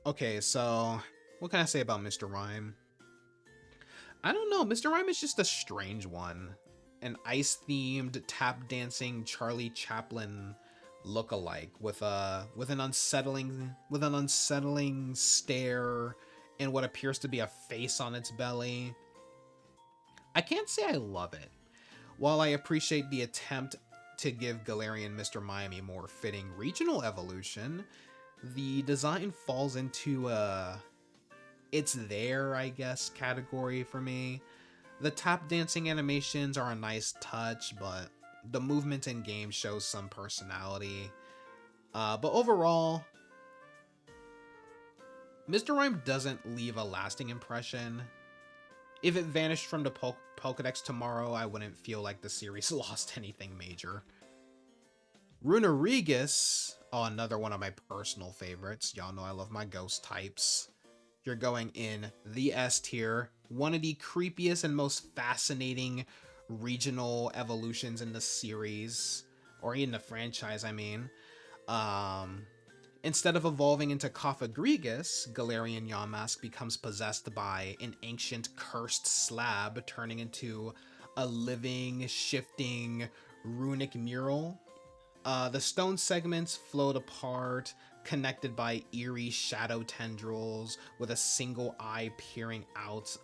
Okay, so what can I say about Mr. Rhyme? I don't know. Mr. Rhyme is just a strange one. An ice-themed, tap-dancing Charlie Chaplin look-alike with an unsettling stare and what appears to be a face on its belly. I can't say I love it. While I appreciate the attempt to give Galarian Mr. Mime a more fitting regional evolution, the design falls into it's there, I guess, category for me. The tap dancing animations are a nice touch, but the movement in game shows some personality. But overall, Mr. Rhyme doesn't leave a lasting impression. If it vanished from the Pokedex tomorrow, I wouldn't feel like the series lost anything major. Runerigus, oh, another one of my personal favorites. Y'all know I love my ghost types. You're going in the S tier, one of the creepiest and most fascinating regional evolutions in the series, or in the franchise, I mean. Instead of evolving into Cofagrigus, Galarian Yamask becomes possessed by an ancient cursed slab, turning into a living, shifting, runic mural. The stone segments float apart, connected by eerie shadow tendrils, with a single eye peering out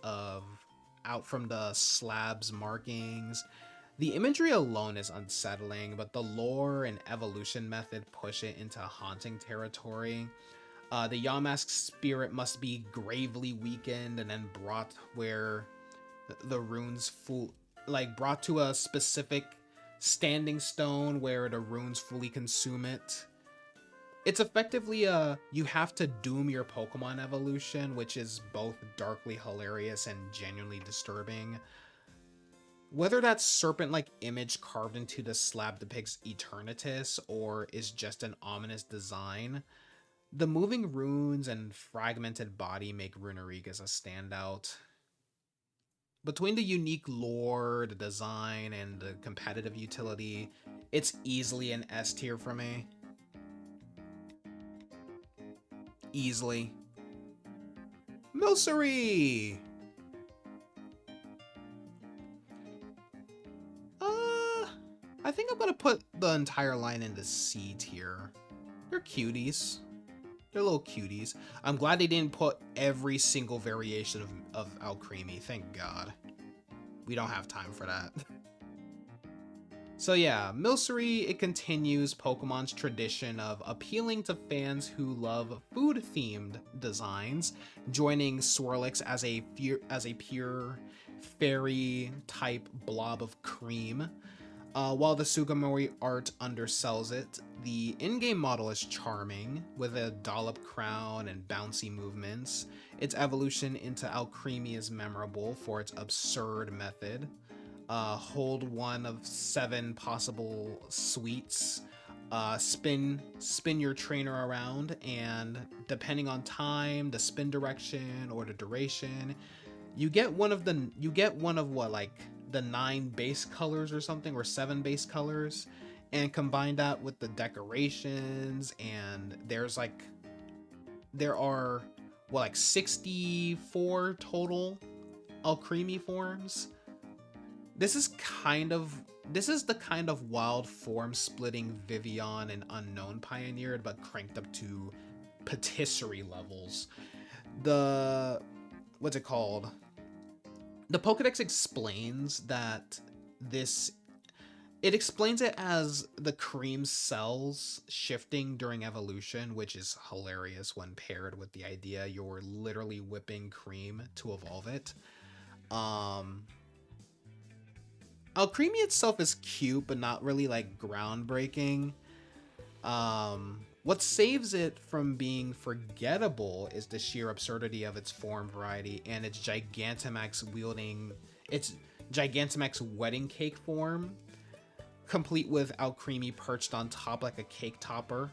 from the slab's markings. The imagery alone is unsettling, but the lore and evolution method push it into haunting territory. The Yamask spirit must be gravely weakened and then brought where the runes brought to a specific standing stone where the runes fully consume it. It's effectively you have to doom your Pokemon evolution, which is both darkly hilarious and genuinely disturbing. Whether that serpent-like image carved into the slab depicts Eternatus or is just an ominous design, the moving runes and fragmented body make Runerigus a standout. Between the unique lore, the design, and the competitive utility, it's easily an S tier for me. Easily. Milcery! I think I'm gonna put the entire line into C tier. They're cuties. They're little cuties. I'm glad they didn't put every single variation of Alcremie, thank God. We don't have time for that. So yeah, Milcery, it continues Pokemon's tradition of appealing to fans who love food-themed designs, joining Swirlix as a pure fairy-type blob of cream. While the Sugimori art undersells it, the in-game model is charming, with a dollop crown and bouncy movements. Its evolution into Alcremie is memorable for its absurd method. Hold one of 7 possible sweets, spin your trainer around, and depending on time, the spin direction, or the duration, you get one of what, like the 9 base colors or something, or 7 base colors, and combine that with the decorations, and there are what, like 64 total Alcremie forms. This is the kind of wild form splitting Vivillon and Unknown pioneered, but cranked up to patisserie levels. What's it called? The Pokedex explains that it explains it as the cream cells shifting during evolution, which is hilarious when paired with the idea you're literally whipping cream to evolve it. Alcremie itself is cute, but not really like groundbreaking. What saves it from being forgettable is the sheer absurdity of its form variety and its Gigantamax wedding cake form, complete with Alcremie perched on top like a cake topper.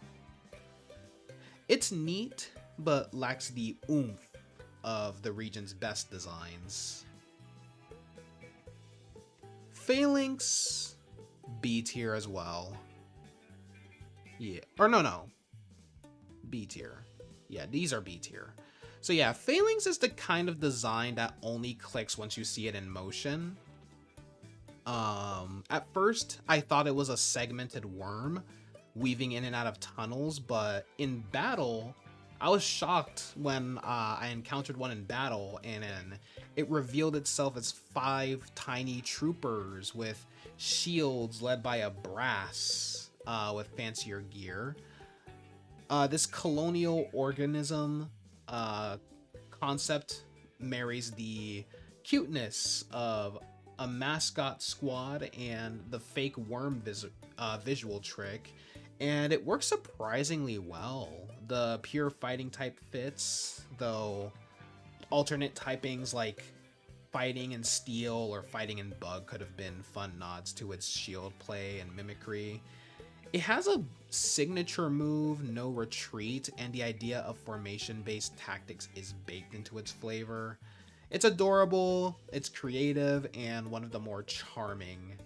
It's neat, but lacks the oomph of the region's best designs. Phalanx, B tier as well. Yeah, or no. B tier. Yeah, these are B tier. So yeah, Phalanx is the kind of design that only clicks once you see it in motion. At first, I thought it was a segmented worm, weaving in and out of tunnels, but in battle, I was shocked when I encountered one in battle, and it revealed itself as 5 tiny troopers with shields led by a brass with fancier gear. This colonial organism concept marries the cuteness of a mascot squad and the fake worm visual trick, and it works surprisingly well. The pure fighting type fits, though alternate typings like fighting in steel or fighting in bug could have been fun nods to its shield play and mimicry. It has a signature move, no retreat, and the idea of formation-based tactics is baked into its flavor. It's adorable, it's creative, and one of the more charming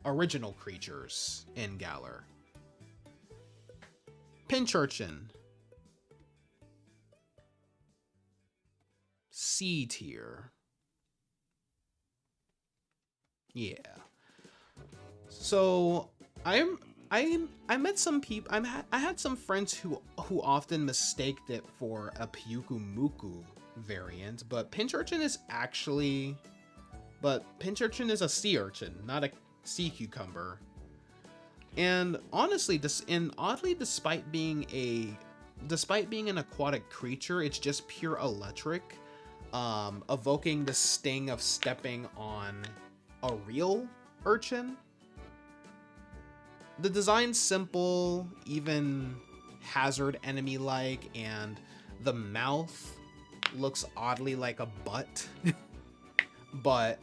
original creatures in Galar. Pinchurchin. C tier. Yeah. So I met some people. I had some friends who often mistaked it for a Pyukumuku variant, but Pinchurchin is a sea urchin, not a sea cucumber. And honestly, oddly, despite being an aquatic creature, it's just pure electric, evoking the sting of stepping on a real urchin. The design's simple, even hazard enemy-like, and the mouth looks oddly like a butt. But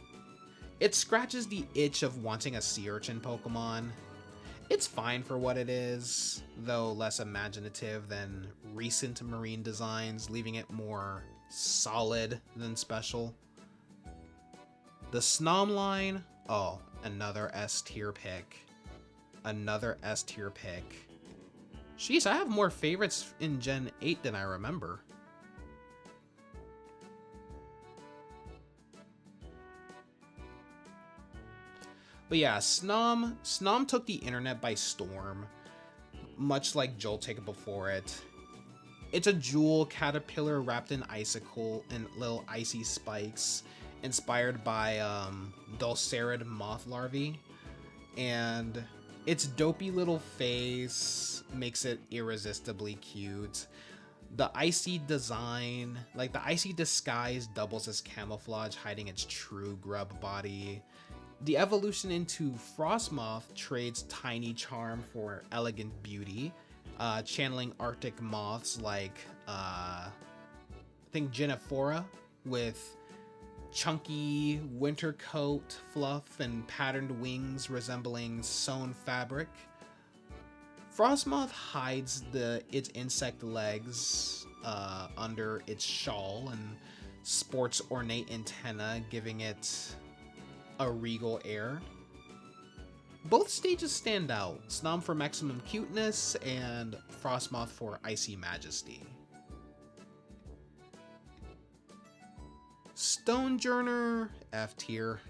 it scratches the itch of wanting a sea urchin Pokemon. It's fine for what it is, though less imaginative than recent marine designs, leaving it more solid than special. The Snom line, oh, another S tier pick. Another S tier pick. Jeez, I have more favorites in Gen 8 than I remember. But yeah, Snom took the internet by storm, much like Joltik before it. It's a jewel caterpillar wrapped in icicle and little icy spikes, inspired by Dulcerid moth larvae, and its dopey little face makes it irresistibly cute. The icy design, like the icy disguise, doubles as camouflage, hiding its true grub body. The evolution into Frostmoth trades tiny charm for elegant beauty, channeling Arctic moths like, I think Genifora, with chunky winter coat fluff and patterned wings resembling sewn fabric. Frostmoth hides its insect legs under its shawl and sports ornate antenna, giving it a regal air. Both stages stand out, Snom for maximum cuteness and Frostmoth for icy majesty. Stonejourner, F tier.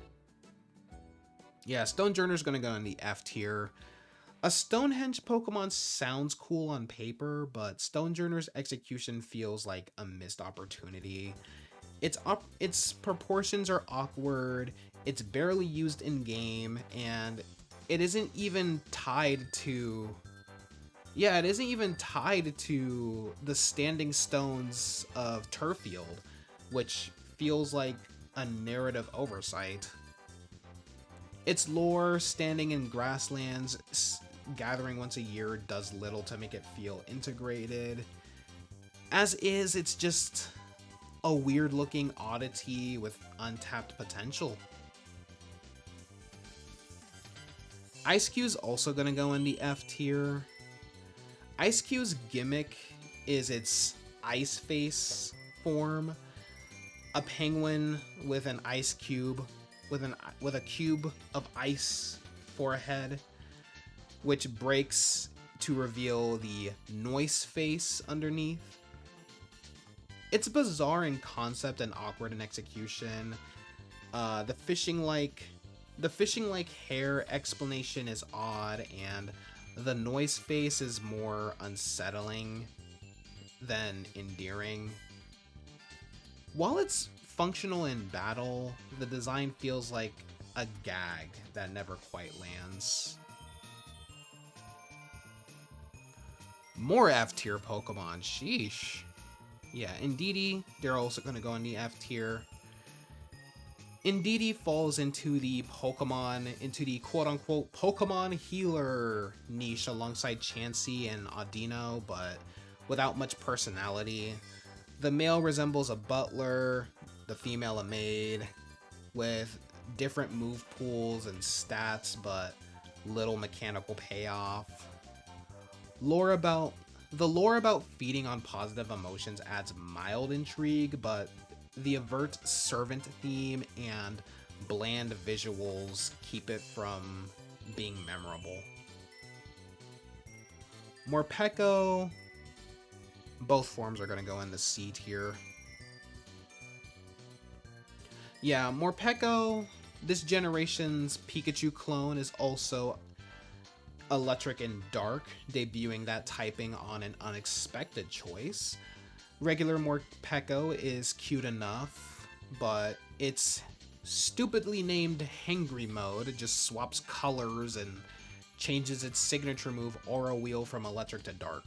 Yeah, Stonejourner's gonna go in the F tier. A Stonehenge Pokemon sounds cool on paper, but Stonejourner's execution feels like a missed opportunity. Its proportions are awkward, it's barely used in game, and it isn't even tied to... Yeah, it isn't even tied to the standing stones of Turffield, which feels like a narrative oversight. Its lore, standing in grasslands, gathering once a year, does little to make it feel integrated. As is, it's just a weird-looking oddity with untapped potential. Ice-Q's also gonna go in the F tier. Ice-Q's gimmick is its ice face form, a penguin with an ice cube, with a cube of ice for a head, which breaks to reveal the noise face underneath. It's bizarre in concept and awkward in execution. The fishing-like hair explanation is odd, and The noise face is more unsettling than endearing. While it's functional in battle, the design feels like a gag that never quite lands. More F tier Pokemon, sheesh. Yeah, Indeedee, they're also going to go in the F tier. Indeedee falls into the quote-unquote Pokemon healer niche alongside Chansey and Audino, but without much personality. The male resembles a butler, the female a maid, with different move pools and stats, but little mechanical payoff. The lore about feeding on positive emotions adds mild intrigue, but the avert servant theme and bland visuals keep it from being memorable. Morpeko, both forms are going to go in the C tier. Yeah, Morpeko, this generation's Pikachu clone, is also electric and dark, debuting that typing on an unexpected choice. Regular Morpeko is cute enough, but its stupidly named Hangry mode just swaps colors and changes its signature move Aura Wheel from electric to dark.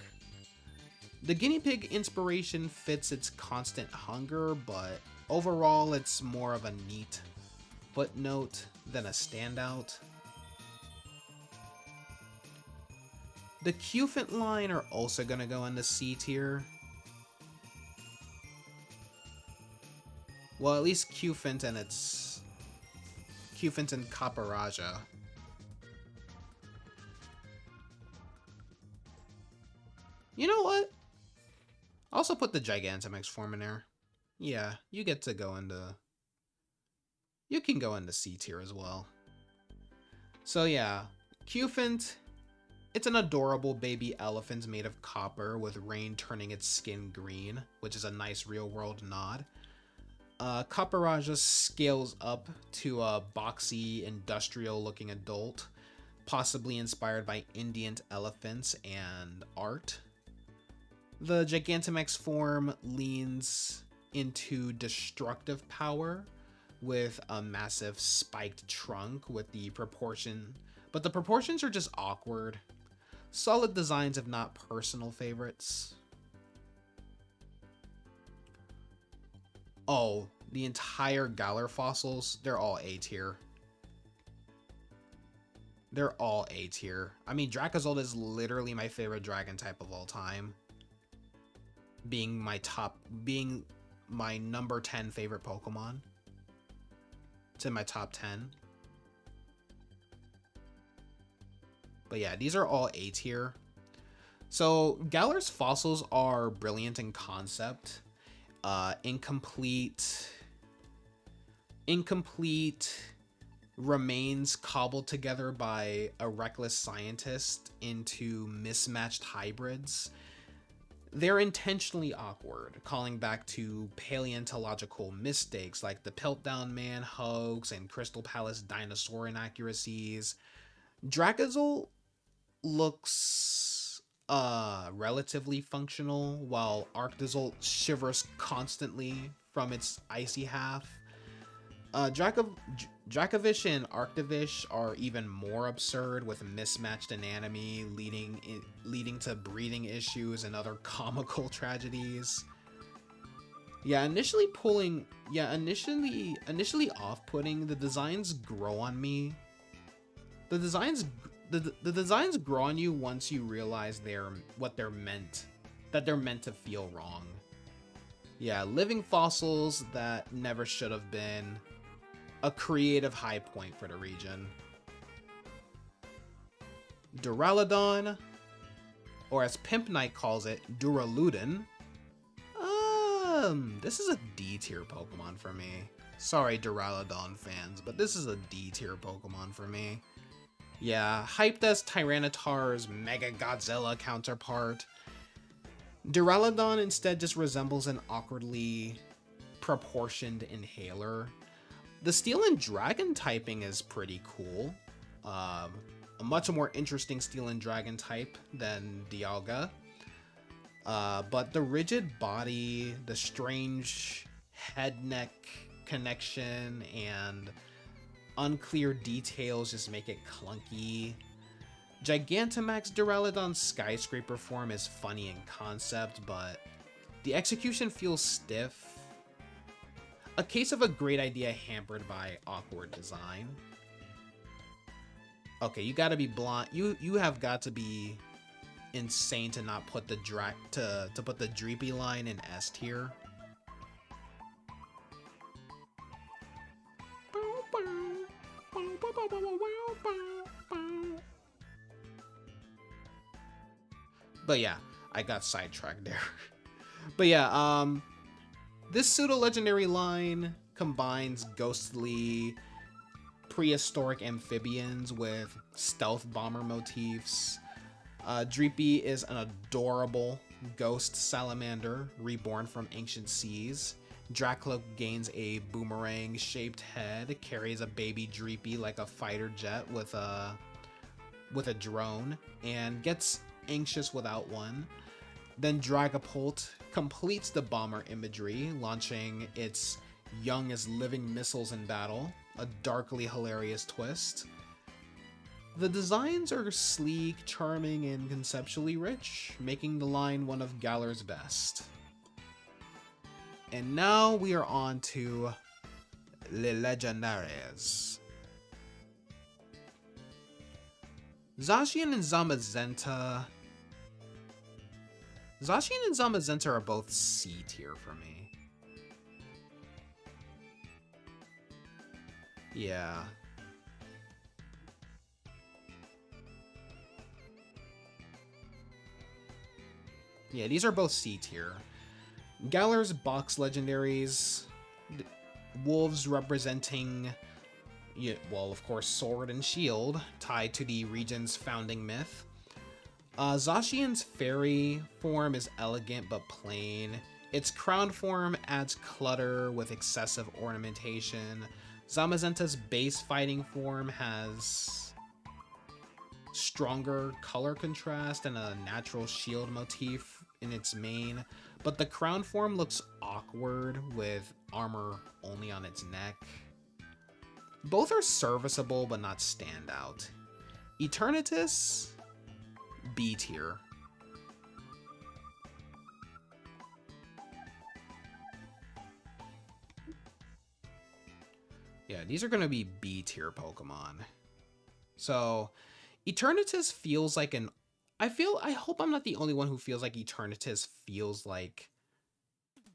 The guinea pig inspiration fits its constant hunger, but overall it's more of a neat footnote than a standout. The Cufant line are also going to go into C tier. Well, at least Cufant and Caparaja. You know what? Also put the Gigantamax form in there. Yeah, you can go into C tier as well. So yeah, Cufant, it's an adorable baby elephant made of copper with rain turning its skin green, which is a nice real world nod. Caparaja scales up to a boxy, industrial-looking adult, possibly inspired by Indian elephants and art. The Gigantamax form leans into destructive power with a massive spiked trunk but the proportions are just awkward. Solid designs, if not personal favorites. Oh, the entire Galar fossils, they're all A tier. They're all A tier. I mean, Dracozolt is literally my favorite dragon type of all time. Being my number 10 favorite Pokemon. It's in my top 10. But yeah, these are all A tier. So Galar's fossils are brilliant in concept. Incomplete remains cobbled together by a reckless scientist into mismatched hybrids. They're intentionally awkward, calling back to paleontological mistakes like the Piltdown Man hoax and Crystal Palace dinosaur inaccuracies. Dracozolt looks relatively functional, while Arctozolt shivers constantly from its icy half. Dracovish and Arctovish are even more absurd, with mismatched anatomy leading to breathing issues and other comical tragedies. Initially off-putting, the designs grow on me. The designs grow on you once you realize they're meant to feel wrong. Yeah, living fossils that never should have been. A creative high point for the region. Duraludon, or as Pimp Knight calls it, Duraludon. This is a D tier Pokemon for me. Sorry, Duraludon fans, but this is a D tier Pokemon for me. Yeah, hyped as Tyranitar's Mega Godzilla counterpart, Duraludon instead just resembles an awkwardly proportioned inhaler. The Steel and Dragon typing is pretty cool. a much more interesting Steel and Dragon type than Dialga. But the rigid body, the strange head-neck connection, and unclear details just make it clunky. Gigantamax Duraludon's skyscraper form is funny in concept, but the execution feels stiff. A case of a great idea hampered by awkward design. Okay, you gotta be blind. You have got to be insane to not put the put the Dreepy line in S tier. But yeah, I got sidetracked there. But yeah, this pseudo-legendary line combines ghostly prehistoric amphibians with stealth bomber motifs. Dreepy is an adorable ghost salamander reborn from ancient seas. Dracloak gains a boomerang-shaped head, carries a baby Dreepy like a fighter jet with a drone, and gets anxious without one. Then Dragapult completes the bomber imagery, launching its young as living missiles in battle, a darkly hilarious twist. The designs are sleek, charming, and conceptually rich, making the line one of Galar's best. And now we are on to Le Legendaries. Zacian and Zamazenta. Zacian and Zamazenta are both C tier for me. Yeah. Yeah, these are both C tier. Galar's box legendaries, wolves representing, well, of course, sword and shield, tied to the region's founding myth. Zacian's fairy form is elegant but plain. Its crown form adds clutter with excessive ornamentation. Zamazenta's base fighting form has stronger color contrast and a natural shield motif in its mane, but the crown form looks awkward with armor only on its neck. Both are serviceable but not standout. Eternatus, B tier. Yeah, these are gonna be B tier Pokemon. So, Eternatus feels like I hope I'm not the only one who feels like Eternatus feels like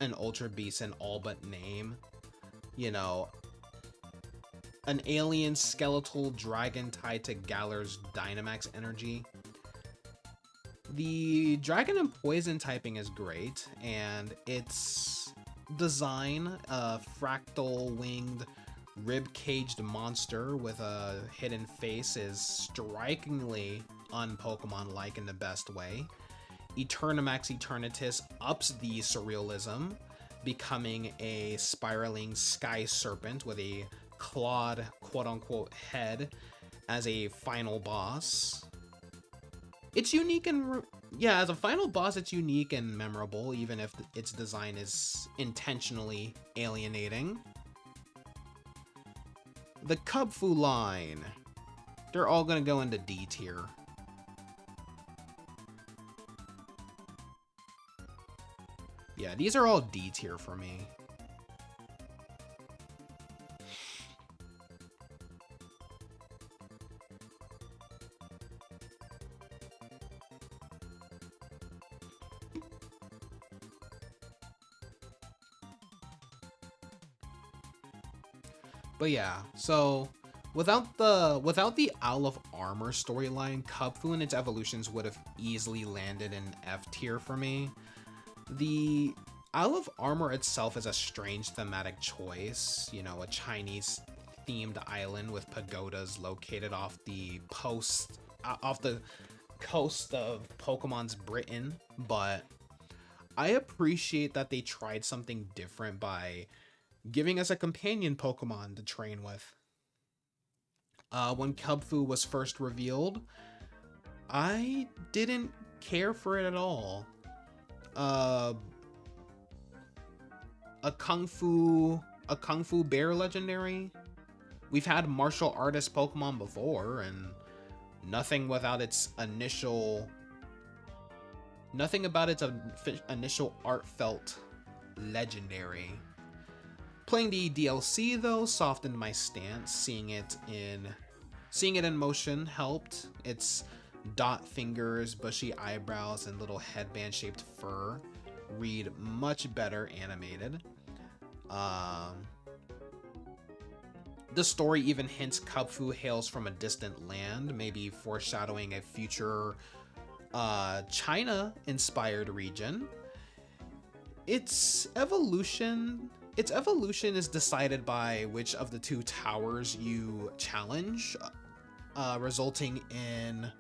an Ultra Beast in all but name. You know, an alien skeletal dragon tied to Galar's Dynamax energy. The Dragon and Poison typing is great, and its design, a fractal winged rib-caged monster with a hidden face, is strikingly un-Pokemon-like in the best way. Eternamax Eternatus ups the surrealism, becoming a spiraling sky serpent with a clawed quote-unquote head as a final boss. It's unique and as a final boss, it's unique and memorable, even if its design is intentionally alienating. The Cubfu line, they're all gonna go into D tier. Yeah, these are all D tier for me. But yeah, so without the Owl of Armor storyline, Cubfu and its evolutions would have easily landed in F tier for me. The Owl of Armor itself is a strange thematic choice, you know, a Chinese themed island with pagodas located off the coast of Pokemon's Britain, but I appreciate that they tried something different by giving us a companion Pokemon to train with. When Kubfu was first revealed, I didn't care for it at all. Uh, a Kung Fu Bear legendary. We've had martial artist Pokemon before, and nothing without its initial... Nothing about its initial art felt legendary. Playing the DLC though softened my stance. Seeing it in motion helped. Its dot fingers, bushy eyebrows, and little headband-shaped fur read much better animated. The story even hints Kubfu hails from a distant land, maybe foreshadowing a future China-inspired region. Its evolution is decided by which of the two towers you challenge, resulting in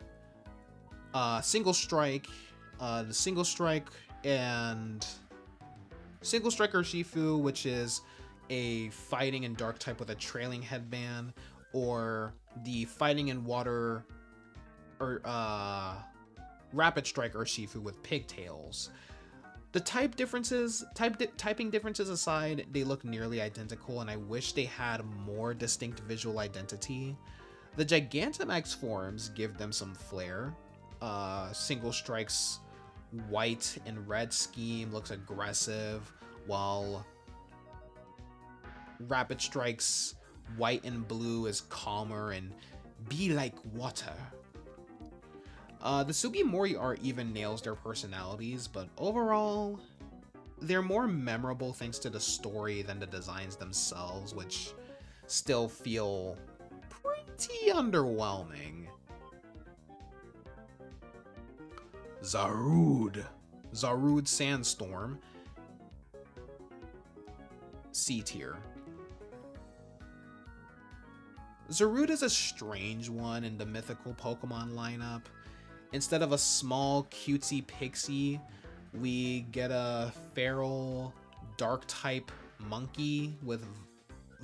Single Strike, the Single Strike Urshifu, which is a fighting and dark type with a trailing headband, or the fighting and water or Rapid Strike Urshifu with pigtails. The typing differences aside, they look nearly identical, and I wish they had more distinct visual identity. The Gigantamax forms give them some flair. Single Strike's white and red scheme looks aggressive, while Rapid Strike's white and blue is calmer and be like water. The Sugimori art even nails their personalities, but overall, they're more memorable thanks to the story than the designs themselves, which still feel pretty underwhelming. Zarude Sandstorm, C tier. Zarude is a strange one in the mythical Pokemon lineup. Instead of a small cutesy pixie, we get a feral dark type monkey with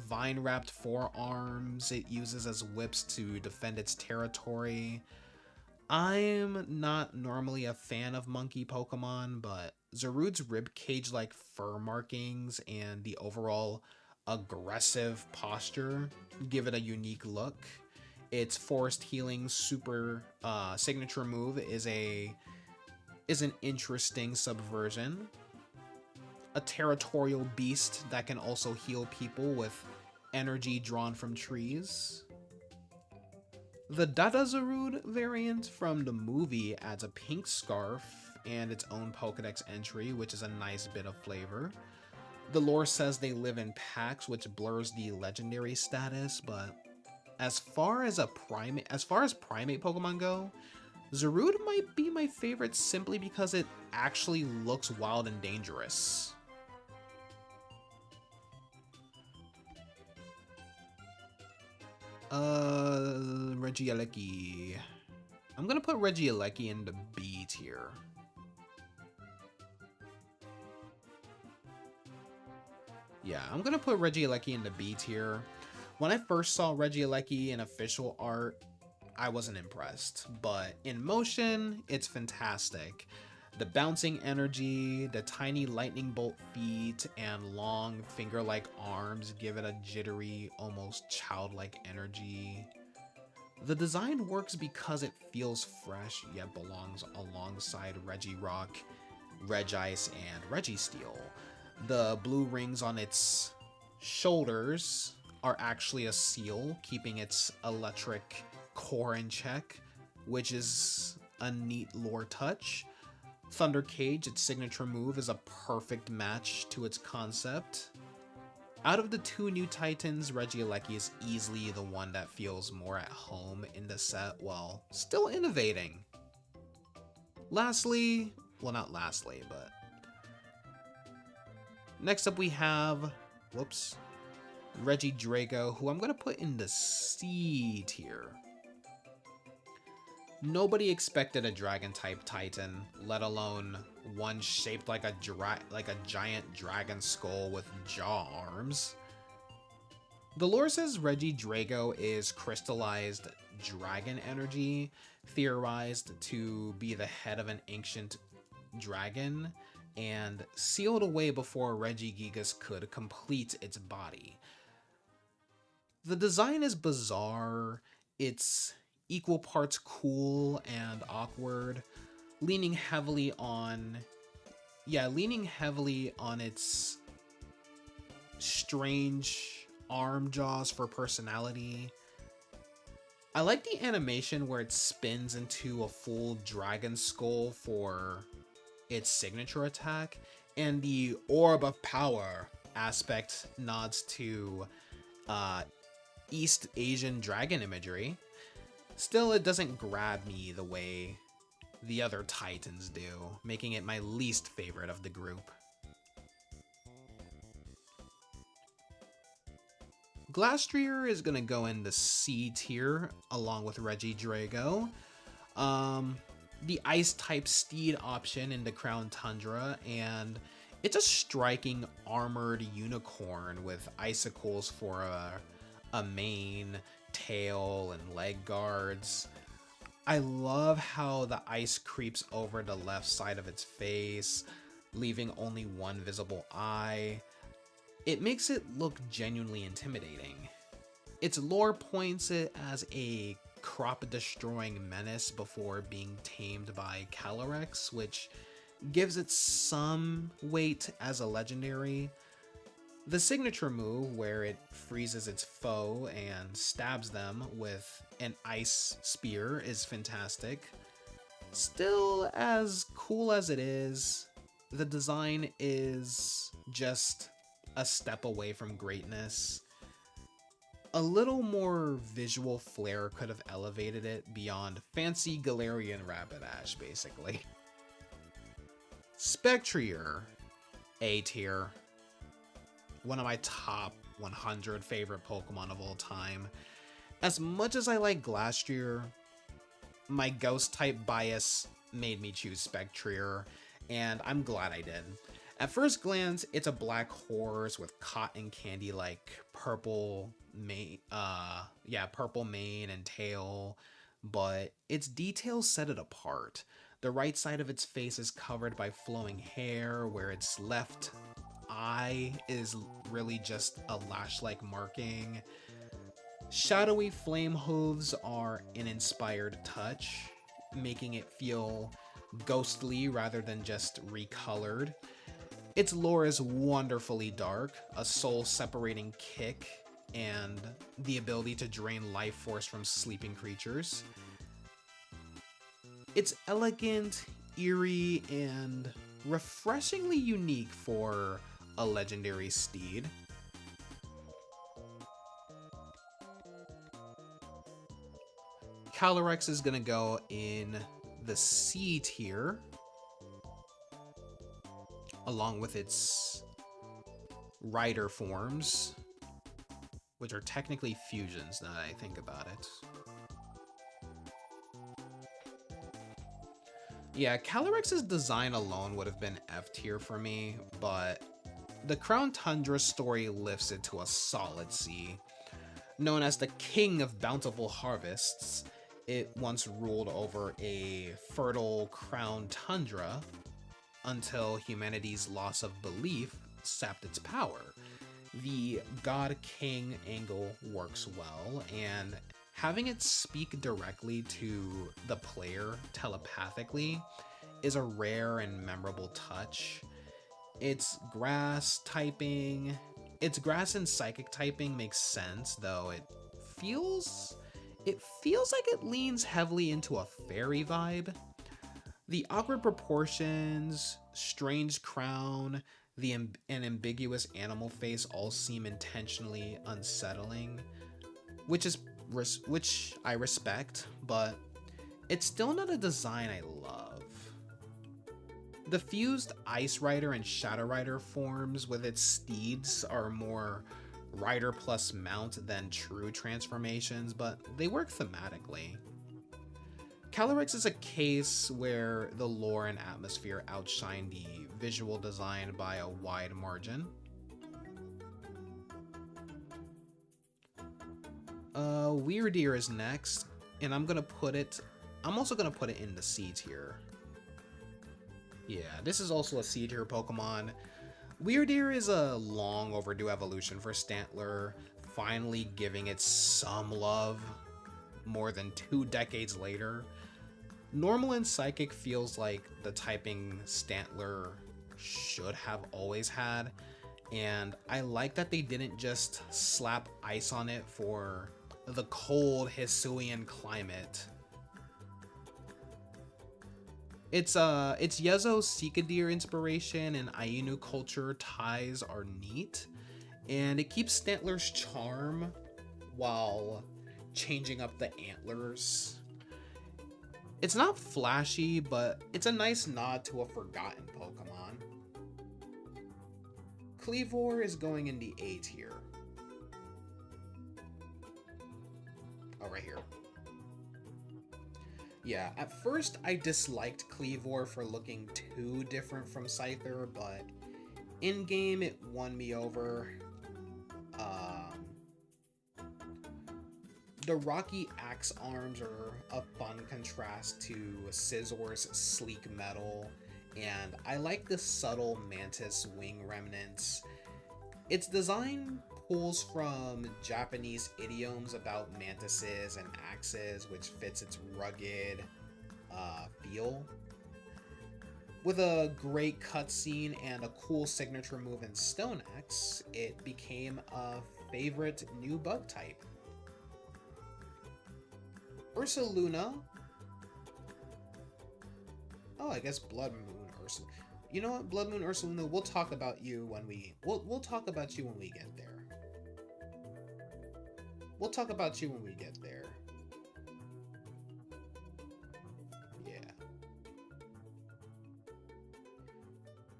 vine wrapped forearms it uses as whips to defend its territory. I'm not normally a fan of monkey Pokemon, but Zarude's ribcage like fur markings and the overall aggressive posture give it a unique look. Its Forest Healing super signature move is an interesting subversion. A territorial beast that can also heal people with energy drawn from trees. The Dada Zarude variant from the movie adds a pink scarf and its own Pokedex entry, which is a nice bit of flavor. The lore says they live in packs, which blurs the legendary status, but as far as primate Pokemon go, Zarude might be my favorite simply because it actually looks wild and dangerous. Regieleki. I'm gonna put Regieleki in the B tier. Yeah, I'm gonna put Regieleki in the B tier. When I first saw Regieleki in official art, I wasn't impressed, but in motion, it's fantastic. The bouncing energy, the tiny lightning bolt feet, and long finger-like arms give it a jittery, almost childlike energy. The design works because it feels fresh, yet belongs alongside Regirock, Regice, and Registeel. The blue rings on its shoulders are actually a seal, keeping its electric core in check, which is a neat lore touch. Thunder Cage, its signature move, is a perfect match to its concept. Out of the two new Titans, Regieleki is easily the one that feels more at home in the set while still innovating. Lastly, well, not lastly, but next up we have, Regidrago, who I'm going to put in the C tier. Nobody expected a Dragon-type Titan, let alone one shaped like a giant dragon skull with jaw arms. The lore says Regidrago is crystallized dragon energy, theorized to be the head of an ancient dragon, and sealed away before Regigigas could complete its body. The design is bizarre, it's equal parts cool and awkward, leaning heavily on its strange arm jaws for personality. I like the animation where it spins into a full dragon skull for its signature attack, and the orb of power aspect nods to East Asian dragon imagery. Still, it doesn't grab me the way the other Titans do, making it my least favorite of the group. Glastrier is going to go in the C tier along with Regidrago. The ice-type steed option in the Crown Tundra, and it's a striking armored unicorn with icicles for a mane, tail, and leg guards. I love how the ice creeps over the left side of its face, leaving only one visible eye. It makes it look genuinely intimidating. Its lore points it as a crop-destroying menace before being tamed by Calyrex, which gives it some weight as a legendary. The signature move, where it freezes its foe and stabs them with an ice spear, is fantastic. Still, as cool as it is, the design is just a step away from greatness. A little more visual flair could have elevated it beyond fancy Galarian Rapidash, basically. Spectrier, A tier. One of my top 100 favorite Pokemon of all time. As much as I like Glastrier, my Ghost-type bias made me choose Spectrier, and I'm glad I did. At first glance, it's a black horse with cotton candy-like purple mane and tail, but its details set it apart. The right side of its face is covered by flowing hair, where its left eye is really just a lash-like marking. Shadowy flame hooves are an inspired touch, making it feel ghostly rather than just recolored. Its lore is wonderfully dark, a soul-separating kick, and the ability to drain life force from sleeping creatures. It's elegant, eerie, and refreshingly unique for a legendary steed. Calyrex is gonna go in the C tier, along with its rider forms, which are technically fusions now that I think about it. Yeah, Calyrex's design alone would have been F tier for me, but the Crown Tundra story lifts it to a solid C. Known as the King of Bountiful Harvests, it once ruled over a fertile Crown Tundra until humanity's loss of belief sapped its power. The God King angle works well, and having it speak directly to the player telepathically is a rare and memorable touch. Its grass and psychic typing makes sense, though it feels like it leans heavily into a fairy vibe. The awkward proportions, strange crown, and ambiguous animal face all seem intentionally unsettling, which I respect, but it's still not a design I love. The fused Ice Rider and Shadow Rider forms with its steeds are more rider plus mount than true transformations, but they work thematically. Calyrex is a case where the lore and atmosphere outshine the visual design by a wide margin. Weirdeer is next, and I'm also gonna put it in the C tier. Yeah, this is also a C tier Pokemon. Weirdeer is a long overdue evolution for Stantler, finally giving it some love more than 2 decades later. Normal and Psychic feels like the typing Stantler should have always had, and I like that they didn't just slap ice on it for the cold Hisuian climate. It's Yezo's Seekadeer inspiration and Ainu culture ties are neat, and it keeps Stantler's charm while changing up the antlers. It's not flashy, but it's a nice nod to a forgotten Pokemon. Kleavor is going in the A tier. Oh, right here. Yeah, at first I disliked Kleavor for looking too different from Scyther, but in-game it won me over. The rocky axe arms are a fun contrast to Scizzor's sleek metal, and I like the subtle mantis wing remnants. Its design pulls from Japanese idioms about mantises and axes, which fits its rugged feel. With a great cutscene and a cool signature move in Stone Axe, it became a favorite new bug type. Ursaluna. Oh, I guess Blood Moon Ursaluna. You know what, Blood Moon Ursaluna, we'll talk about you when we'll talk about you when we get there. We'll talk about you when we get there. Yeah.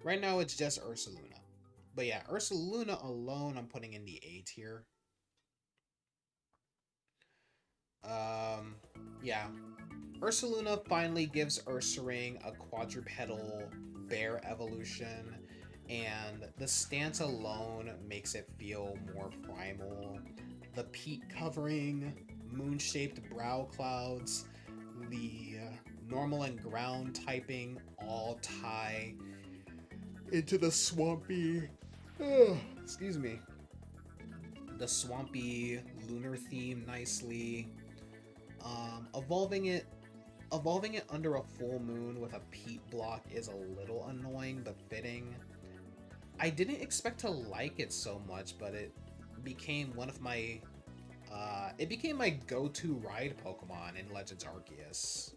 Right now it's just Ursaluna. But yeah, Ursaluna alone I'm putting in the A tier. Yeah. Ursaluna finally gives Ursaring a quadrupedal bear evolution, and the stance alone makes it feel more primal. The peat covering, moon-shaped brow clouds, the normal and ground typing all tie into the swampy, excuse me, the swampy lunar theme nicely. Evolving it under a full moon with a peat block is a little annoying but fitting. I didn't expect to like it so much, but it became one of my go-to ride Pokemon in Legends Arceus.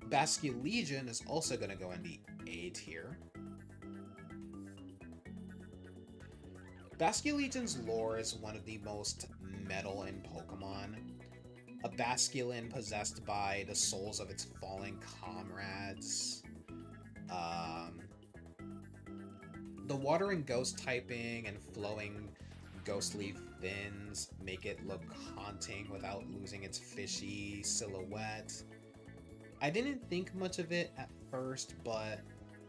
Basculegion is also going to go in the A tier. Basculegion's lore is one of the most metal in Pokemon. A Basculin possessed by the souls of its fallen comrades. The water and ghost typing and flowing ghostly fins make it look haunting without losing its fishy silhouette. I didn't think much of it at first, but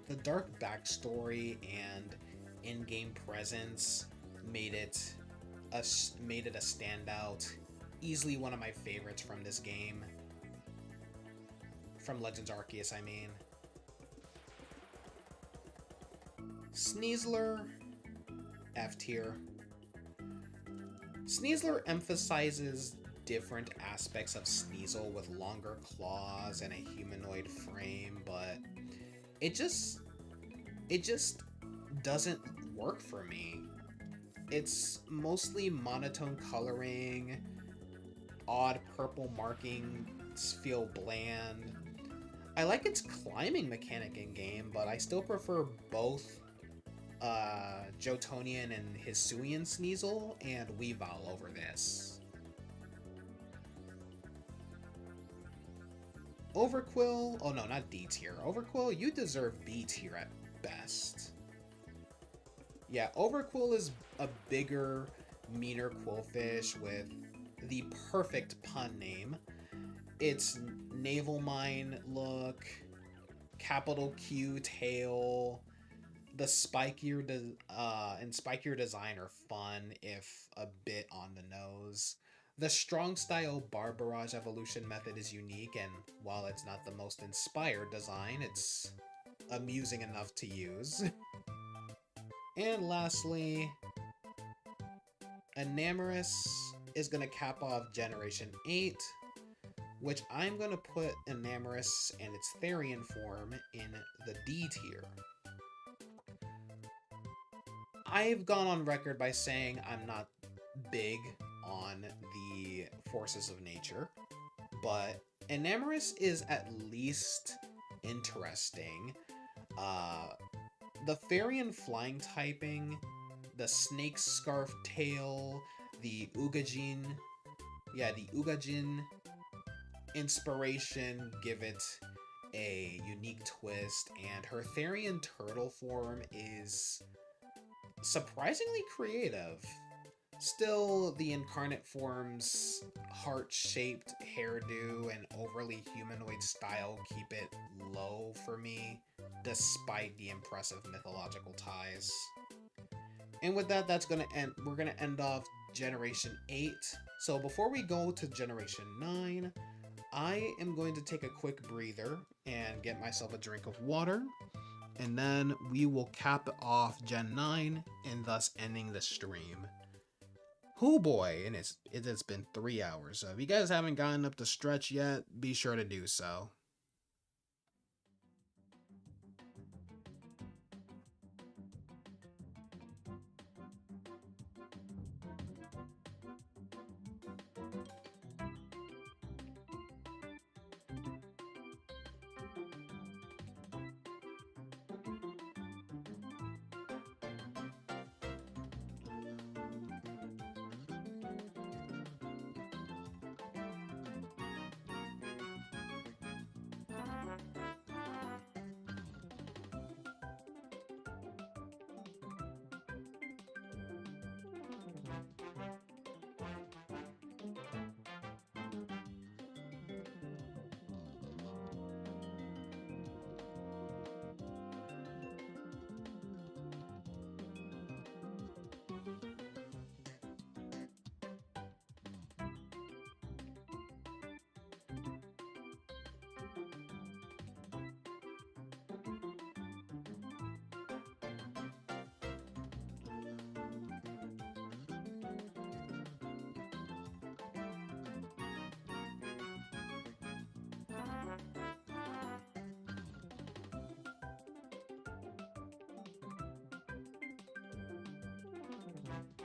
the dark backstory and in-game presence made it a standout. Easily one of my favorites from this game. From Legends Arceus, I mean. Sneasler, F tier. Sneasler emphasizes different aspects of Sneasel with longer claws and a humanoid frame, but it just doesn't work for me. It's mostly monotone coloring, odd purple markings feel bland. I like its climbing mechanic in game, but I still prefer both Jotonian and Hisuian Sneasel and Weavile over this. Overquill, oh no, not D tier. Overquill, you deserve B tier at best. Yeah, Overquill is a bigger, meaner quillfish with the perfect pun name. Its naval mine look, capital Q tail, the spikier and spikier design are fun, if a bit on the nose. The strong style Barbarage evolution method is unique, and while it's not the most inspired design, it's amusing enough to use. And lastly, Enamorus is going to cap off Generation 8, which I'm going to put Enamorus and its Therian form in the D tier. I've gone on record by saying I'm not big on the forces of nature, but Enamorus is at least interesting. The Therian flying typing, the snake scarf tail, the Ugajin inspiration give it a unique twist, and her Therian turtle form is surprisingly creative. Still, the incarnate form's heart-shaped hairdo and overly humanoid style keep it low for me, despite the impressive mythological ties. And with that, we're gonna end off Generation 8. So before we go to Generation 9, I am going to take a quick breather and get myself a drink of water, and then we will cap off Gen 9 and thus ending the stream. Oh boy, and it has been 3 hours, so if you guys haven't gotten up to stretch yet, be sure to do so. Thank you.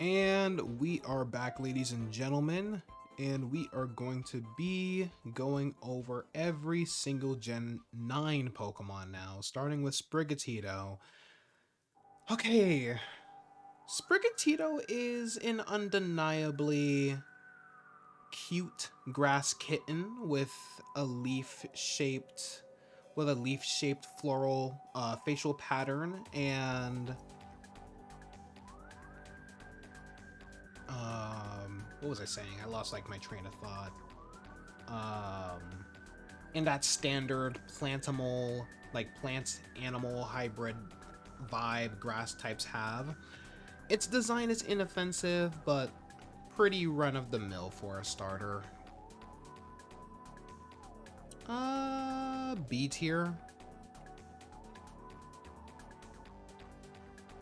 And we are back, ladies and gentlemen, and we are going to be going over every single Gen 9 Pokemon now, starting with Sprigatito. Okay, Sprigatito is an undeniably cute grass kitten with a leaf-shaped floral facial pattern and what was I saying? I lost like my train of thought. In that standard plantimal, like plant animal hybrid vibe grass types have. Its design is inoffensive, but pretty run of the mill for a starter. B tier.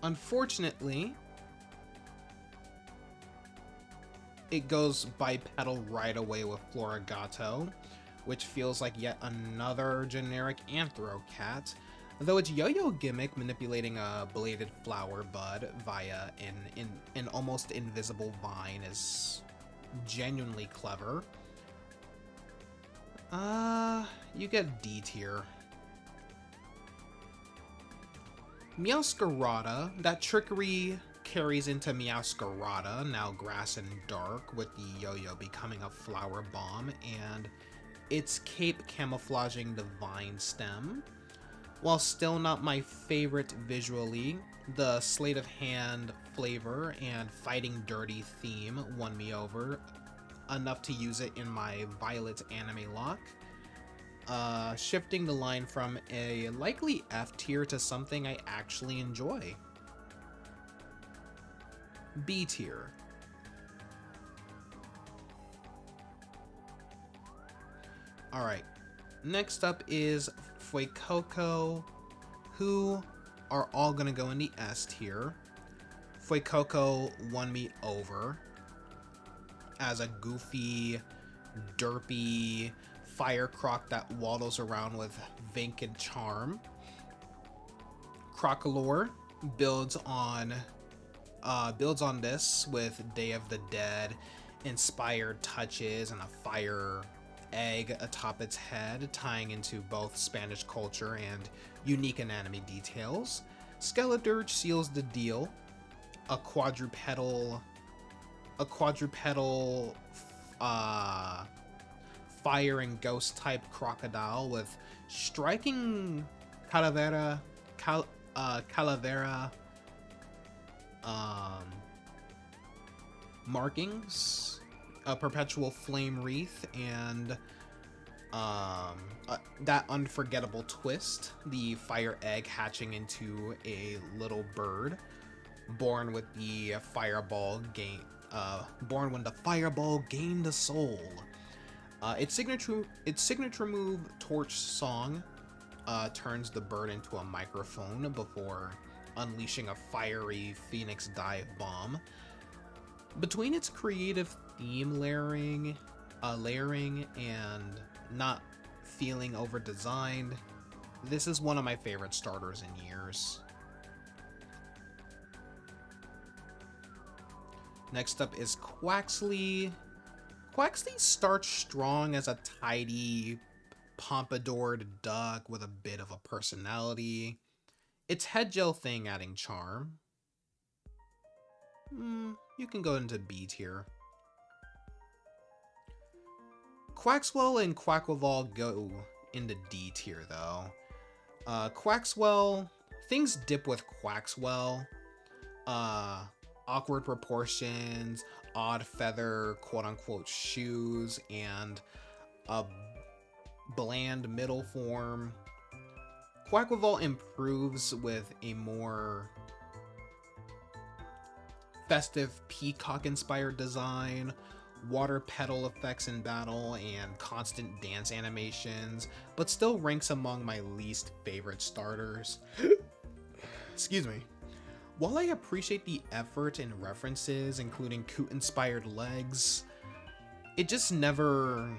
Unfortunately, it goes bipedal right away with Florigato, which feels like yet another generic Anthro cat, though its yo-yo gimmick manipulating a bladed flower bud via an almost invisible vine is genuinely clever. You get D tier. Meowscarada, that trickery carries into Meowscarada, now grass and dark, with the yo-yo becoming a flower bomb, and its cape camouflaging the vine stem. While still not my favorite visually, the sleight of hand flavor and fighting dirty theme won me over, enough to use it in my Violet anime lock. Shifting the line from a likely F tier to something I actually enjoy. B tier. Alright, next up is Fuecoco, who are all gonna go in the S tier. Fuecoco won me over as a goofy, derpy fire croc that waddles around with Vink and Charm. Crocolore builds on this with Day of the Dead inspired touches and a fire egg atop its head, tying into both Spanish culture and unique anatomy details. Skeledirge seals the deal. A quadrupedal fire and ghost type crocodile with striking calavera markings, a perpetual flame wreath, and that unforgettable twist, the fire egg hatching into a little bird born with the fireball born when the fireball gained a soul. Its signature move, Torch Song, turns the bird into a microphone before unleashing a fiery Phoenix Dive Bomb. Between its creative theme layering and not feeling over-designed, this is one of my favorite starters in years. Next up is Quaxly. Quaxly starts strong as a tidy, pompadoured duck with a bit of a personality. Its head gel thing adding charm. You can go into B tier. Quaxwell and Quaquaval go into D tier though. Quaxwell, things dip with Quaxwell. Awkward proportions, odd feather quote-unquote shoes, and a bland middle form. Quaquaval improves with a more festive peacock-inspired design, water pedal effects in battle, and constant dance animations, but still ranks among my least favorite starters. Excuse me. While I appreciate the effort and references, including Coot-inspired legs, it just never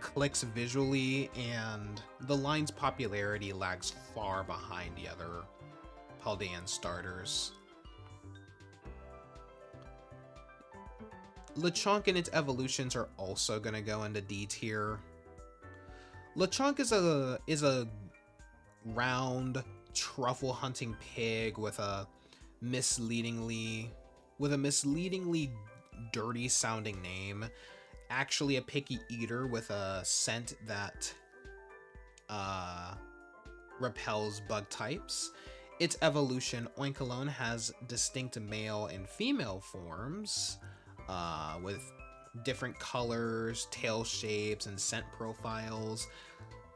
clicks visually, and the line's popularity lags far behind the other Paldean starters. Lechonk and its evolutions are also gonna go into D tier. Lechonk is a round truffle hunting pig with a misleadingly dirty sounding name. Actually a picky eater with a scent that repels bug types. Its evolution, Oinkalone, has distinct male and female forms with different colors, tail shapes, and scent profiles,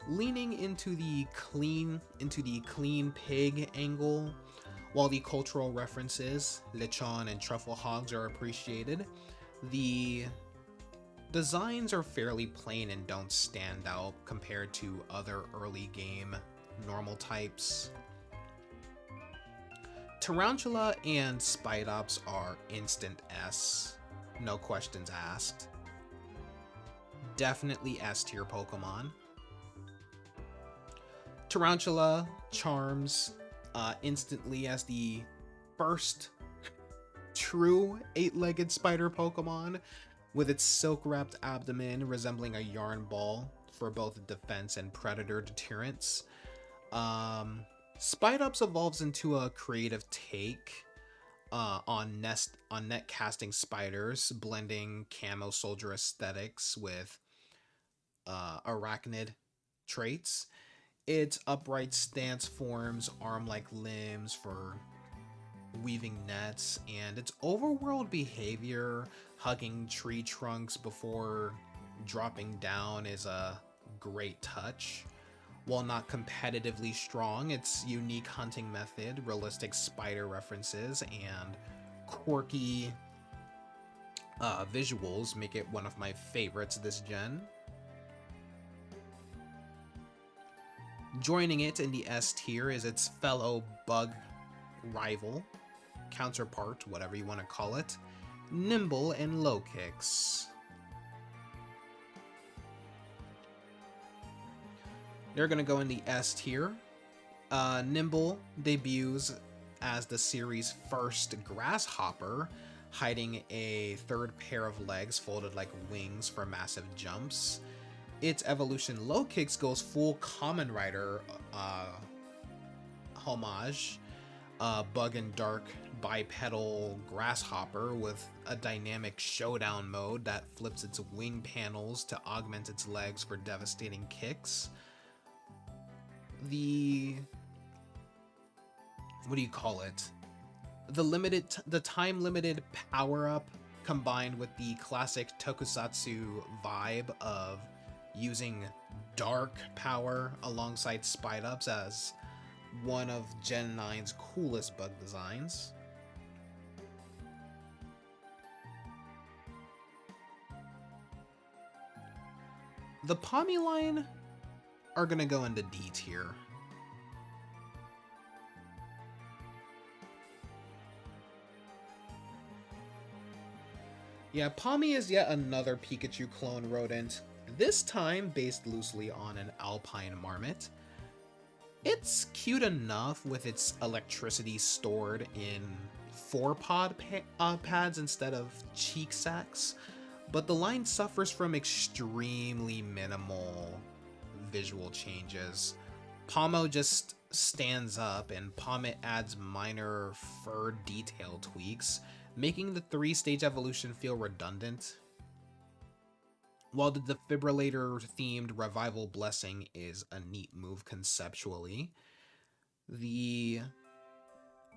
leaning into the clean pig angle. While the cultural references, lechon and truffle hogs, are appreciated, the designs are fairly plain and don't stand out compared to other early game normal types. Tarantula and Spidops are instant S, no questions asked. Definitely S tier Pokemon. Tarantula charms instantly as the first true 8-legged spider Pokemon, with its silk-wrapped abdomen resembling a yarn ball for both defense and predator deterrence. Spidops evolves into a creative take on net casting spiders, blending camo soldier aesthetics with arachnid traits. Its upright stance forms arm-like limbs for weaving nets, and its overworld behavior, hugging tree trunks before dropping down, is a great touch. While not competitively strong, its unique hunting method, realistic spider references, and quirky visuals make it one of my favorites this gen. Joining it in the S tier is its fellow bug rival, counterpart, whatever you want to call it, Nimble and Low Kicks. They're going to go in the S tier. Nimble debuts as the series' first grasshopper, hiding a third pair of legs folded like wings for massive jumps. Its evolution, Low Kicks, goes full Kamen Rider homage, bug and dark bipedal grasshopper with a dynamic showdown mode that flips its wing panels to augment its legs for devastating kicks. The time limited power up, combined with the classic tokusatsu vibe of using dark power alongside Spidops as one of Gen 9's coolest bug designs. The Pawmi line are gonna go into D tier. Yeah, Pawmi is yet another Pikachu clone rodent, this time based loosely on an alpine marmot. It's cute enough with its electricity stored in four-pod pads instead of cheek sacs, but the line suffers from extremely minimal visual changes. Pomo just stands up, and Pommet adds minor fur detail tweaks, making the 3-stage evolution feel redundant. While the defibrillator-themed Revival Blessing is a neat move conceptually, the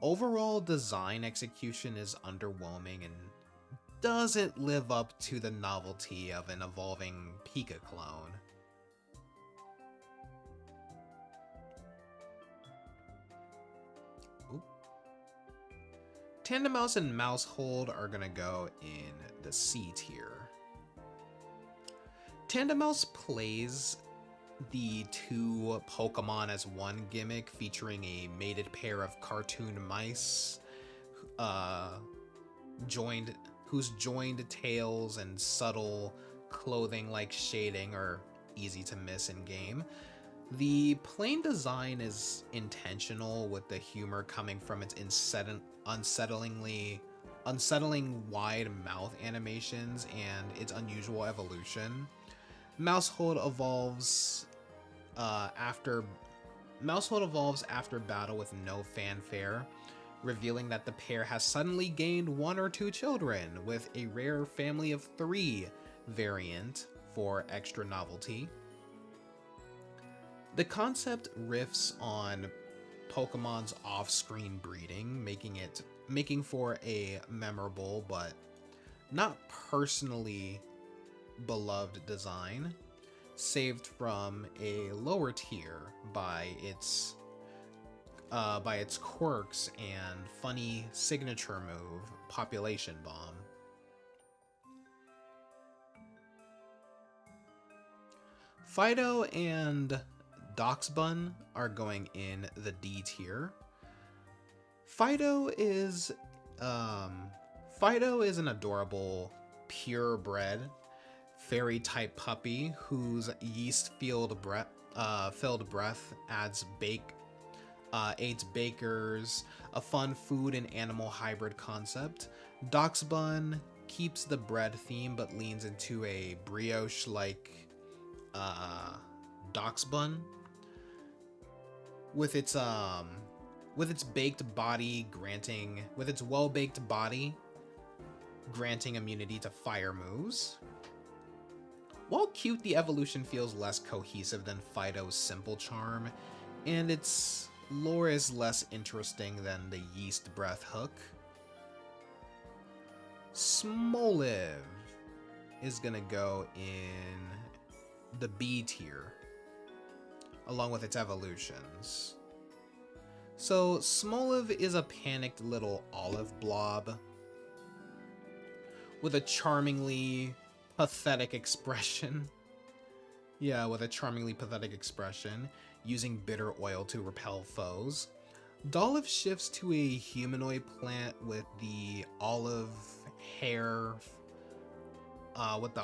overall design execution is underwhelming and doesn't live up to the novelty of an evolving Pika clone. Tandemaus and Mousehold are gonna go in the C tier. Tandemaus plays the two Pokemon as one gimmick, featuring a mated pair of cartoon mice, whose joined tails and subtle clothing-like shading are easy to miss in game. The plain design is intentional, with the humor coming from its unsettlingly unsettling wide mouth animations, and its unusual evolution. Mousehold evolves after Mousehold evolves after battle with no fanfare, revealing that the pair has suddenly gained 1 or 2 children, with a rare family of 3 variant for extra novelty. The concept riffs on Pokemon's off-screen breeding, making for a memorable but not personally beloved design, saved from a lower tier by its quirks and funny signature move, Population Bomb. Fido and Doxbun are going in the D tier. Fido is an adorable, purebred fairy type puppy whose yeast filled breath aids bakers, a fun food and animal hybrid concept. Doxbun keeps the bread theme but leans into a brioche like Doxbun with its well-baked body granting immunity to fire moves. While cute, the evolution feels less cohesive than Fido's simple charm, and its lore is less interesting than the yeast breath hook. Smoliv is gonna go in the B tier, along with its evolutions. So Smoliv is a panicked little olive blob with a charmingly pathetic expression. Yeah, with a charmingly pathetic expression, using bitter oil to repel foes. Dolliv shifts to a humanoid plant with the olive hair, with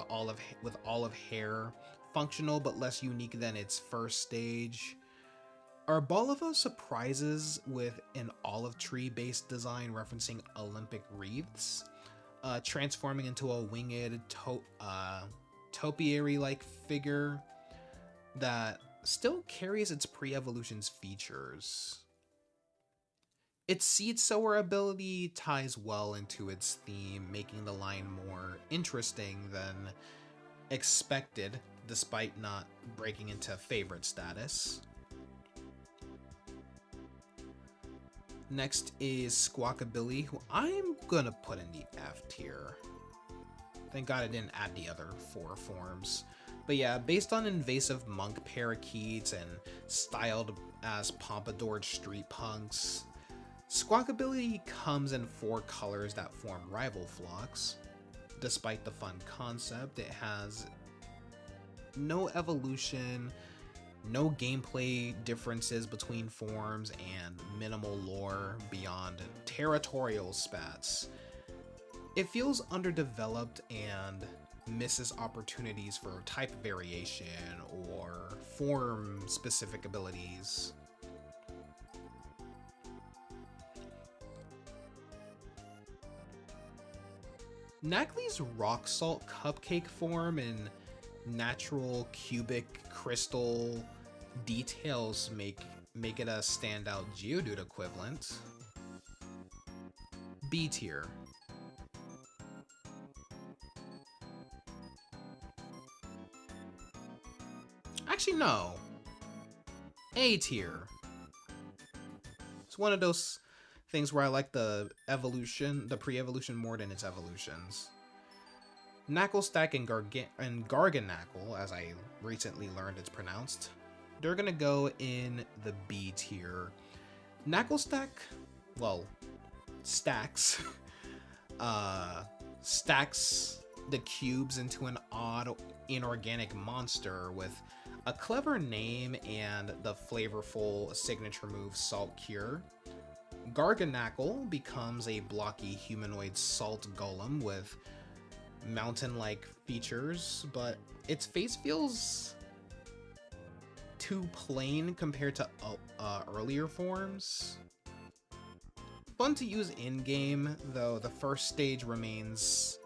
olive hair, functional but less unique than its first stage. Arboliva surprises with an olive tree based design referencing Olympic wreaths, transforming into a winged topiary-like figure that still carries its pre-evolution's features. Its seed sower ability ties well into its theme, making the line more interesting than expected, despite not breaking into favorite status. Next is Squawkabilly, who I'm gonna put in the F tier. Thank God I didn't add the other 4 forms. But yeah, based on invasive monk parakeets and styled as pompadoured street punks, Squawkabilly comes in 4 colors that form rival flocks. Despite the fun concept, it has no evolution, no gameplay differences between forms, and minimal lore beyond territorial spats. It feels underdeveloped and misses opportunities for type variation or form-specific abilities. Nacli's rock salt cupcake form and natural cubic crystal details make it a standout Geodude equivalent. B tier. Actually, no. A tier. It's one of those things where I like the pre-evolution more than its evolutions. Knacklestack and Garganacl, as I recently learned it's pronounced, they're gonna go in the B tier. Knacklestack, well, stacks the cubes into an odd inorganic monster with a clever name and the flavorful signature move Salt Cure. Garganacl becomes a blocky humanoid salt golem with mountain-like features, but its face feels too plain compared to earlier forms. fun to use in-game, though the first stage remains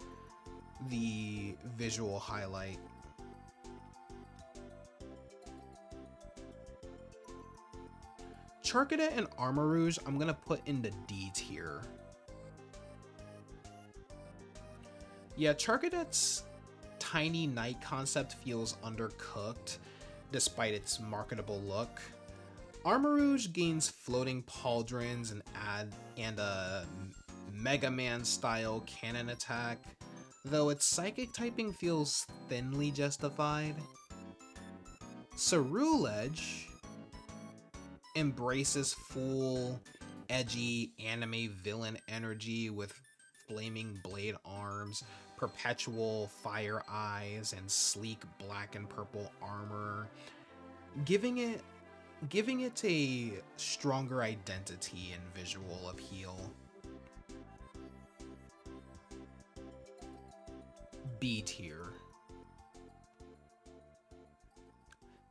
the visual highlight. Charcadet and Armarouge, I'm gonna put in the D tier. Yeah, Charcadet's tiny knight concept feels undercooked, despite its marketable look. Armarouge gains floating pauldrons and a Mega Man style cannon attack, though its psychic typing feels thinly justified. Ceruledge embraces full, edgy anime villain energy with flaming blade arms, perpetual fire eyes, and sleek black and purple armor, giving it a stronger identity and visual appeal. B tier.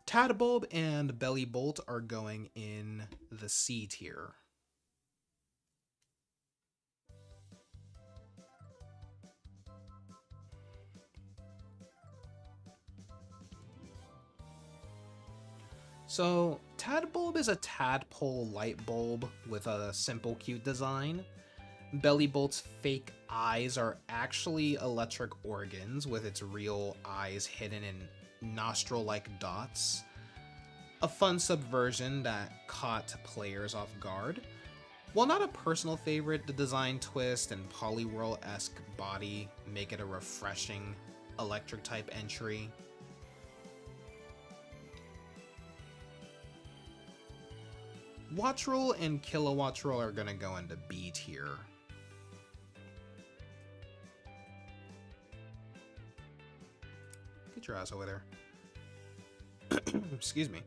Tadbulb and Bellybolt are going in the C tier. So, Tadbulb is a tadpole light bulb with a simple cute design. Bellybolt's fake eyes are actually electric organs with its real eyes hidden in nostril-like dots. A fun subversion that caught players off guard. While not a personal favorite, the design twist and Poliwhirl-esque body make it a refreshing electric type entry. Wattrel and Kilowattrel are gonna go into B tier. Get your ass over there. Excuse me.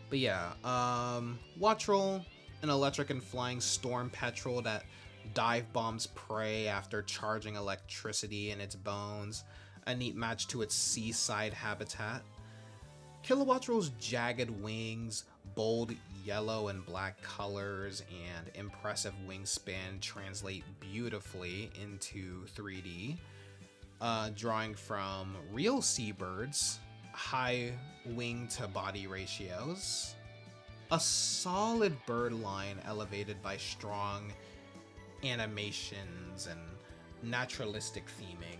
But yeah, Wattrel, an electric and flying storm petrel that dive bombs prey after charging electricity in its bones, a neat match to its seaside habitat. Kilowattrel's jagged wings, bold yellow and black colors, and impressive wingspan translate beautifully into 3D, drawing from real seabirds, high wing to body ratios, a solid bird line elevated by strong animations and naturalistic theming.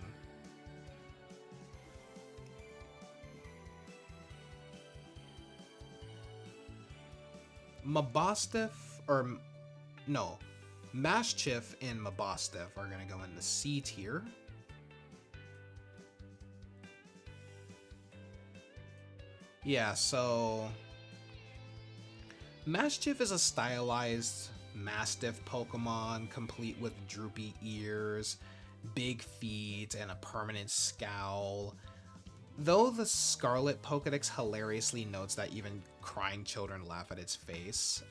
Mashchiff and Mabostiff are gonna go in the C tier. Yeah, so Mashchiff is a stylized Mastiff Pokemon, complete with droopy ears, big feet, and a permanent scowl. Though the Scarlet Pokedex hilariously notes that even crying children laugh at its face,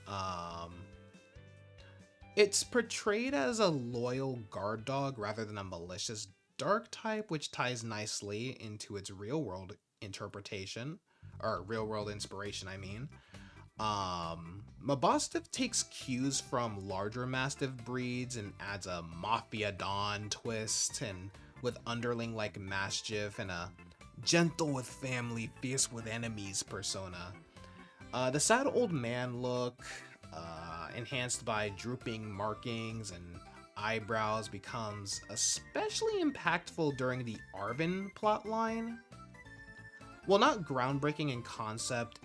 it's portrayed as a loyal guard dog rather than a malicious dark type, which ties nicely into its real-world interpretation, or real-world inspiration, I mean. Mabostiff takes cues from larger Mastiff breeds and adds a Mafia Dawn twist, and with underling like Mastiff and a gentle with family, fierce with enemies persona. The sad old man look, enhanced by drooping markings and eyebrows, becomes especially impactful during the Arven plotline. While not groundbreaking in concept,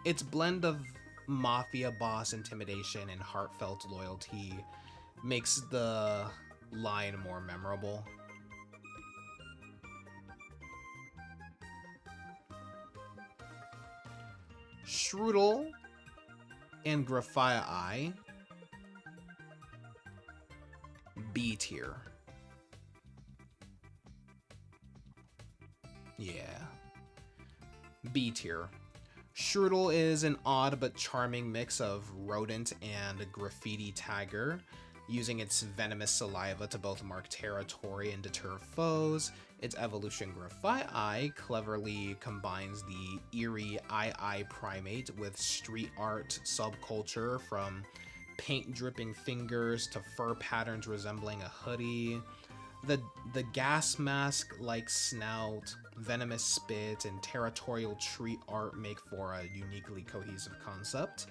its blend of mafia boss intimidation and heartfelt loyalty makes the line more memorable. Shroodle and Graphia B tier. Yeah. B tier. Shroodle is an odd but charming mix of rodent and graffiti tagger, using its venomous saliva to both mark territory and deter foes. Its evolution VII-IX cleverly combines the eerie II primate with street art subculture, from paint dripping fingers to fur patterns resembling a hoodie. The gas mask like snout, venomous spit, and territorial tree art make for a uniquely cohesive concept.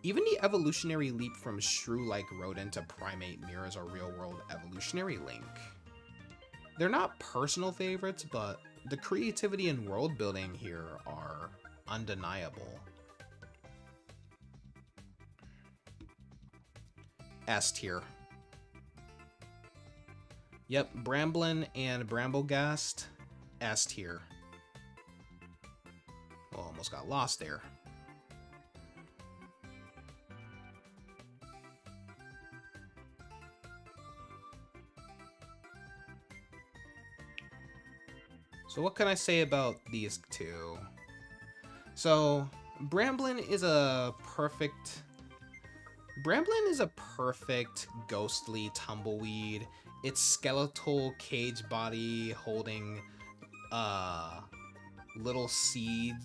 Even the evolutionary leap from shrew-like rodent to primate mirrors a real-world evolutionary link. They're not personal favorites, but the creativity and world building here are undeniable. S tier. Yep, Bramblin and Bramblegast, S tier. Well, almost got lost there. So what can I say about these two? So, Bramblin is a perfect ghostly tumbleweed. Its skeletal cage body holding little seed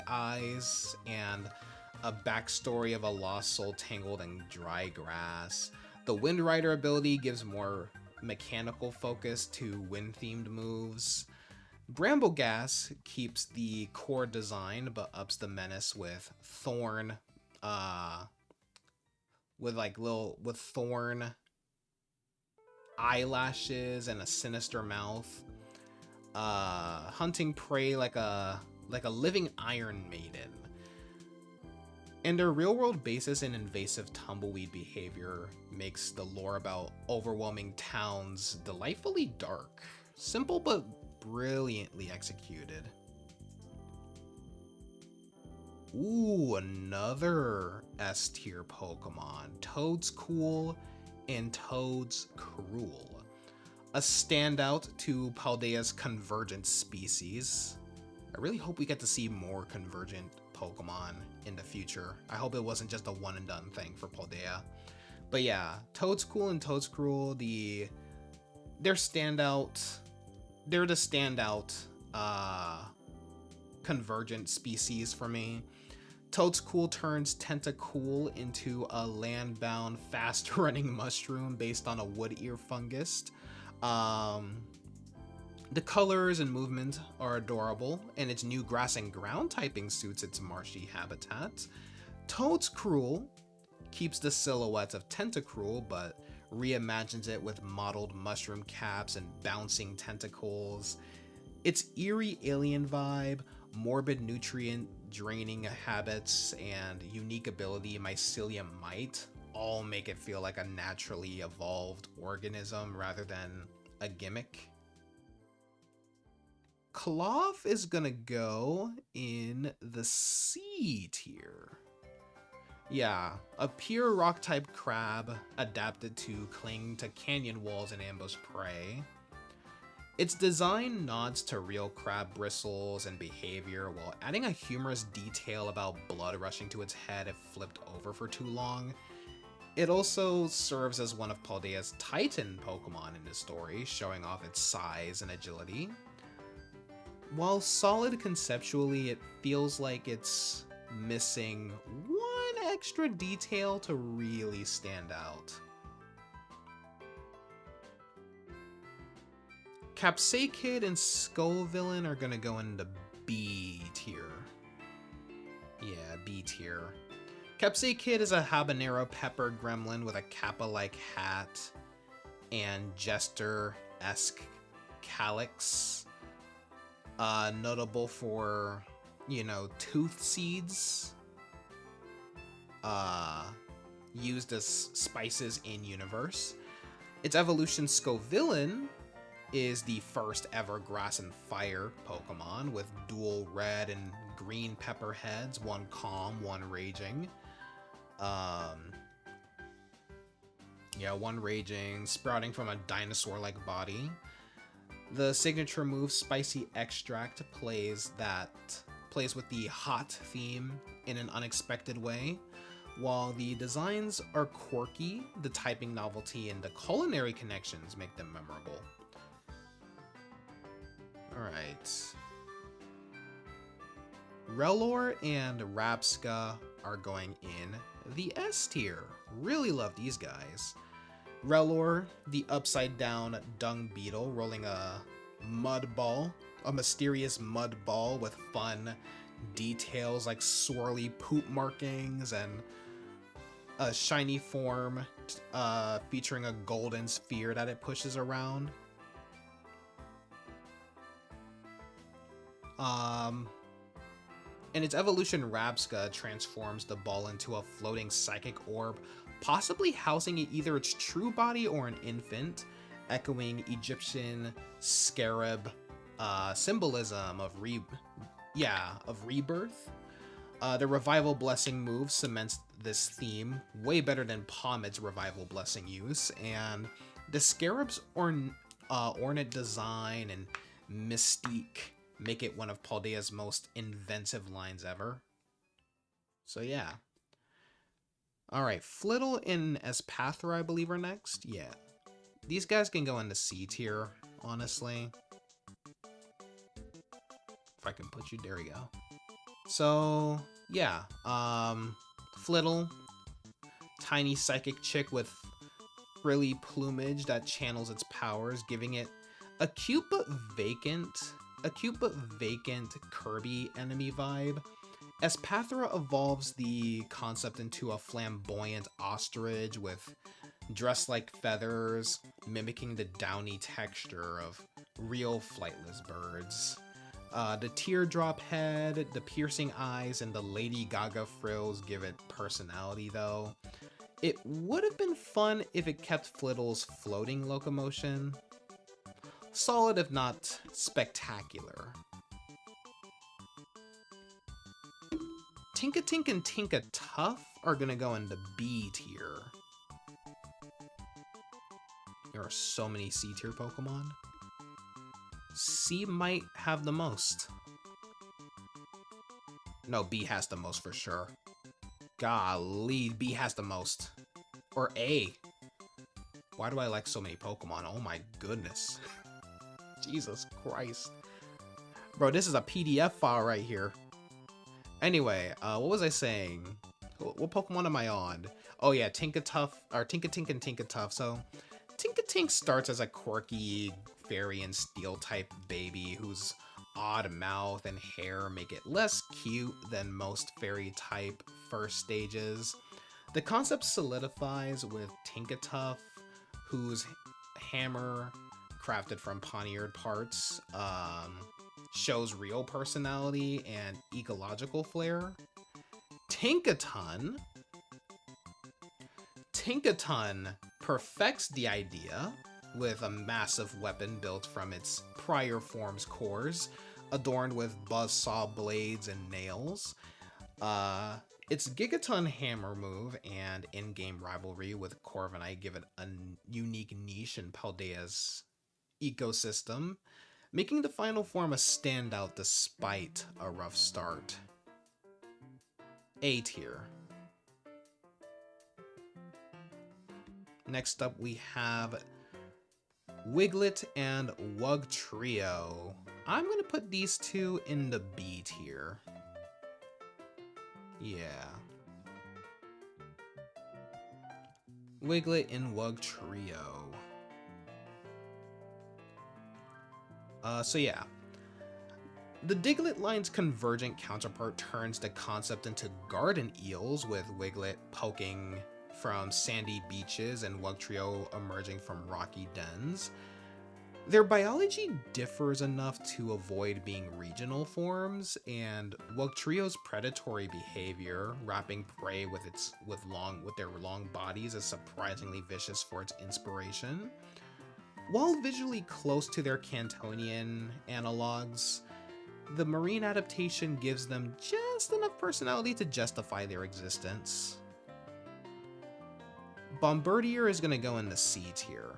eyes and a backstory of a lost soul tangled in dry grass. The Wind Rider ability gives more mechanical focus to wind-themed moves. Bramblegas keeps the core design but ups the menace with thorn with thorn eyelashes and a sinister mouth, hunting prey like a living Iron Maiden. And their real-world basis in invasive tumbleweed behavior makes the lore about overwhelming towns delightfully dark, simple but brilliantly executed. Ooh, another S tier Pokemon, Toedscool and Toedscruel. A standout to Paldea's convergent species. I really hope we get to see more convergent Pokemon in the future. I hope it wasn't just a one and done thing for Paldea. But yeah, Toedscool and Toedscruel, they're the standout convergent species for me. Toedscool turns Tentacool into a land-bound, fast-running mushroom based on a wood ear fungus. The colors and movement are adorable, and its new grass and ground typing suits its marshy habitat. Toedscruel keeps the silhouette of Tentacruel, but reimagines it with mottled mushroom caps and bouncing tentacles. Its eerie alien vibe, morbid nutrient draining habits, and unique ability Mycelium Might all make it feel like a naturally evolved organism rather than a gimmick. Klawf is gonna go in the C tier. Yeah, a pure rock-type crab adapted to cling to canyon walls and ambush prey. Its design nods to real crab bristles and behavior while adding a humorous detail about blood rushing to its head if flipped over for too long. It also serves as one of Paldea's Titan Pokemon in the story, showing off its size and agility. While solid conceptually, it feels like it's missing one extra detail to really stand out. Capsakid and Skullvillain are gonna go into B tier. Yeah, B tier. Capsakid is a habanero pepper gremlin with a kappa-like hat and jester-esque calyx. Notable for, tooth seeds. Used as spices in universe. Its evolution Skullvillain is the first ever grass and fire Pokemon with dual red and green pepper heads, one calm, one raging. One raging, sprouting from a dinosaur-like body. The signature move Spicy Extract plays with the hot theme in an unexpected way. While the designs are quirky, the typing novelty and the culinary connections make them memorable. Alright. Relor and Rapska are going in the S tier. Really love these guys. Relor, the upside down dung beetle rolling a mud ball, a mysterious mud ball with fun details like swirly poop markings and a shiny form featuring a golden sphere that it pushes around. In its evolution, Rapska transforms the ball into a floating psychic orb, possibly housing either its true body or an infant, echoing Egyptian scarab symbolism of rebirth. The Revival Blessing move cements this theme way better than Pommett's Revival Blessing use, and the scarab's ornate design and mystique make it one of Paldea's most inventive lines ever. So yeah. Alright, Flittle and Espathra, I believe, are next. Yeah. These guys can go into C tier, honestly. If I can put you, there we go. So, yeah. Flittle, tiny psychic chick with frilly plumage that channels its powers, giving it a cute but vacant Kirby enemy vibe. Espathra evolves the concept into a flamboyant ostrich with dress-like feathers, mimicking the downy texture of real flightless birds. The teardrop head, the piercing eyes, and the Lady Gaga frills give it personality, though. It would have been fun if it kept Flittle's floating locomotion. Solid, if not spectacular. Tinkatink and Tinkatuff are gonna go into B tier. There are so many C tier Pokemon. C might have the most. No, B has the most for sure. Golly, B has the most. Or A. Why do I like so many Pokemon? Oh my goodness. Jesus Christ. Bro, this is a PDF file right here. Anyway, what was I saying? What Pokemon am I on? Oh yeah, Tinkatuff, or Tinkatink and Tinkatuff. So, Tinkatink starts as a quirky fairy and steel type baby whose odd mouth and hair make it less cute than most fairy type first stages. The concept solidifies with Tinkatuff, whose hammer, crafted from poniard parts, shows real personality and ecological flair. Tinkaton perfects the idea with a massive weapon built from its prior form's cores, adorned with buzzsaw blades and nails. Its Gigaton hammer move and in-game rivalry with Corviknight give it a unique niche in Paldea's ecosystem, making the final form a standout despite a rough start. A tier. Next up we have Wiglet and Wugtrio. I'm gonna put these two in the B tier. Yeah. Wiglet and Wugtrio. So yeah. The Diglett line's convergent counterpart turns the concept into garden eels, with Wiglet poking from sandy beaches and Wugtrio emerging from rocky dens. Their biology differs enough to avoid being regional forms, and Wugtrio's predatory behavior, wrapping prey with their long bodies, is surprisingly vicious for its inspiration. While visually close to their Cantonian analogs, the marine adaptation gives them just enough personality to justify their existence. Bombardier is going to go in the C tier.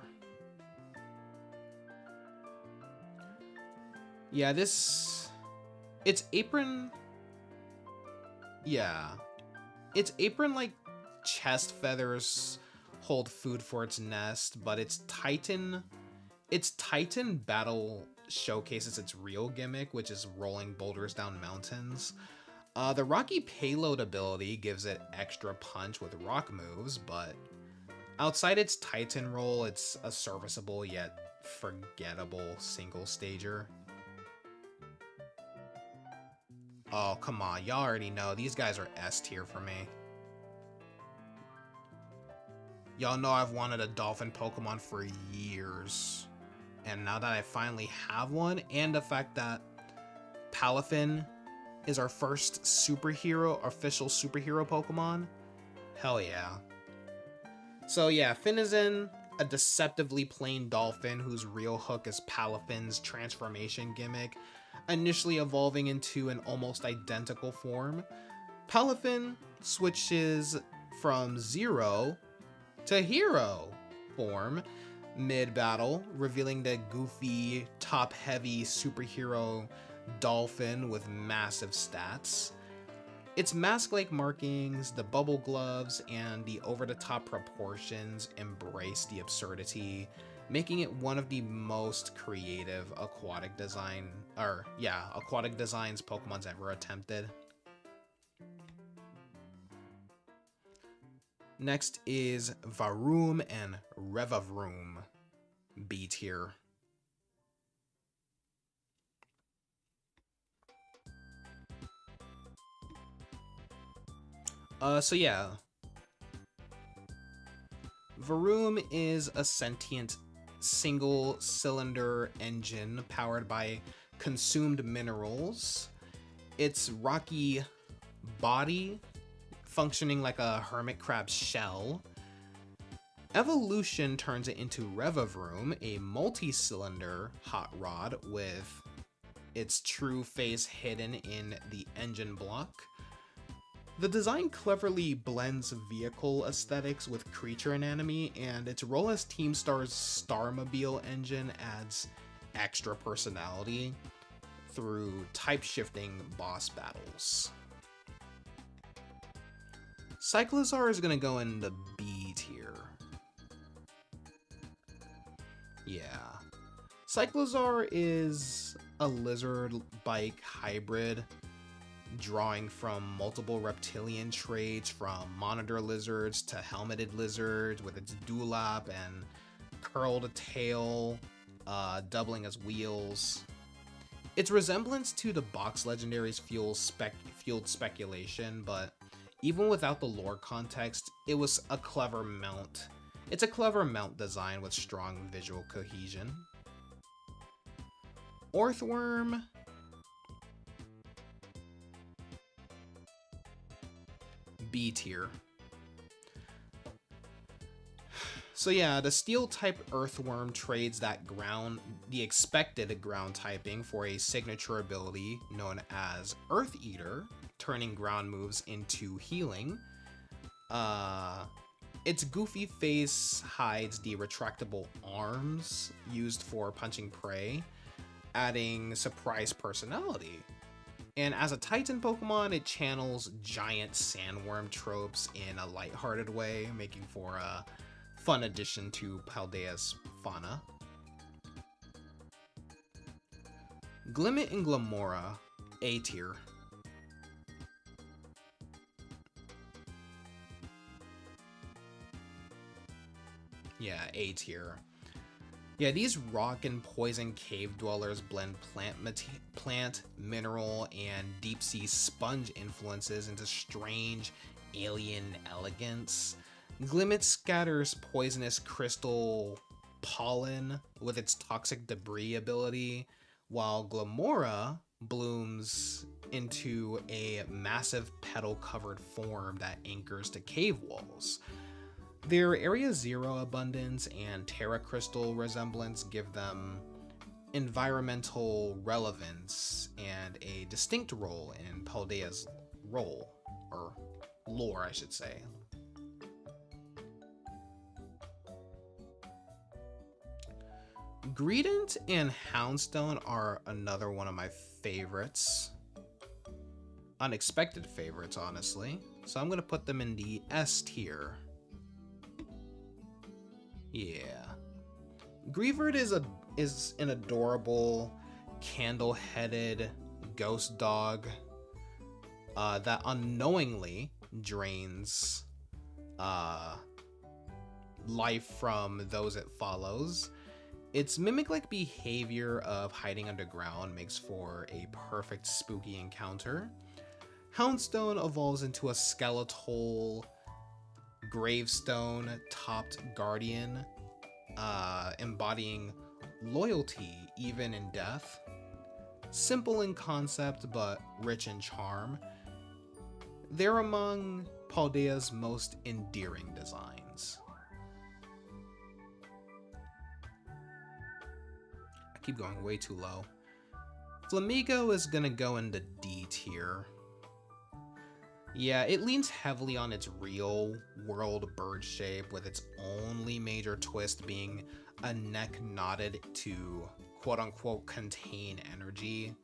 Yeah, its apron, like, chest feathers hold food for its nest, but its Titan battle showcases its real gimmick, which is rolling boulders down mountains. The Rocky Payload ability gives it extra punch with rock moves, but outside its Titan role, it's a serviceable yet forgettable single stager. Oh, come on, y'all already know, these guys are S tier for me. Y'all know I've wanted a dolphin Pokemon for years. And now that I finally have one, and the fact that Palafin is our first official superhero Pokemon, hell yeah. So yeah, Finizen, a deceptively plain dolphin whose real hook is Palafin's transformation gimmick, initially evolving into an almost identical form. Palafin switches from Zero to Hero form mid-battle, revealing the goofy, top-heavy superhero dolphin with massive stats. Its mask-like markings, the bubble gloves, and the over-the-top proportions embrace the absurdity, making it one of the most creative aquatic designs Pokemon's ever attempted. Next is Varoom and Revavroom, B tier. So yeah, Varoom is a sentient single-cylinder engine powered by consumed minerals. Its rocky body functioning like a hermit crab's shell. Evolution turns it into Revavroom, a multi-cylinder hot rod with its true face hidden in the engine block. The design cleverly blends vehicle aesthetics with creature anatomy, and its role as Team Star's Starmobile engine adds extra personality through type-shifting boss battles. Cyclizar is going to go in the B tier. Yeah. Cyclizar is a lizard-bike hybrid, drawing from multiple reptilian traits, from monitor lizards to helmeted lizards, with its dewlap and curled tail, doubling as wheels. Its resemblance to the box legendaries fueled speculation, but even without the lore context, it was a clever mount. It's a clever mount design with strong visual cohesion. Orthworm. B tier. So yeah, the Steel-type Earthworm trades the expected ground typing for a signature ability known as Earth Eater, turning ground moves into healing. Its goofy face hides the retractable arms used for punching prey, adding surprise personality. And as a Titan Pokemon, it channels giant sandworm tropes in a lighthearted way, making for a fun addition to Paldea's fauna. Glimmet and Glamora, A tier. Yeah, A tier. Yeah, these rock and poison cave dwellers blend plant, mineral, and deep sea sponge influences into strange alien elegance. Glimmet scatters poisonous crystal pollen with its toxic debris ability, while Glamora blooms into a massive petal-covered form that anchors to cave walls. Their Area Zero abundance and Terra Crystal resemblance give them environmental relevance and a distinct role in Paldea's lore, I should say. Greedent and Houndstone are another one of my favorites. unexpected favorites, honestly. So I'm gonna put them in the S tier. Yeah. Grievert is an adorable, candle-headed ghost dog that unknowingly drains life from those it follows. Its mimic-like behavior of hiding underground makes for a perfect spooky encounter. Houndstone evolves into a skeletal gravestone-topped guardian, embodying loyalty even in death. Simple in concept, but rich in charm. They're among Paldea's most endearing designs. I keep going way too low. Flamigo is gonna go in the D tier. Yeah, it leans heavily on its real world bird shape, with its only major twist being a neck knotted to quote-unquote contain energy.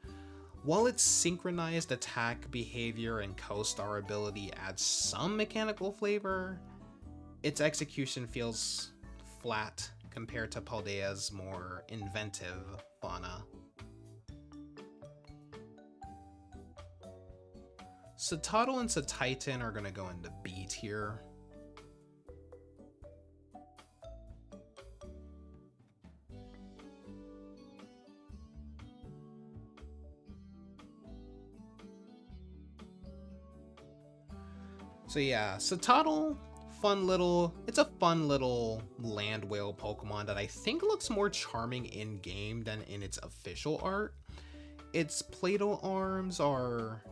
While its synchronized attack behavior and co-star ability adds some mechanical flavor, its execution feels flat compared to Paldea's more inventive fauna. Satotl and Satitan are gonna go into B tier. So yeah, Satotl, it's a fun little land whale Pokemon that I think looks more charming in game than in its official art. Its Play-Doh arms are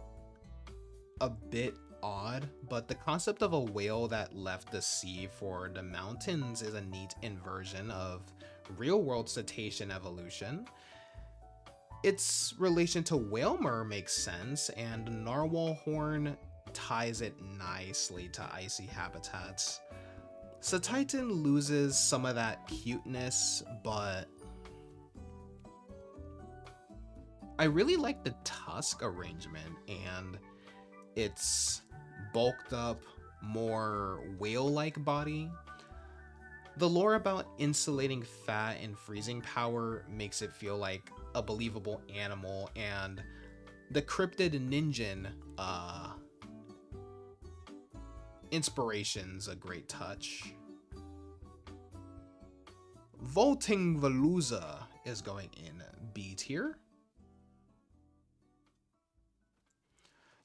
a bit odd, but the concept of a whale that left the sea for the mountains is a neat inversion of real-world cetacean evolution. Its relation to Whalmer makes sense, and Narwhal Horn ties it nicely to icy habitats. Satitan loses some of that cuteness, but I really like the tusk arrangement and its bulked up, more whale-like body. The lore about insulating fat and freezing power makes it feel like a believable animal, and the cryptid Ninjin inspiration's a great touch. Volting Veluza is going in B tier.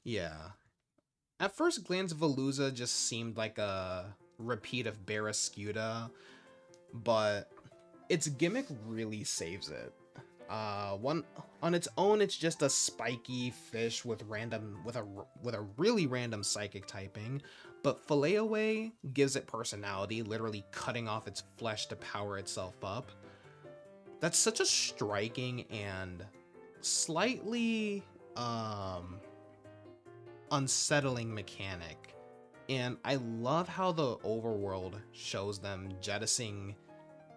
Yeah. At first glance, Veluza just seemed like a repeat of Barrascuda, but its gimmick really saves it. One on its own, it's just a spiky fish with a really random psychic typing, but Filleaway gives it personality, literally cutting off its flesh to power itself up. That's such a striking and slightly unsettling mechanic, and I love how the overworld shows them jettisoning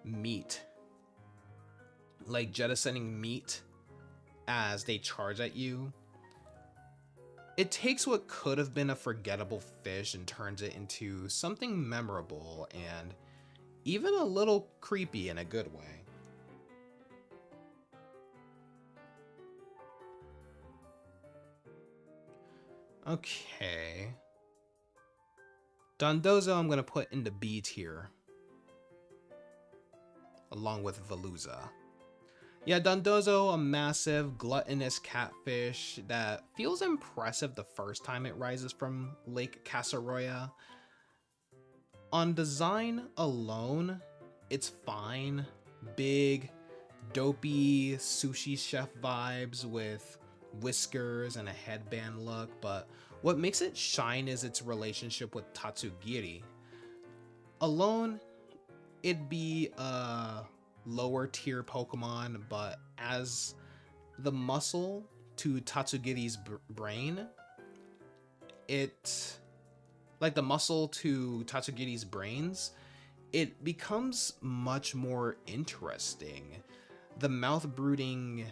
meat as they charge at you. It takes what could have been a forgettable fish and turns it into something memorable and even a little creepy in a good way. Okay. Dondozo I'm gonna put into B tier, along with Veluza. Yeah, Dondozo, a massive, gluttonous catfish that feels impressive the first time it rises from Lake Casaroya. On design alone, it's fine. Big, dopey sushi chef vibes with whiskers and a headband look, but what makes it shine is its relationship with Tatsugiri. Alone, it'd be a lower tier Pokemon, but as the muscle to Tatsugiri's brain, it becomes much more interesting. The mouth brooding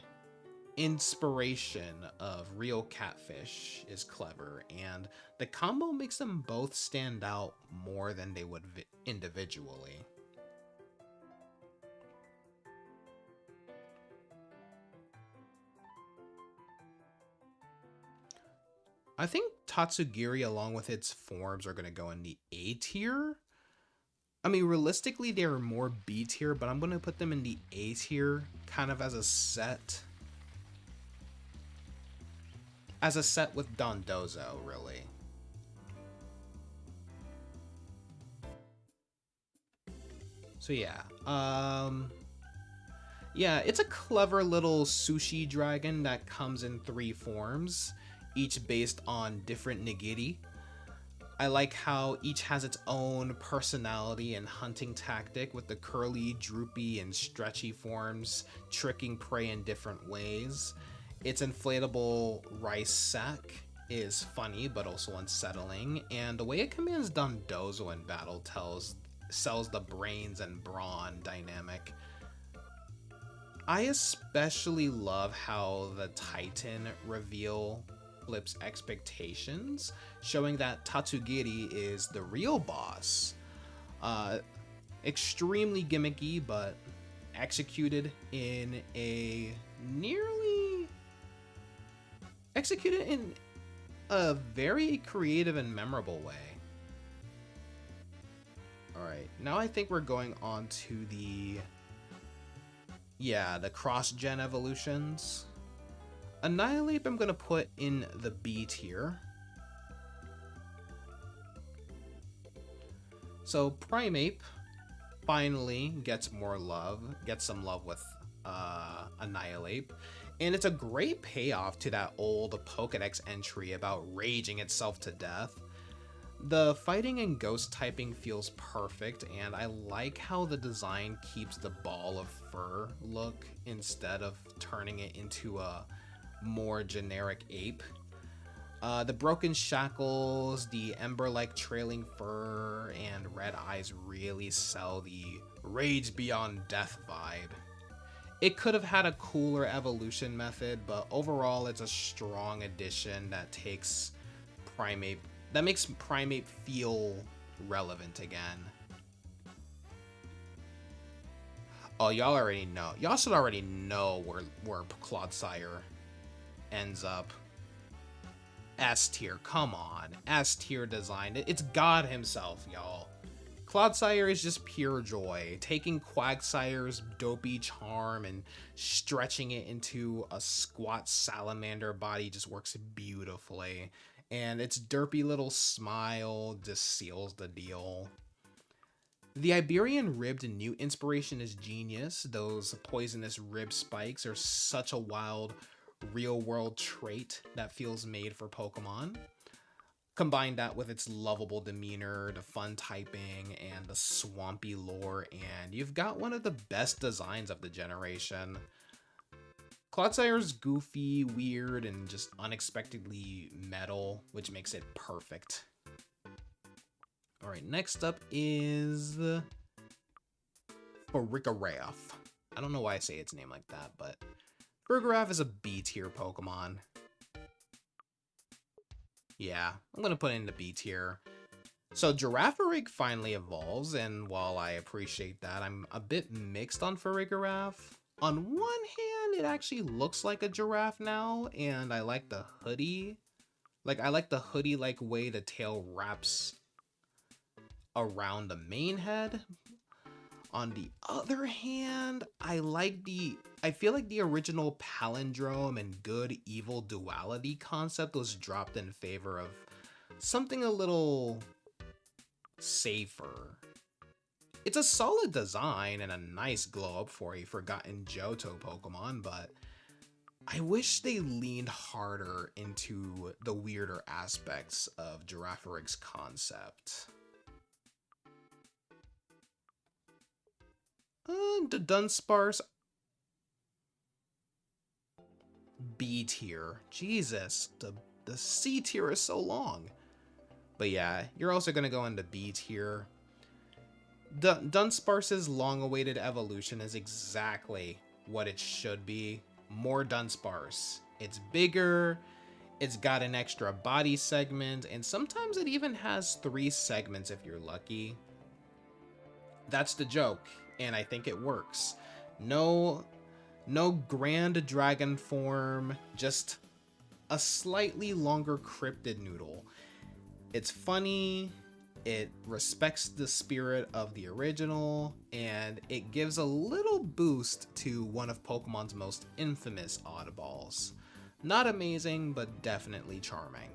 inspiration of real catfish is clever, and the combo makes them both stand out more than they would individually. I think Tatsugiri, along with its forms, are going to go in the A tier. I mean, realistically, they're more B tier, but I'm going to put them in the A tier, kind of as a set. As a set with Dondozo, really. So yeah, yeah, it's a clever little sushi dragon that comes in 3 forms, each based on different nigiri. I like how each has its own personality and hunting tactic, with the curly, droopy, and stretchy forms tricking prey in different ways. Its inflatable rice sack is funny but also unsettling, and the way it commands Dondozo in battle sells the brains and brawn dynamic. I especially love how the Titan reveal flips expectations, showing that Tatsugiri is the real boss. Extremely gimmicky, but executed in a very creative and memorable way. Alright, now I think we're going on to the cross-gen evolutions. Annihilate I'm going to put in the B tier. So Primeape finally gets some love with Annihilate. And it's a great payoff to that old Pokédex entry about raging itself to death. The fighting and ghost typing feels perfect, and I like how the design keeps the ball of fur look instead of turning it into a more generic ape. The broken shackles, the ember-like trailing fur, and red eyes really sell the rage beyond death vibe. It could have had a cooler evolution method, but overall it's a strong addition that makes Primeape feel relevant again. Oh, y'all should already know where Clodsire ends up. S tier, come on. S tier design. It's God himself, y'all. Clodsire is just pure joy. Taking Quagsire's dopey charm and stretching it into a squat salamander body just works beautifully. And its derpy little smile just seals the deal. The Iberian ribbed new inspiration is genius. Those poisonous rib spikes are such a wild, real-world trait that feels made for Pokemon. Combine that with its lovable demeanor, the fun typing, and the swampy lore, and you've got one of the best designs of the generation. Clodsire's goofy, weird, and just unexpectedly metal, which makes it perfect. Alright, next up is Farigiraf. I don't know why I say its name like that, but Farigiraf is a B tier Pokemon. Yeah, I'm gonna put it in the B tier. So Girafarig finally evolves, and while I appreciate that, I'm a bit mixed on Farigiraf. On one hand, it actually looks like a giraffe now, and I like the hoodie. I like the hoodie-like way the tail wraps around the main head. On the other hand, I feel like the original palindrome and good-evil duality concept was dropped in favor of something a little safer. It's a solid design and a nice glow-up for a forgotten Johto Pokemon, but I wish they leaned harder into the weirder aspects of Girafarig's concept. The Dunsparce B tier. Jesus, the C tier is so long. But yeah, you're also gonna go into B tier. Dunsparce's long-awaited evolution is exactly what it should be. more Dunsparce. It's bigger, it's got an extra body segment, and sometimes it even has 3 segments if you're lucky. That's the joke, and I think it works. No grand dragon form, just a slightly longer cryptid noodle. It's funny, it respects the spirit of the original, and it gives a little boost to one of Pokemon's most infamous oddballs. Not amazing, but definitely charming.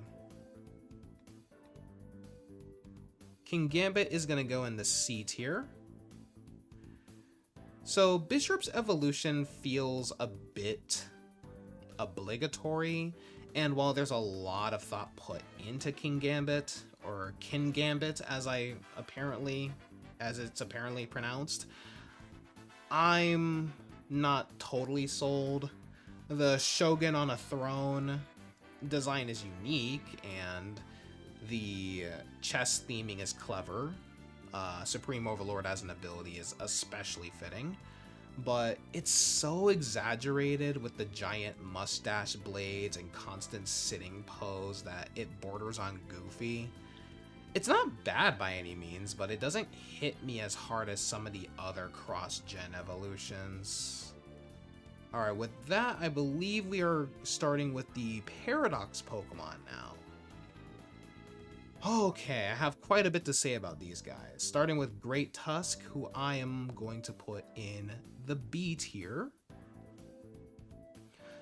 Kingambit is going to go in the C tier. So Bishop's evolution feels a bit obligatory, and while there's a lot of thought put into Kingambit, or Kingambit as it's apparently pronounced, I'm not totally sold. The Shogun on a throne design is unique, and the chess theming is clever. Supreme Overlord as an ability is especially fitting, but it's so exaggerated with the giant mustache blades and constant sitting pose that it borders on goofy. It's not bad by any means, but it doesn't hit me as hard as some of the other cross-gen evolutions. Alright, with that, I believe we are starting with the Paradox Pokemon now. Okay, I have quite a bit to say about these guys, starting with Great Tusk, who I am going to put in the B tier.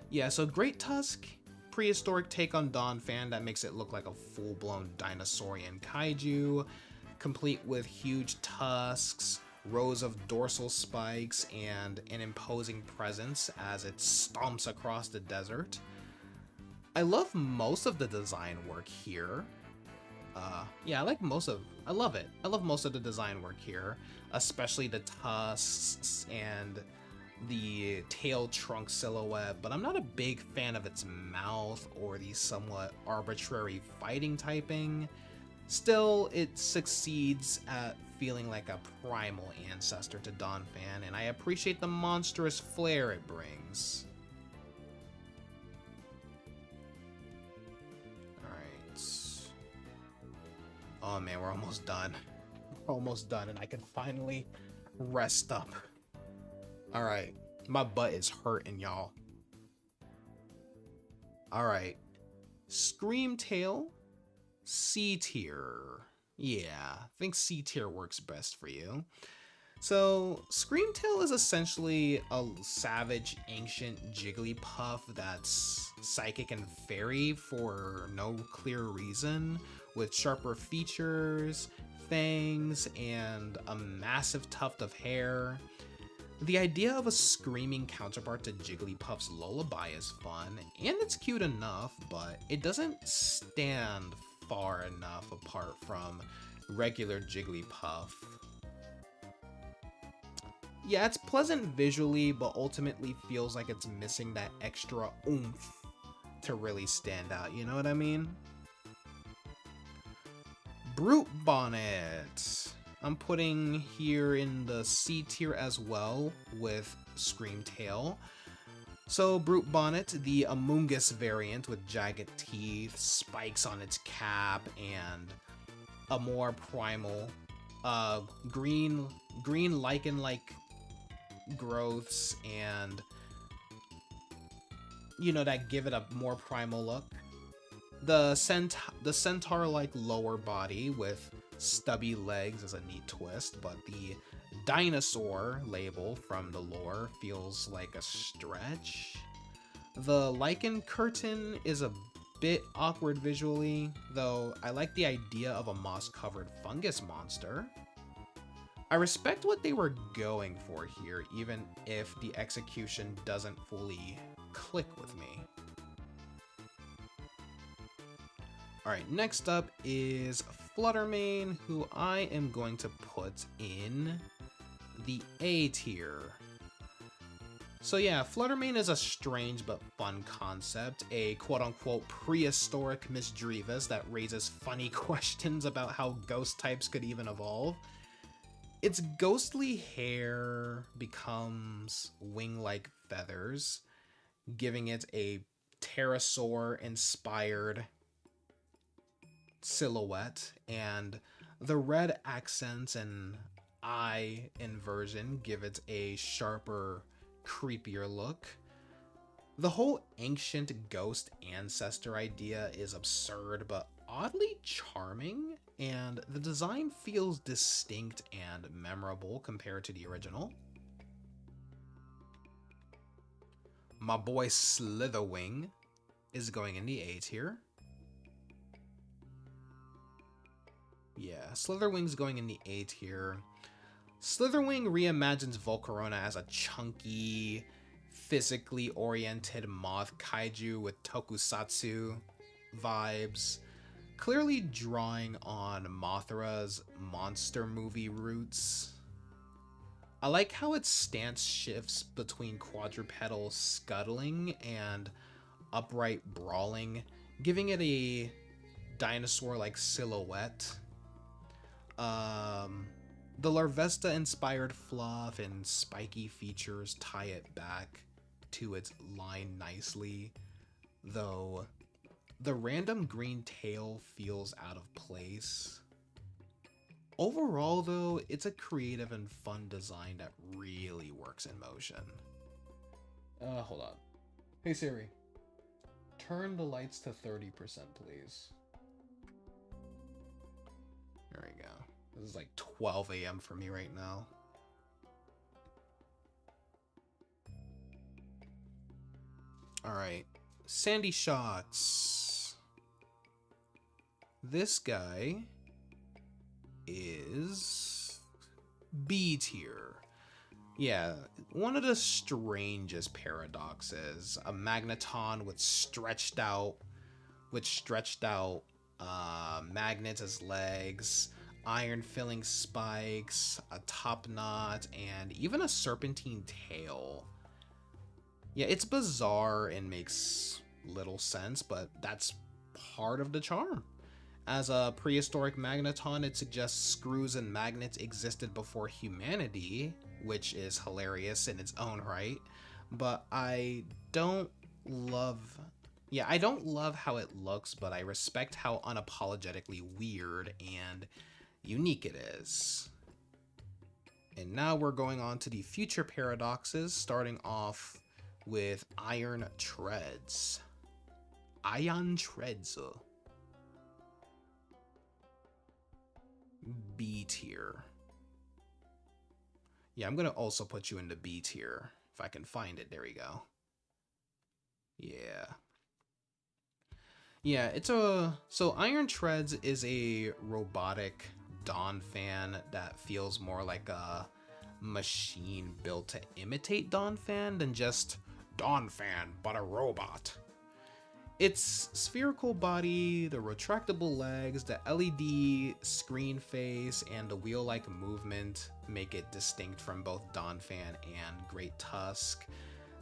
Yeah, so Great Tusk, prehistoric take on Donphan that makes it look like a full-blown dinosaurian kaiju, complete with huge tusks, rows of dorsal spikes, and an imposing presence as it stomps across the desert. I love most of the design work here. I love it. I love most of the design work here, especially the tusks and the tail trunk silhouette, but I'm not a big fan of its mouth or the somewhat arbitrary fighting typing. Still, it succeeds at feeling like a primal ancestor to Donphan, and I appreciate the monstrous flair it brings. Oh man, we're almost done. We're almost done, and I can finally rest up. Alright, my butt is hurting, y'all. Alright, Screamtail, C tier. Yeah, I think C tier works best for you. So, Screamtail is essentially a savage, ancient Jigglypuff that's psychic and fairy for no clear reason, with sharper features, fangs, and a massive tuft of hair. The idea of a screaming counterpart to Jigglypuff's lullaby is fun, and it's cute enough, but it doesn't stand far enough apart from regular Jigglypuff. Yeah, it's pleasant visually, but ultimately feels like it's missing that extra oomph to really stand out, you know what I mean? Brute Bonnet, I'm putting here in the C tier as well with Screamtail. So Brute Bonnet, the Amoonguss variant with jagged teeth, spikes on its cap, and a more primal green lichen-like growths, and you know, that give it a more primal look. The centaur-like lower body with stubby legs is a neat twist, but the dinosaur label from the lore feels like a stretch. The lichen curtain is a bit awkward visually, though I like the idea of a moss-covered fungus monster. I respect what they were going for here, even if the execution doesn't fully click with me. Alright, next up is Fluttermane, who I am going to put in the A tier. So yeah, Fluttermane is a strange but fun concept, a quote-unquote prehistoric Misdreavus that raises funny questions about how ghost types could even evolve. Its ghostly hair becomes wing-like feathers, giving it a pterosaur-inspired silhouette, and the red accents and eye inversion give it a sharper, creepier look. The whole ancient ghost ancestor idea is absurd but oddly charming, and the design feels distinct and memorable compared to the original. My boy Slitherwing is going in the A tier. Yeah, Slitherwing's going in the A tier. Slitherwing reimagines Volcarona as a chunky, physically oriented moth kaiju with tokusatsu vibes, clearly drawing on Mothra's monster movie roots. I like how its stance shifts between quadrupedal scuttling and upright brawling, giving it a dinosaur-like silhouette. The Larvesta-inspired fluff and spiky features tie it back to its line nicely, though the random green tail feels out of place. Overall, though, it's a creative and fun design that really works in motion. Hold on. Hey Siri, turn the lights to 30%, please. There we go. This is like 12 a.m. for me right now. Alright. Sandy Shots. This guy is B tier. Yeah, one of the strangest paradoxes. A magneton with stretched out magnets as legs, iron filling spikes, a top knot, and even a serpentine tail. Yeah, it's bizarre and makes little sense, but that's part of the charm. As a prehistoric magneton, it suggests screws and magnets existed before humanity, which is hilarious in its own right, but I don't love how it looks, but I respect how unapologetically weird and unique it is. And now we're going on to the future paradoxes, starting off with Iron Treads. Iron Treads. B tier. Yeah, I'm gonna also put you into B tier if I can find it. There we go. Yeah, so Iron Treads is a robotic Donphan that feels more like a machine built to imitate Donphan than just Donphan, but a robot. Its spherical body, the retractable legs, the LED screen face, and the wheel-like movement make it distinct from both Donphan and Great Tusk.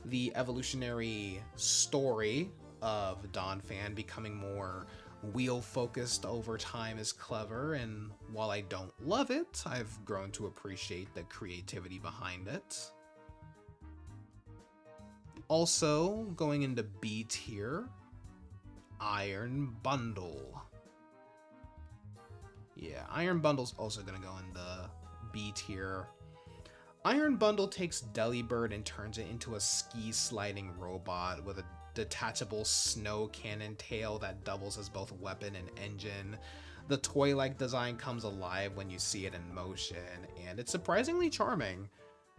The evolutionary story of Donphan becoming more wheel-focused over time is clever, and while I don't love it, I've grown to appreciate the creativity behind it. Also, going into B tier, Iron Bundle. Yeah, Iron Bundle's also gonna go in the B tier. Iron Bundle takes Delibird and turns it into a ski-sliding robot with a detachable snow cannon tail that doubles as both weapon and engine. The toy-like design comes alive when you see it in motion, and it's surprisingly charming.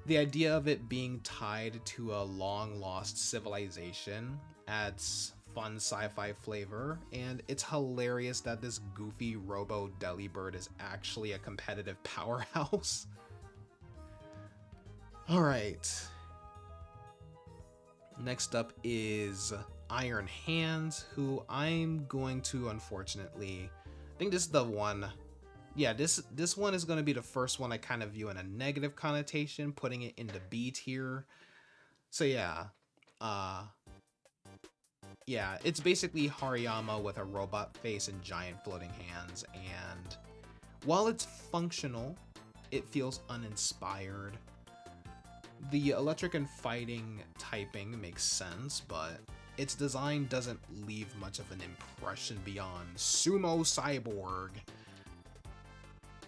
The idea of it being tied to a long-lost civilization adds fun sci-fi flavor, and it's hilarious that this goofy robo Delibird is actually a competitive powerhouse. Alright. Next up is Iron Hands, who I'm going to, unfortunately, I think this is the one. Yeah, this one is going to be the first one I kind of view in a negative connotation, putting it into B tier. So yeah, it's basically Hariyama with a robot face and giant floating hands, and while it's functional, it feels uninspired. The electric and fighting typing makes sense, but its design doesn't leave much of an impression beyond Sumo Cyborg.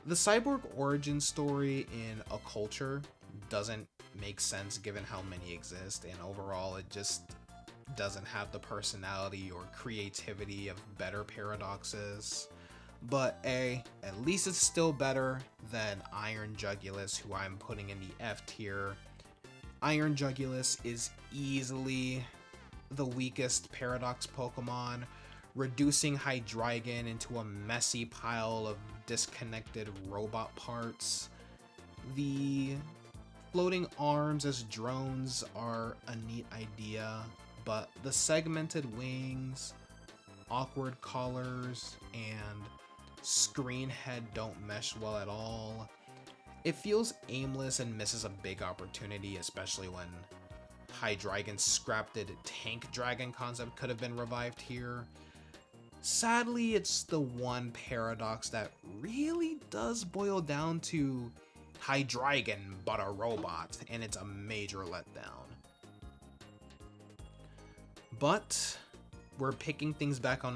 The cyborg origin story in a culture doesn't make sense given how many exist, and overall it just doesn't have the personality or creativity of better paradoxes. But at least it's still better than Iron Jugulus, who I'm putting in the F tier. Iron Jugulus is easily the weakest Paradox Pokemon, reducing Hydreigon into a messy pile of disconnected robot parts. The floating arms as drones are a neat idea, but the segmented wings, awkward collars, and screen head don't mesh well at all. It feels aimless and misses a big opportunity, especially when Hydreigon's scrapped tank dragon concept could have been revived here. Sadly, it's the one paradox that really does boil down to Hydreigon but a robot, and it's a major letdown. But we're picking things back on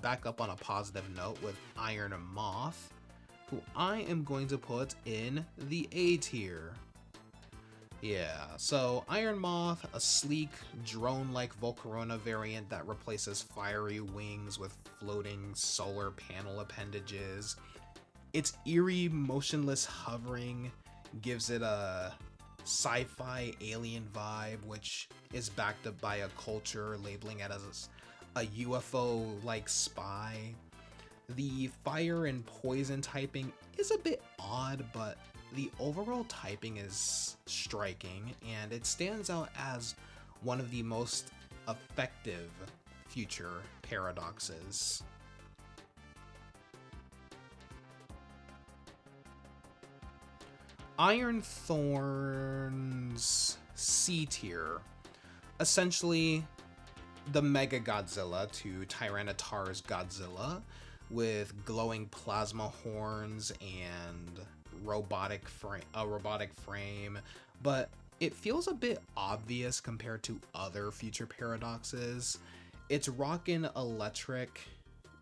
back up on a positive note with Iron Moth, who I am going to put in the A tier. Yeah, so Iron Moth, a sleek, drone-like Volcarona variant that replaces fiery wings with floating solar panel appendages. Its eerie, motionless hovering gives it a sci-fi alien vibe, which is backed up by a culture labeling it as a UFO-like spy. The fire and poison typing is a bit odd, but the overall typing is striking, and it stands out as one of the most effective future paradoxes. Iron Thorn's C tier, essentially the Mega Godzilla to Tyranitar's Godzilla, with glowing plasma horns and a robotic frame, but it feels a bit obvious compared to other future paradoxes. It's rockin' electric,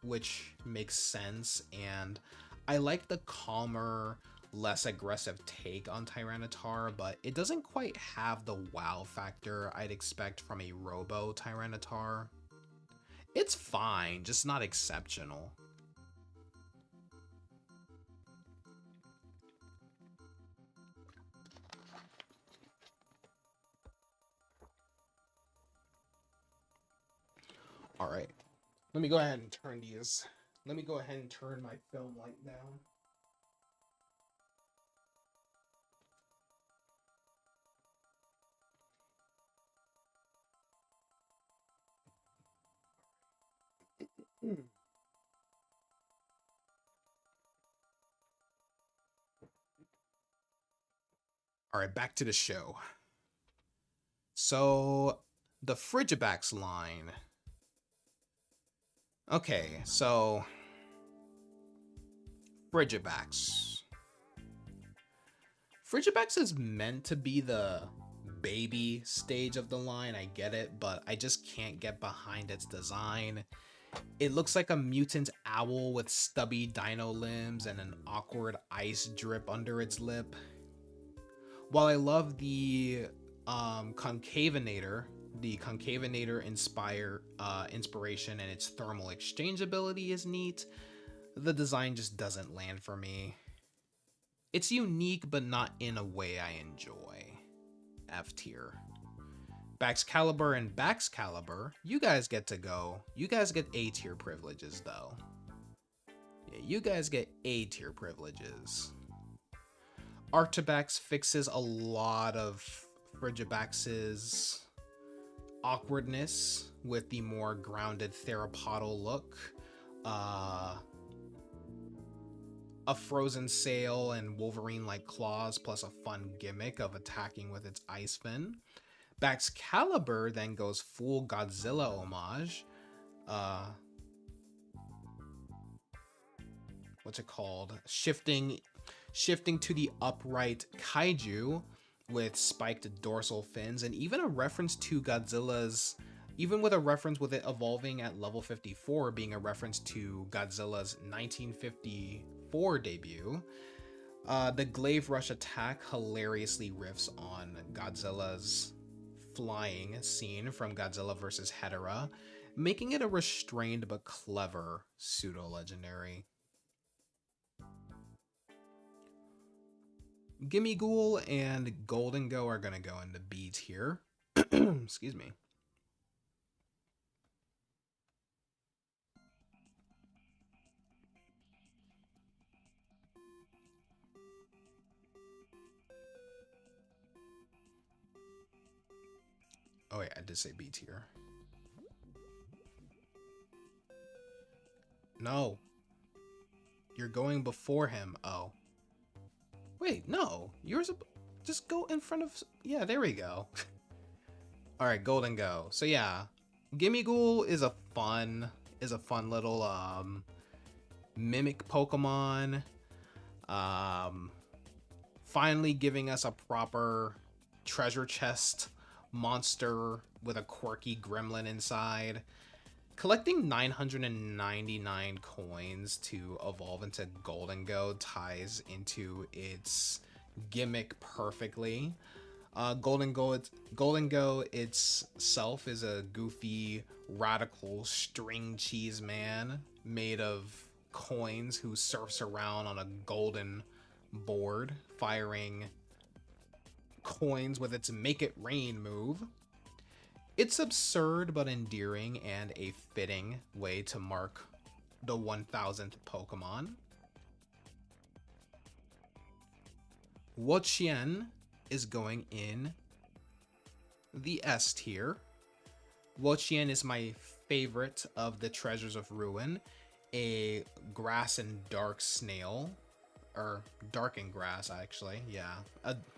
which makes sense, and I like the calmer, less aggressive take on Tyranitar, but it doesn't quite have the wow factor I'd expect from a Robo Tyranitar. It's fine, just not exceptional. All right, let me go ahead and turn these. Let me go ahead and turn my film light down. All right, back to the show. So, the Frigibax line. Okay, so Frigibax. Frigibax is meant to be the baby stage of the line, I get it, but I just can't get behind its design. It looks like a mutant owl with stubby dino limbs and an awkward ice drip under its lip. While I love the Concavinator, inspiration and its thermal exchange ability is neat, the design just doesn't land for me. It's unique, but not in a way I enjoy. F tier. Baxcalibur and Baxcalibur, you guys get to go. You guys get A tier privileges, though. Yeah, you guys get A tier privileges. Arctibax fixes a lot of Frigibax's awkwardness with the more grounded theropodal look. A frozen sail and Wolverine-like claws, plus a fun gimmick of attacking with its ice fin. Baxcalibur then goes full Godzilla homage. What's it called? Shifting to the upright kaiju, with spiked dorsal fins, and even a reference to Godzilla's, even with a reference with it evolving at level 54 being a reference to Godzilla's 1954 debut. The Glaive Rush attack hilariously riffs on Godzilla's flying scene from Godzilla vs. Hedorah, making it a restrained but clever pseudo-legendary. Gimme Ghoul and Golden Go are going to go into B tier. Excuse me. Oh yeah, I did say B tier. No. You're going before him. Oh. Wait, no. Yours just go in front of... Yeah, there we go. Alright, Golden Go. So yeah, Gimme Ghoul is a fun little mimic Pokemon. Finally giving us a proper treasure chest monster with a quirky gremlin inside. Collecting 999 coins to evolve into Golden Go ties into its gimmick perfectly. Golden Go itself is a goofy, radical string cheese man made of coins who surfs around on a golden board, firing coins with its Make It Rain move. It's absurd but endearing and a fitting way to mark the 1000th Pokemon. Wo-Chien is going in the S tier. Wo-Chien is my favorite of the Treasures of Ruin, a grass and dark snail, or dark and grass actually, yeah.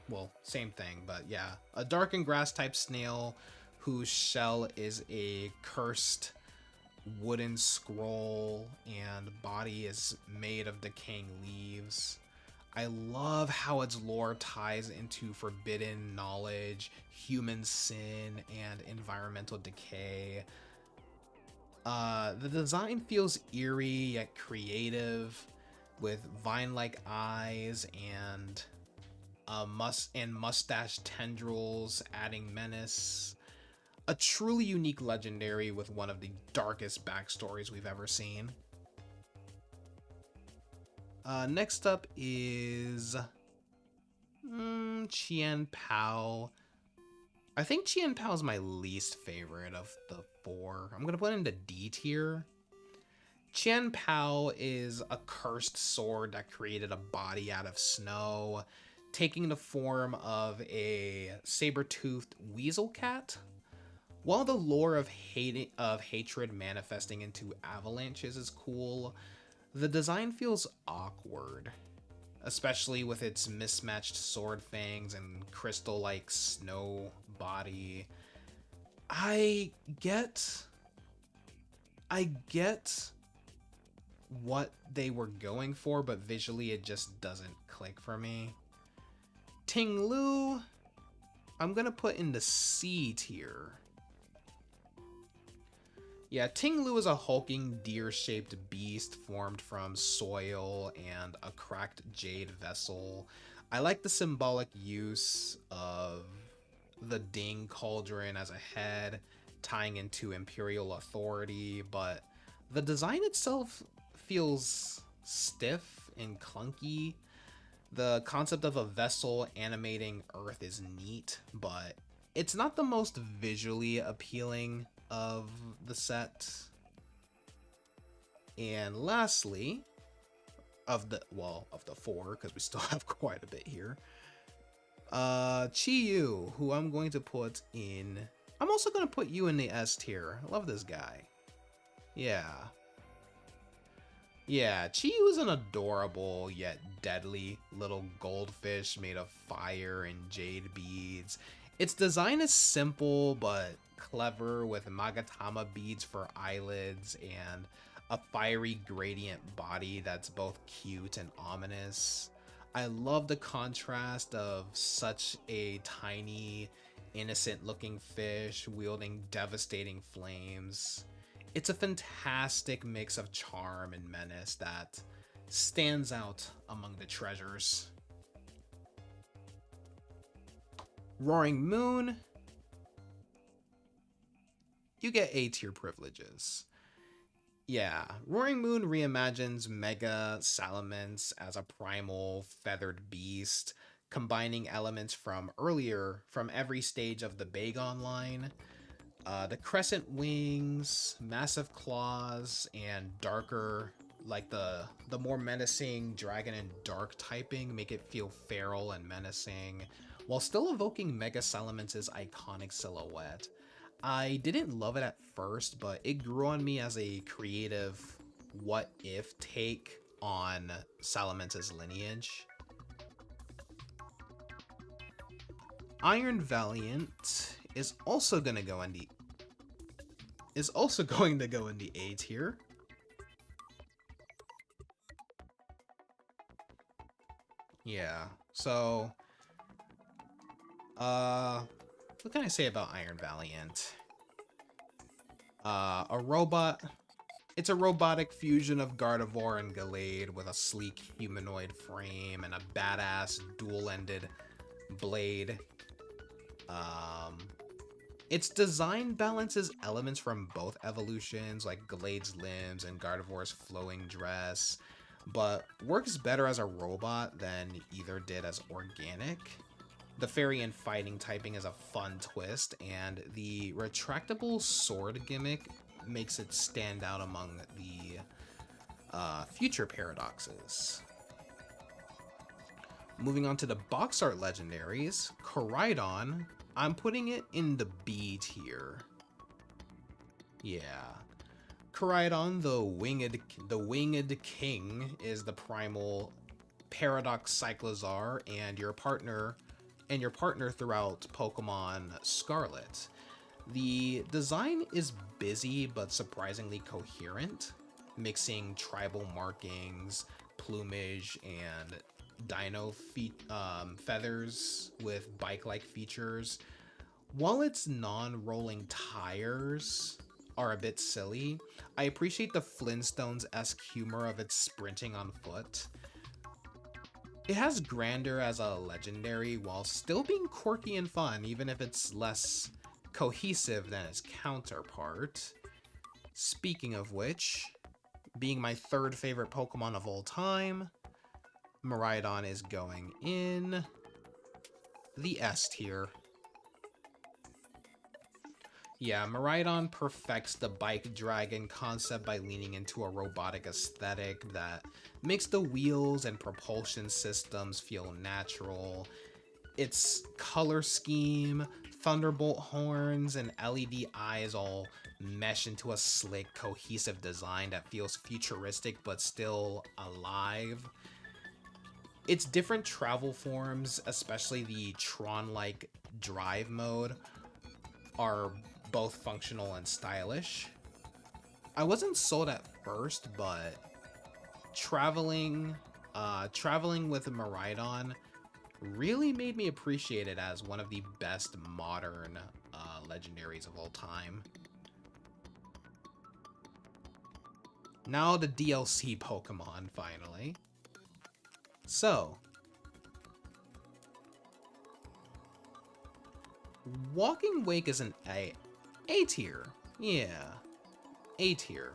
Well, same thing, but yeah. A dark and grass type snail whose shell is a cursed wooden scroll and body is made of decaying leaves. I love how its lore ties into forbidden knowledge, human sin, and environmental decay. The design feels eerie yet creative, with vine-like eyes and mustache tendrils adding menace. A truly unique legendary with one of the darkest backstories we've ever seen. Next up is Chien Pao. I think Chien Pao is my least favorite of the four. I'm gonna put it into D tier. Chien Pao is a cursed sword that created a body out of snow, taking the form of a saber-toothed weasel cat. While the lore of hatred manifesting into avalanches is cool, the design feels awkward, especially with its mismatched sword fangs and crystal-like snow body. I get what they were going for, but visually it just doesn't click for me. Ting Lu, I'm gonna put in the C tier. Yeah, Ting Lu is a hulking deer-shaped beast formed from soil and a cracked jade vessel. I like the symbolic use of the Ding Cauldron as a head, tying into imperial authority, but the design itself feels stiff and clunky. The concept of a vessel animating Earth is neat, but it's not the most visually appealing of the set. And lastly, of the four, because we still have quite a bit here, Chi-Yu, who I'm going to put in... I'm also going to put you in the S tier. I love this guy. Yeah, Chi-Yu is an adorable yet deadly little goldfish made of fire and jade beads. Its design is simple but clever, with Magatama beads for eyelids and a fiery gradient body that's both cute and ominous. I love the contrast of such a tiny, innocent looking fish wielding devastating flames. It's a fantastic mix of charm and menace that stands out among the treasures. Roaring Moon, you get A tier privileges. Yeah, Roaring Moon reimagines Mega Salamence as a primal, feathered beast, combining elements from every stage of the Bagon line. The crescent wings, massive claws, and darker, like the more menacing dragon and dark typing make it feel feral and menacing, while still evoking Mega Salamence's iconic silhouette. I didn't love it at first, but it grew on me as a creative what if take on Salamence's lineage. Iron Valiant is also going to go in the A tier. Yeah. So what can I say about Iron Valiant? A robot. It's a robotic fusion of Gardevoir and Gallade with a sleek humanoid frame and a badass dual-ended blade. Its design balances elements from both evolutions, like Gallade's limbs and Gardevoir's flowing dress, but works better as a robot than either did as organic. The fairy and fighting typing is a fun twist, and the retractable sword gimmick makes it stand out among the future paradoxes. Moving on to the box art legendaries, Koraidon, I'm putting it in the B tier. Yeah. Koraidon, the winged king, is the primal paradox Cyclozar and your partner throughout Pokemon Scarlet. The design is busy but surprisingly coherent, mixing tribal markings, plumage, and dino feathers with bike-like features. While its non-rolling tires are a bit silly, I appreciate the Flintstones-esque humor of its sprinting on foot. It has grandeur as a legendary while still being quirky and fun, even if it's less cohesive than its counterpart. Speaking of which, being my third favorite Pokemon of all time, Miraidon is going in the S tier. Yeah, Miraidon perfects the bike dragon concept by leaning into a robotic aesthetic that makes the wheels and propulsion systems feel natural. Its color scheme, thunderbolt horns, and LED eyes all mesh into a slick, cohesive design that feels futuristic but still alive. Its different travel forms, especially the Tron-like drive mode, are both functional and stylish. I wasn't sold at first, but traveling with Miraidon really made me appreciate it as one of the best modern legendaries of all time. Now the DLC Pokemon, finally. So, Walking Wake is an A tier. Yeah, A tier.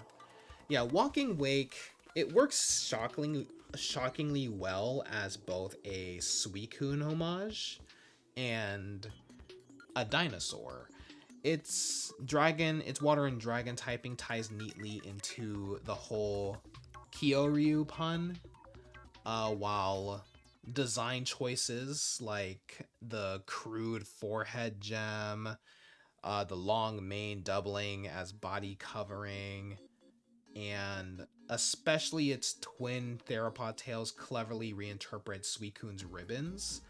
Yeah, Walking Wake, it works shockingly well as both a Suicune homage and a dinosaur. Its water and dragon typing ties neatly into the whole Kyoryu pun, while design choices like the crude forehead gem, the long mane doubling as body covering, and especially its twin theropod tails cleverly reinterpret Suicune's ribbons.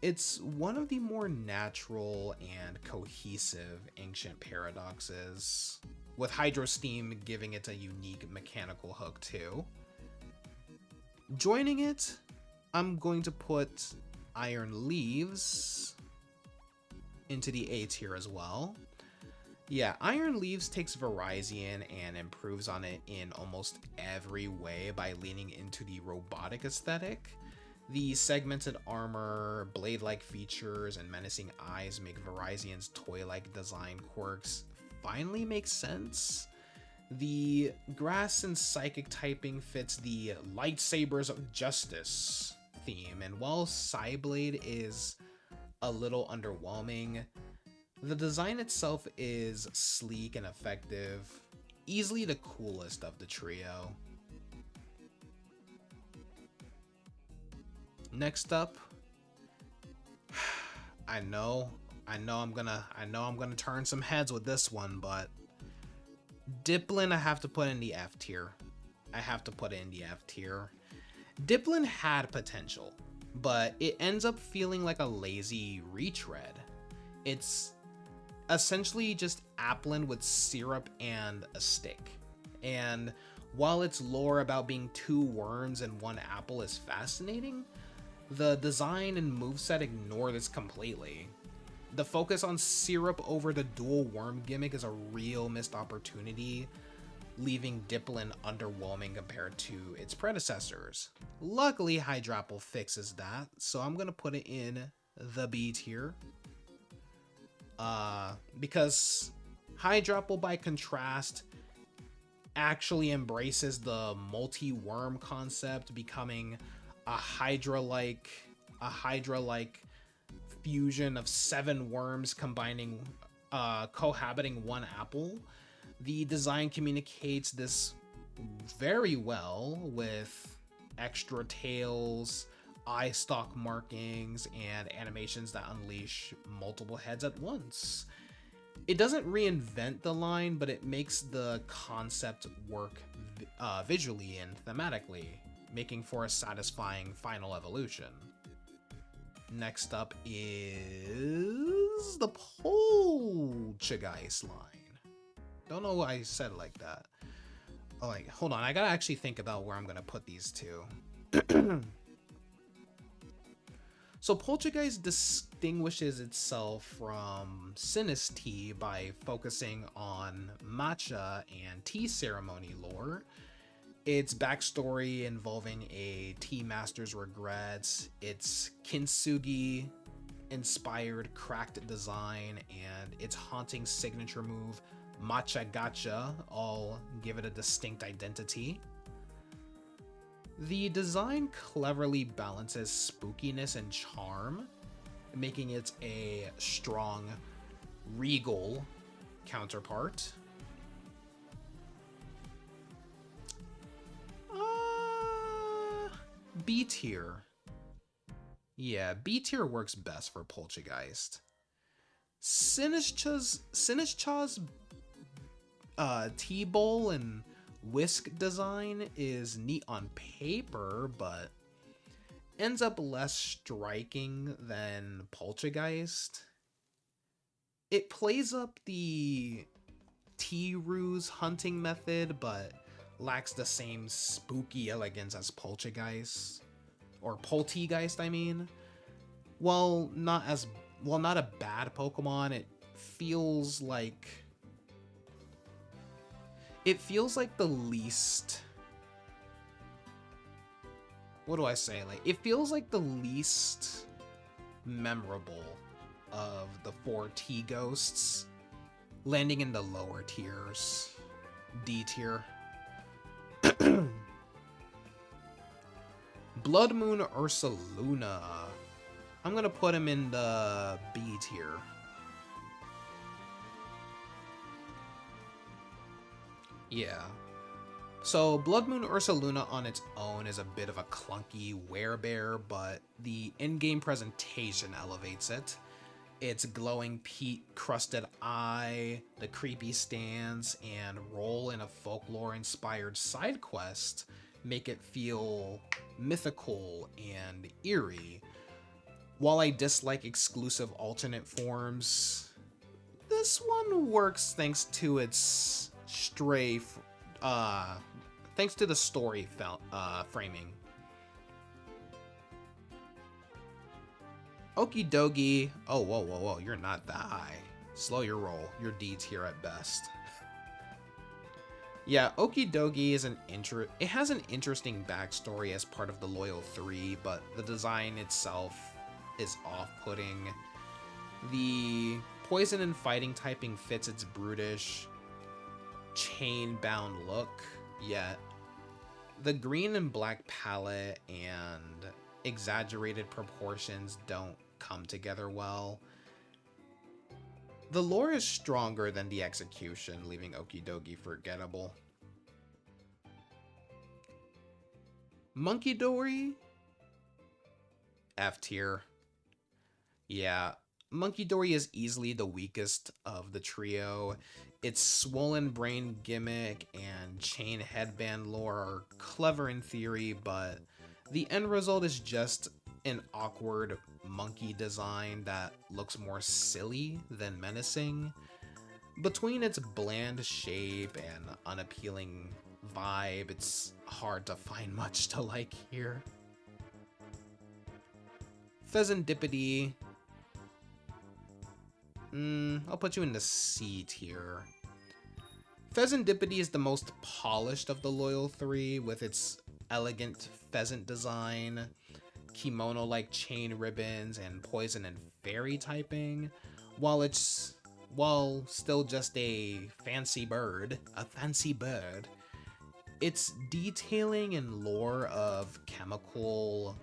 It's one of the more natural and cohesive ancient paradoxes, with Hydro Steam giving it a unique mechanical hook too. Joining it, I'm going to put Iron Leaves into the A tier as well. Yeah, Iron Leaves takes Verizon and improves on it in almost every way by leaning into the robotic aesthetic. The segmented armor, blade-like features, and menacing eyes make Verizon's toy-like design quirks finally make sense. The grass and psychic typing fits the lightsabers of justice theme, and while Psyblade is a little underwhelming, the design itself is sleek and effective, easily the coolest of the trio. Next up, I know I'm gonna turn some heads with this one, but Diplin I have to put in the F tier. Diplin had potential, but it ends up feeling like a lazy retread. It's essentially just Applin with syrup and a stick. And while its lore about being 2 worms and 1 apple is fascinating, the design and moveset ignore this completely. The focus on syrup over the dual worm gimmick is a real missed opportunity, leaving Diplin underwhelming compared to its predecessors. Luckily, Hydrapple fixes that, so I'm gonna put it in the B tier. Because Hydrapple, by contrast, actually embraces the multi-worm concept, becoming a Hydra-like fusion of 7 worms combining, cohabiting 1 apple. The design communicates this very well with extra tails, eye stalk markings, and animations that unleash multiple heads at once. It doesn't reinvent the line, but it makes the concept work visually and thematically, making for a satisfying final evolution. Next up is the Poltergeist line. Don't know why I said it like that. Oh, like, hold on, I gotta actually think about where I'm gonna put these two. So Poltergeist distinguishes itself from Sinistee by focusing on matcha and tea ceremony lore. Its backstory involving a tea master's regrets, its kintsugi inspired cracked design, and its haunting signature move Matcha Gacha all give it a distinct identity. The design cleverly balances spookiness and charm, making it a strong, regal counterpart. B tier. Yeah, B tier works best for Poltergeist. Sinistcha's tea bowl and whisk design is neat on paper, but ends up less striking than Poltergeist. It plays up the tea ruse hunting method, but lacks the same spooky elegance as Poltergeist. Or Poltegeist, I mean. While not a bad Pokemon, it feels like the least, what do I say? Like, it feels like the least memorable of the 4 T-Ghosts, landing in the lower tiers. D tier. Blood Moon Ursaluna. I'm gonna put him in the B tier. Yeah. So Blood Moon Ursaluna on its own is a bit of a clunky werebear, but the in-game presentation elevates it. Its glowing peat-crusted eye, the creepy stance, and role in a folklore-inspired side quest make it feel mythical and eerie. While I dislike exclusive alternate forms, this one works thanks to its thanks to the story framing. Okie dokie. Oh, whoa, whoa, whoa. You're not that high. Slow your roll. Your D's here at best. Yeah, Okie dokie is it has an interesting backstory as part of the Loyal 3, but the design itself is off-putting. The poison and fighting typing fits its brutish, chain-bound look, yet the green and black palette and exaggerated proportions don't come together well. The lore is stronger than the execution, leaving Okie dokie forgettable. Monkey Dory? F tier. Yeah, Monkey Dory is easily the weakest of the trio. Its swollen brain gimmick and chain headband lore are clever in theory, but the end result is just an awkward monkey design that looks more silly than menacing. Between its bland shape and unappealing vibe, it's hard to find much to like here. Pheasantipity. I'll put you in the C tier. Pheasantipity is the most polished of the Loyal 3, with its elegant pheasant design, kimono-like chain ribbons, and poison and fairy typing, while still just a fancy bird, its detailing and lore of chemical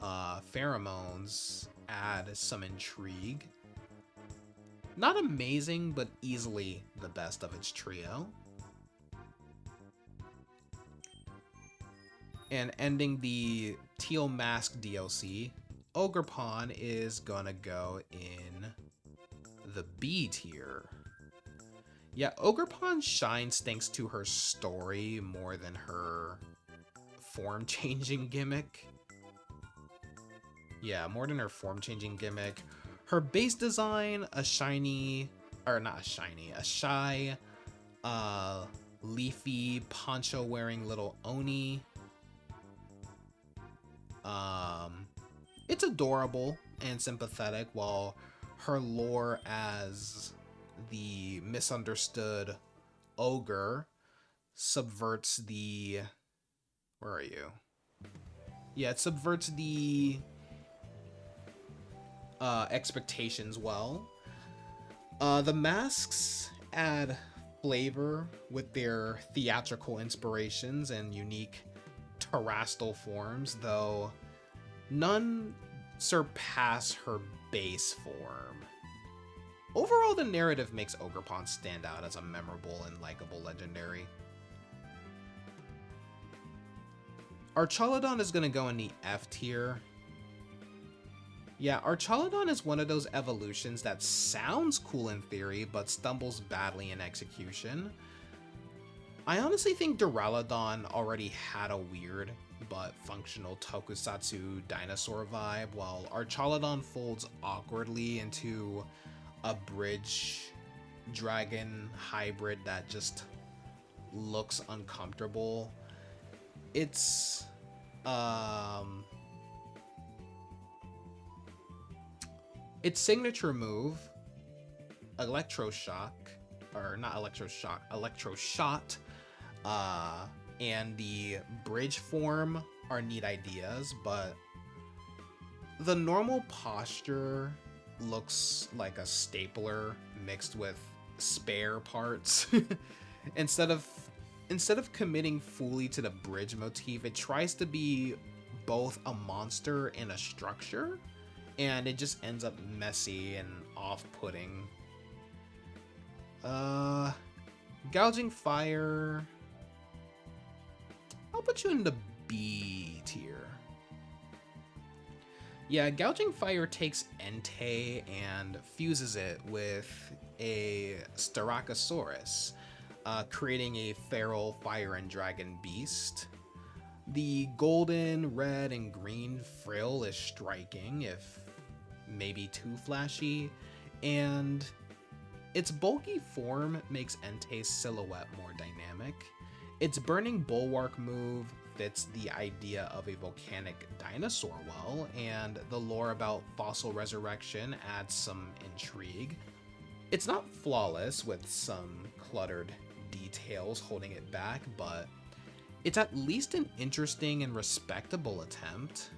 pheromones add some intrigue. Not amazing, but easily the best of its trio. And ending the Teal Mask DLC, Ogerpon is gonna go in the B tier. Yeah, Ogerpon shines thanks to her story more than her form-changing gimmick. Yeah, more than her form-changing gimmick. Her base design, a shy, leafy, poncho-wearing little Oni. It's adorable and sympathetic, while her lore as the misunderstood ogre subverts the... Where are you? Yeah, it subverts the expectations well. The masks add flavor with their theatrical inspirations and unique terrestrial forms, though none surpass her base form. Overall, the narrative makes Ogerpon stand out as a memorable and likable legendary. Archaludon is going to go in the F tier. Yeah, Archaludon is one of those evolutions that sounds cool in theory, but stumbles badly in execution. I honestly think Duraludon already had a weird but functional tokusatsu dinosaur vibe, while Archaludon folds awkwardly into a bridge dragon hybrid that just looks uncomfortable. Its signature move, Electroshock, Electroshot, and the bridge form are neat ideas, but the normal posture looks like a stapler mixed with spare parts. Instead of committing fully to the bridge motif, it tries to be both a monster and a structure, and it just ends up messy and off-putting. Gouging Fire, I'll put you in the B tier. Yeah, Gouging Fire takes Entei and fuses it with a Styracosaurus, creating a feral fire and dragon beast. The golden, red, and green frill is striking, if maybe too flashy, and its bulky form makes Entei's silhouette more dynamic. Its Burning Bulwark move fits the idea of a volcanic dinosaur well, and the lore about fossil resurrection adds some intrigue. It's not flawless with some cluttered details holding it back, but it's at least an interesting and respectable attempt.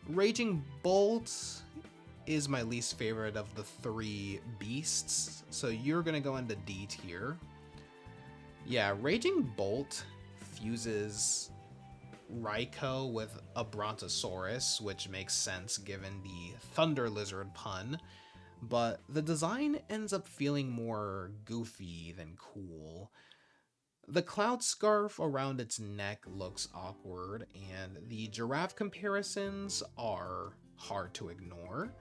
Raging Bolt is my least favorite of the three beasts, so you're gonna go into D tier. Yeah, Raging Bolt fuses Raikou with a Brontosaurus, which makes sense given the Thunder Lizard pun, but the design ends up feeling more goofy than cool. The cloud scarf around its neck looks awkward, and the giraffe comparisons are hard to ignore.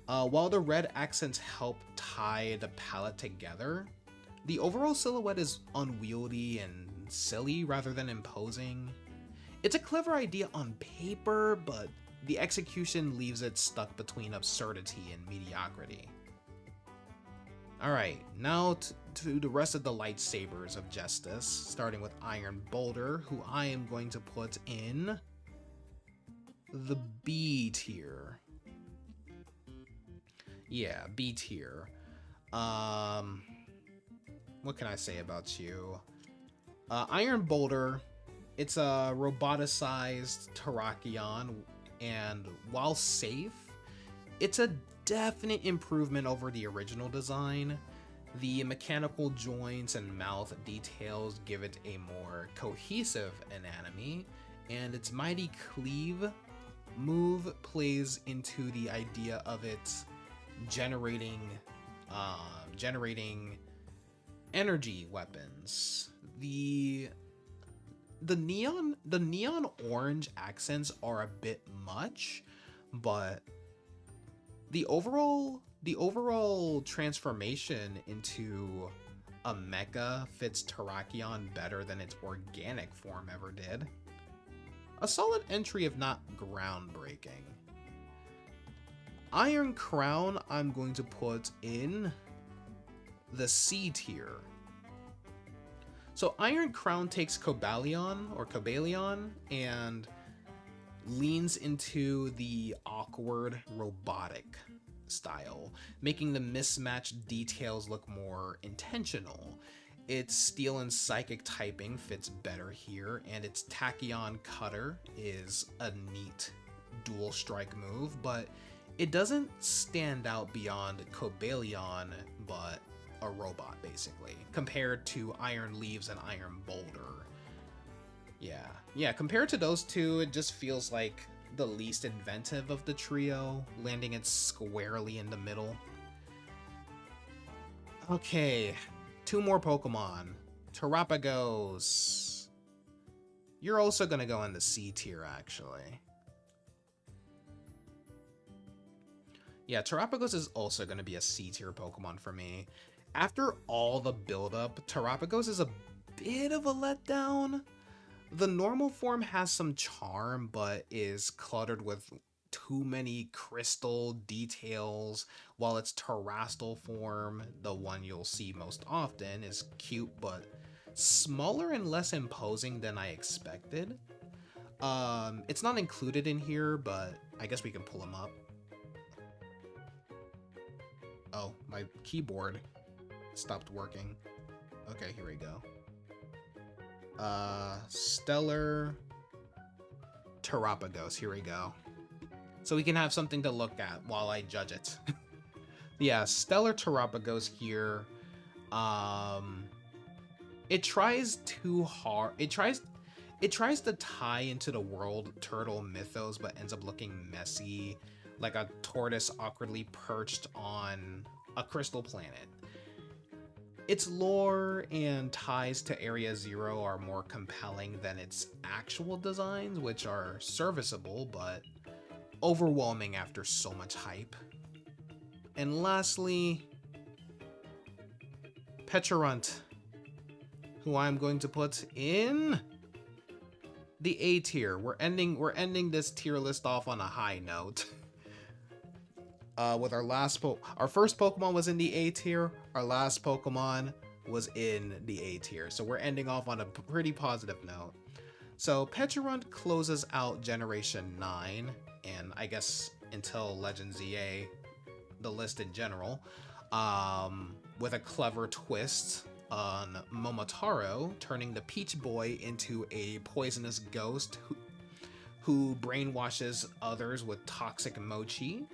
While the red accents help tie the palette together, the overall silhouette is unwieldy and silly rather than imposing. It's a clever idea on paper, but the execution leaves it stuck between absurdity and mediocrity. Alright, now to the rest of the lightsabers of Justice, starting with Iron Boulder, who I am going to put in the B tier. Yeah, B tier. What can I say about you? Iron Boulder, it's a roboticized Terrakion, and while safe, it's a definite improvement over the original design. The mechanical joints and mouth details give it a more cohesive anatomy, and its mighty cleave move plays into the idea of it generating energy weapons. The neon orange accents are a bit much, but the overall transformation into a mecha fits Terrakion better than its organic form ever did. A solid entry, if not groundbreaking. Iron Crown I'm going to put in the C tier. So Iron Crown takes Cobalion and leans into the awkward robotic style, making the mismatched details look more intentional. Its steel and psychic typing fits better here, and its Tachyon Cutter is a neat dual strike move, but it doesn't stand out beyond Cobalion, but a robot basically, compared to Iron Leaves and Iron Boulder. Yeah, compared to those two, it just feels like the least inventive of the trio, landing it squarely in the middle. Okay, two more Pokemon. Terapagos. You're also gonna go in the C tier, actually. Yeah, Terapagos is also gonna be a C tier Pokemon for me. After all the build-up, Terapagos is a bit of a letdown. The normal form has some charm, but is cluttered with too many crystal details, while its terrestrial form, the one you'll see most often, is cute but smaller and less imposing than I expected. It's not included in here, but I guess we can pull them up. Oh, my keyboard stopped working. Okay, here we go. Stellar Terapagos, here we go. So we can have something to look at while I judge it. Yeah, Stellar Terapagos here. It tries too hard. It tries to tie into the world turtle mythos, but ends up looking messy, like a tortoise awkwardly perched on a crystal planet. Its lore and ties to Area Zero are more compelling than its actual designs, which are serviceable, but overwhelming after so much hype. And lastly, Pecharunt, who I'm going to put in the A tier. We're ending this tier list off on a high note. With our first Pokemon was in the A tier. Our last Pokemon was in the A tier. So we're ending off on a pretty positive note. So Pecharunt closes out Generation 9, and I guess until Legends EA, the list in general, with a clever twist on Momotaro turning the Peach Boy into a poisonous ghost who brainwashes others with toxic mochi.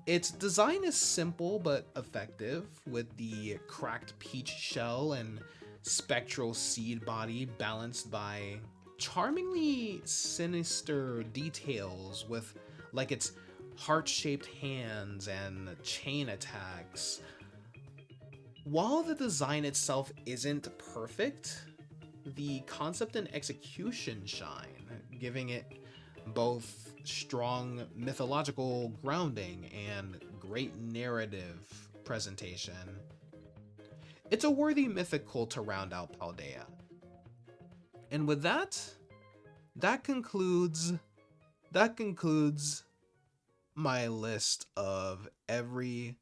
Its design is simple but effective, with the cracked peach shell and spectral seed body balanced by charmingly sinister details with like its heart-shaped hands and chain attacks. While the design itself isn't perfect, the concept and execution shine, giving it both strong mythological grounding and great narrative presentation. It's a worthy mythical to round out Paldea. And with that concludes my list of every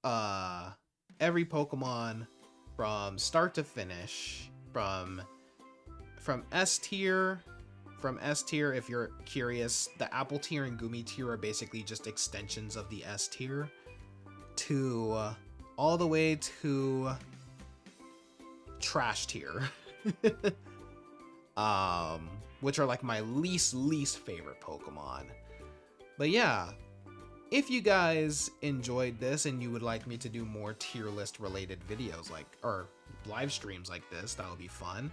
Pokemon from start to finish, from S tier. From S tier, if you're curious, the Apple tier and Gumi tier are basically just extensions of the S tier, to all the way to trash tier, which are like my least favorite Pokemon. But yeah, if you guys enjoyed this and you would like me to do more tier list related videos or live streams like this, that would be fun.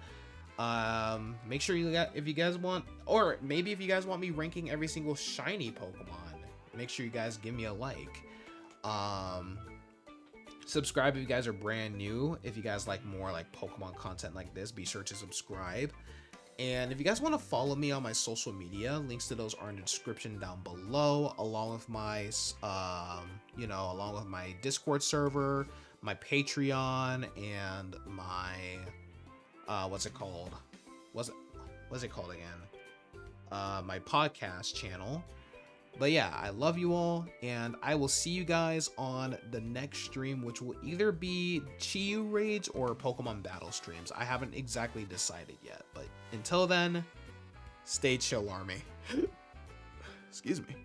Make sure if you guys want, or maybe if you guys want me ranking every single shiny Pokemon, make sure you guys give me a like. Subscribe if you guys are brand new. If you guys like more like Pokemon content like this, be sure to subscribe. And if you guys want to follow me on my social media, links to those are in the description down below, along with my Discord server, my Patreon, and my what's it called again? My podcast channel. But yeah, I love you all, and I will see you guys on the next stream, which will either be Chiyu Raids or Pokemon Battle streams. I haven't exactly decided yet, but until then, stay chill, Army. Excuse me.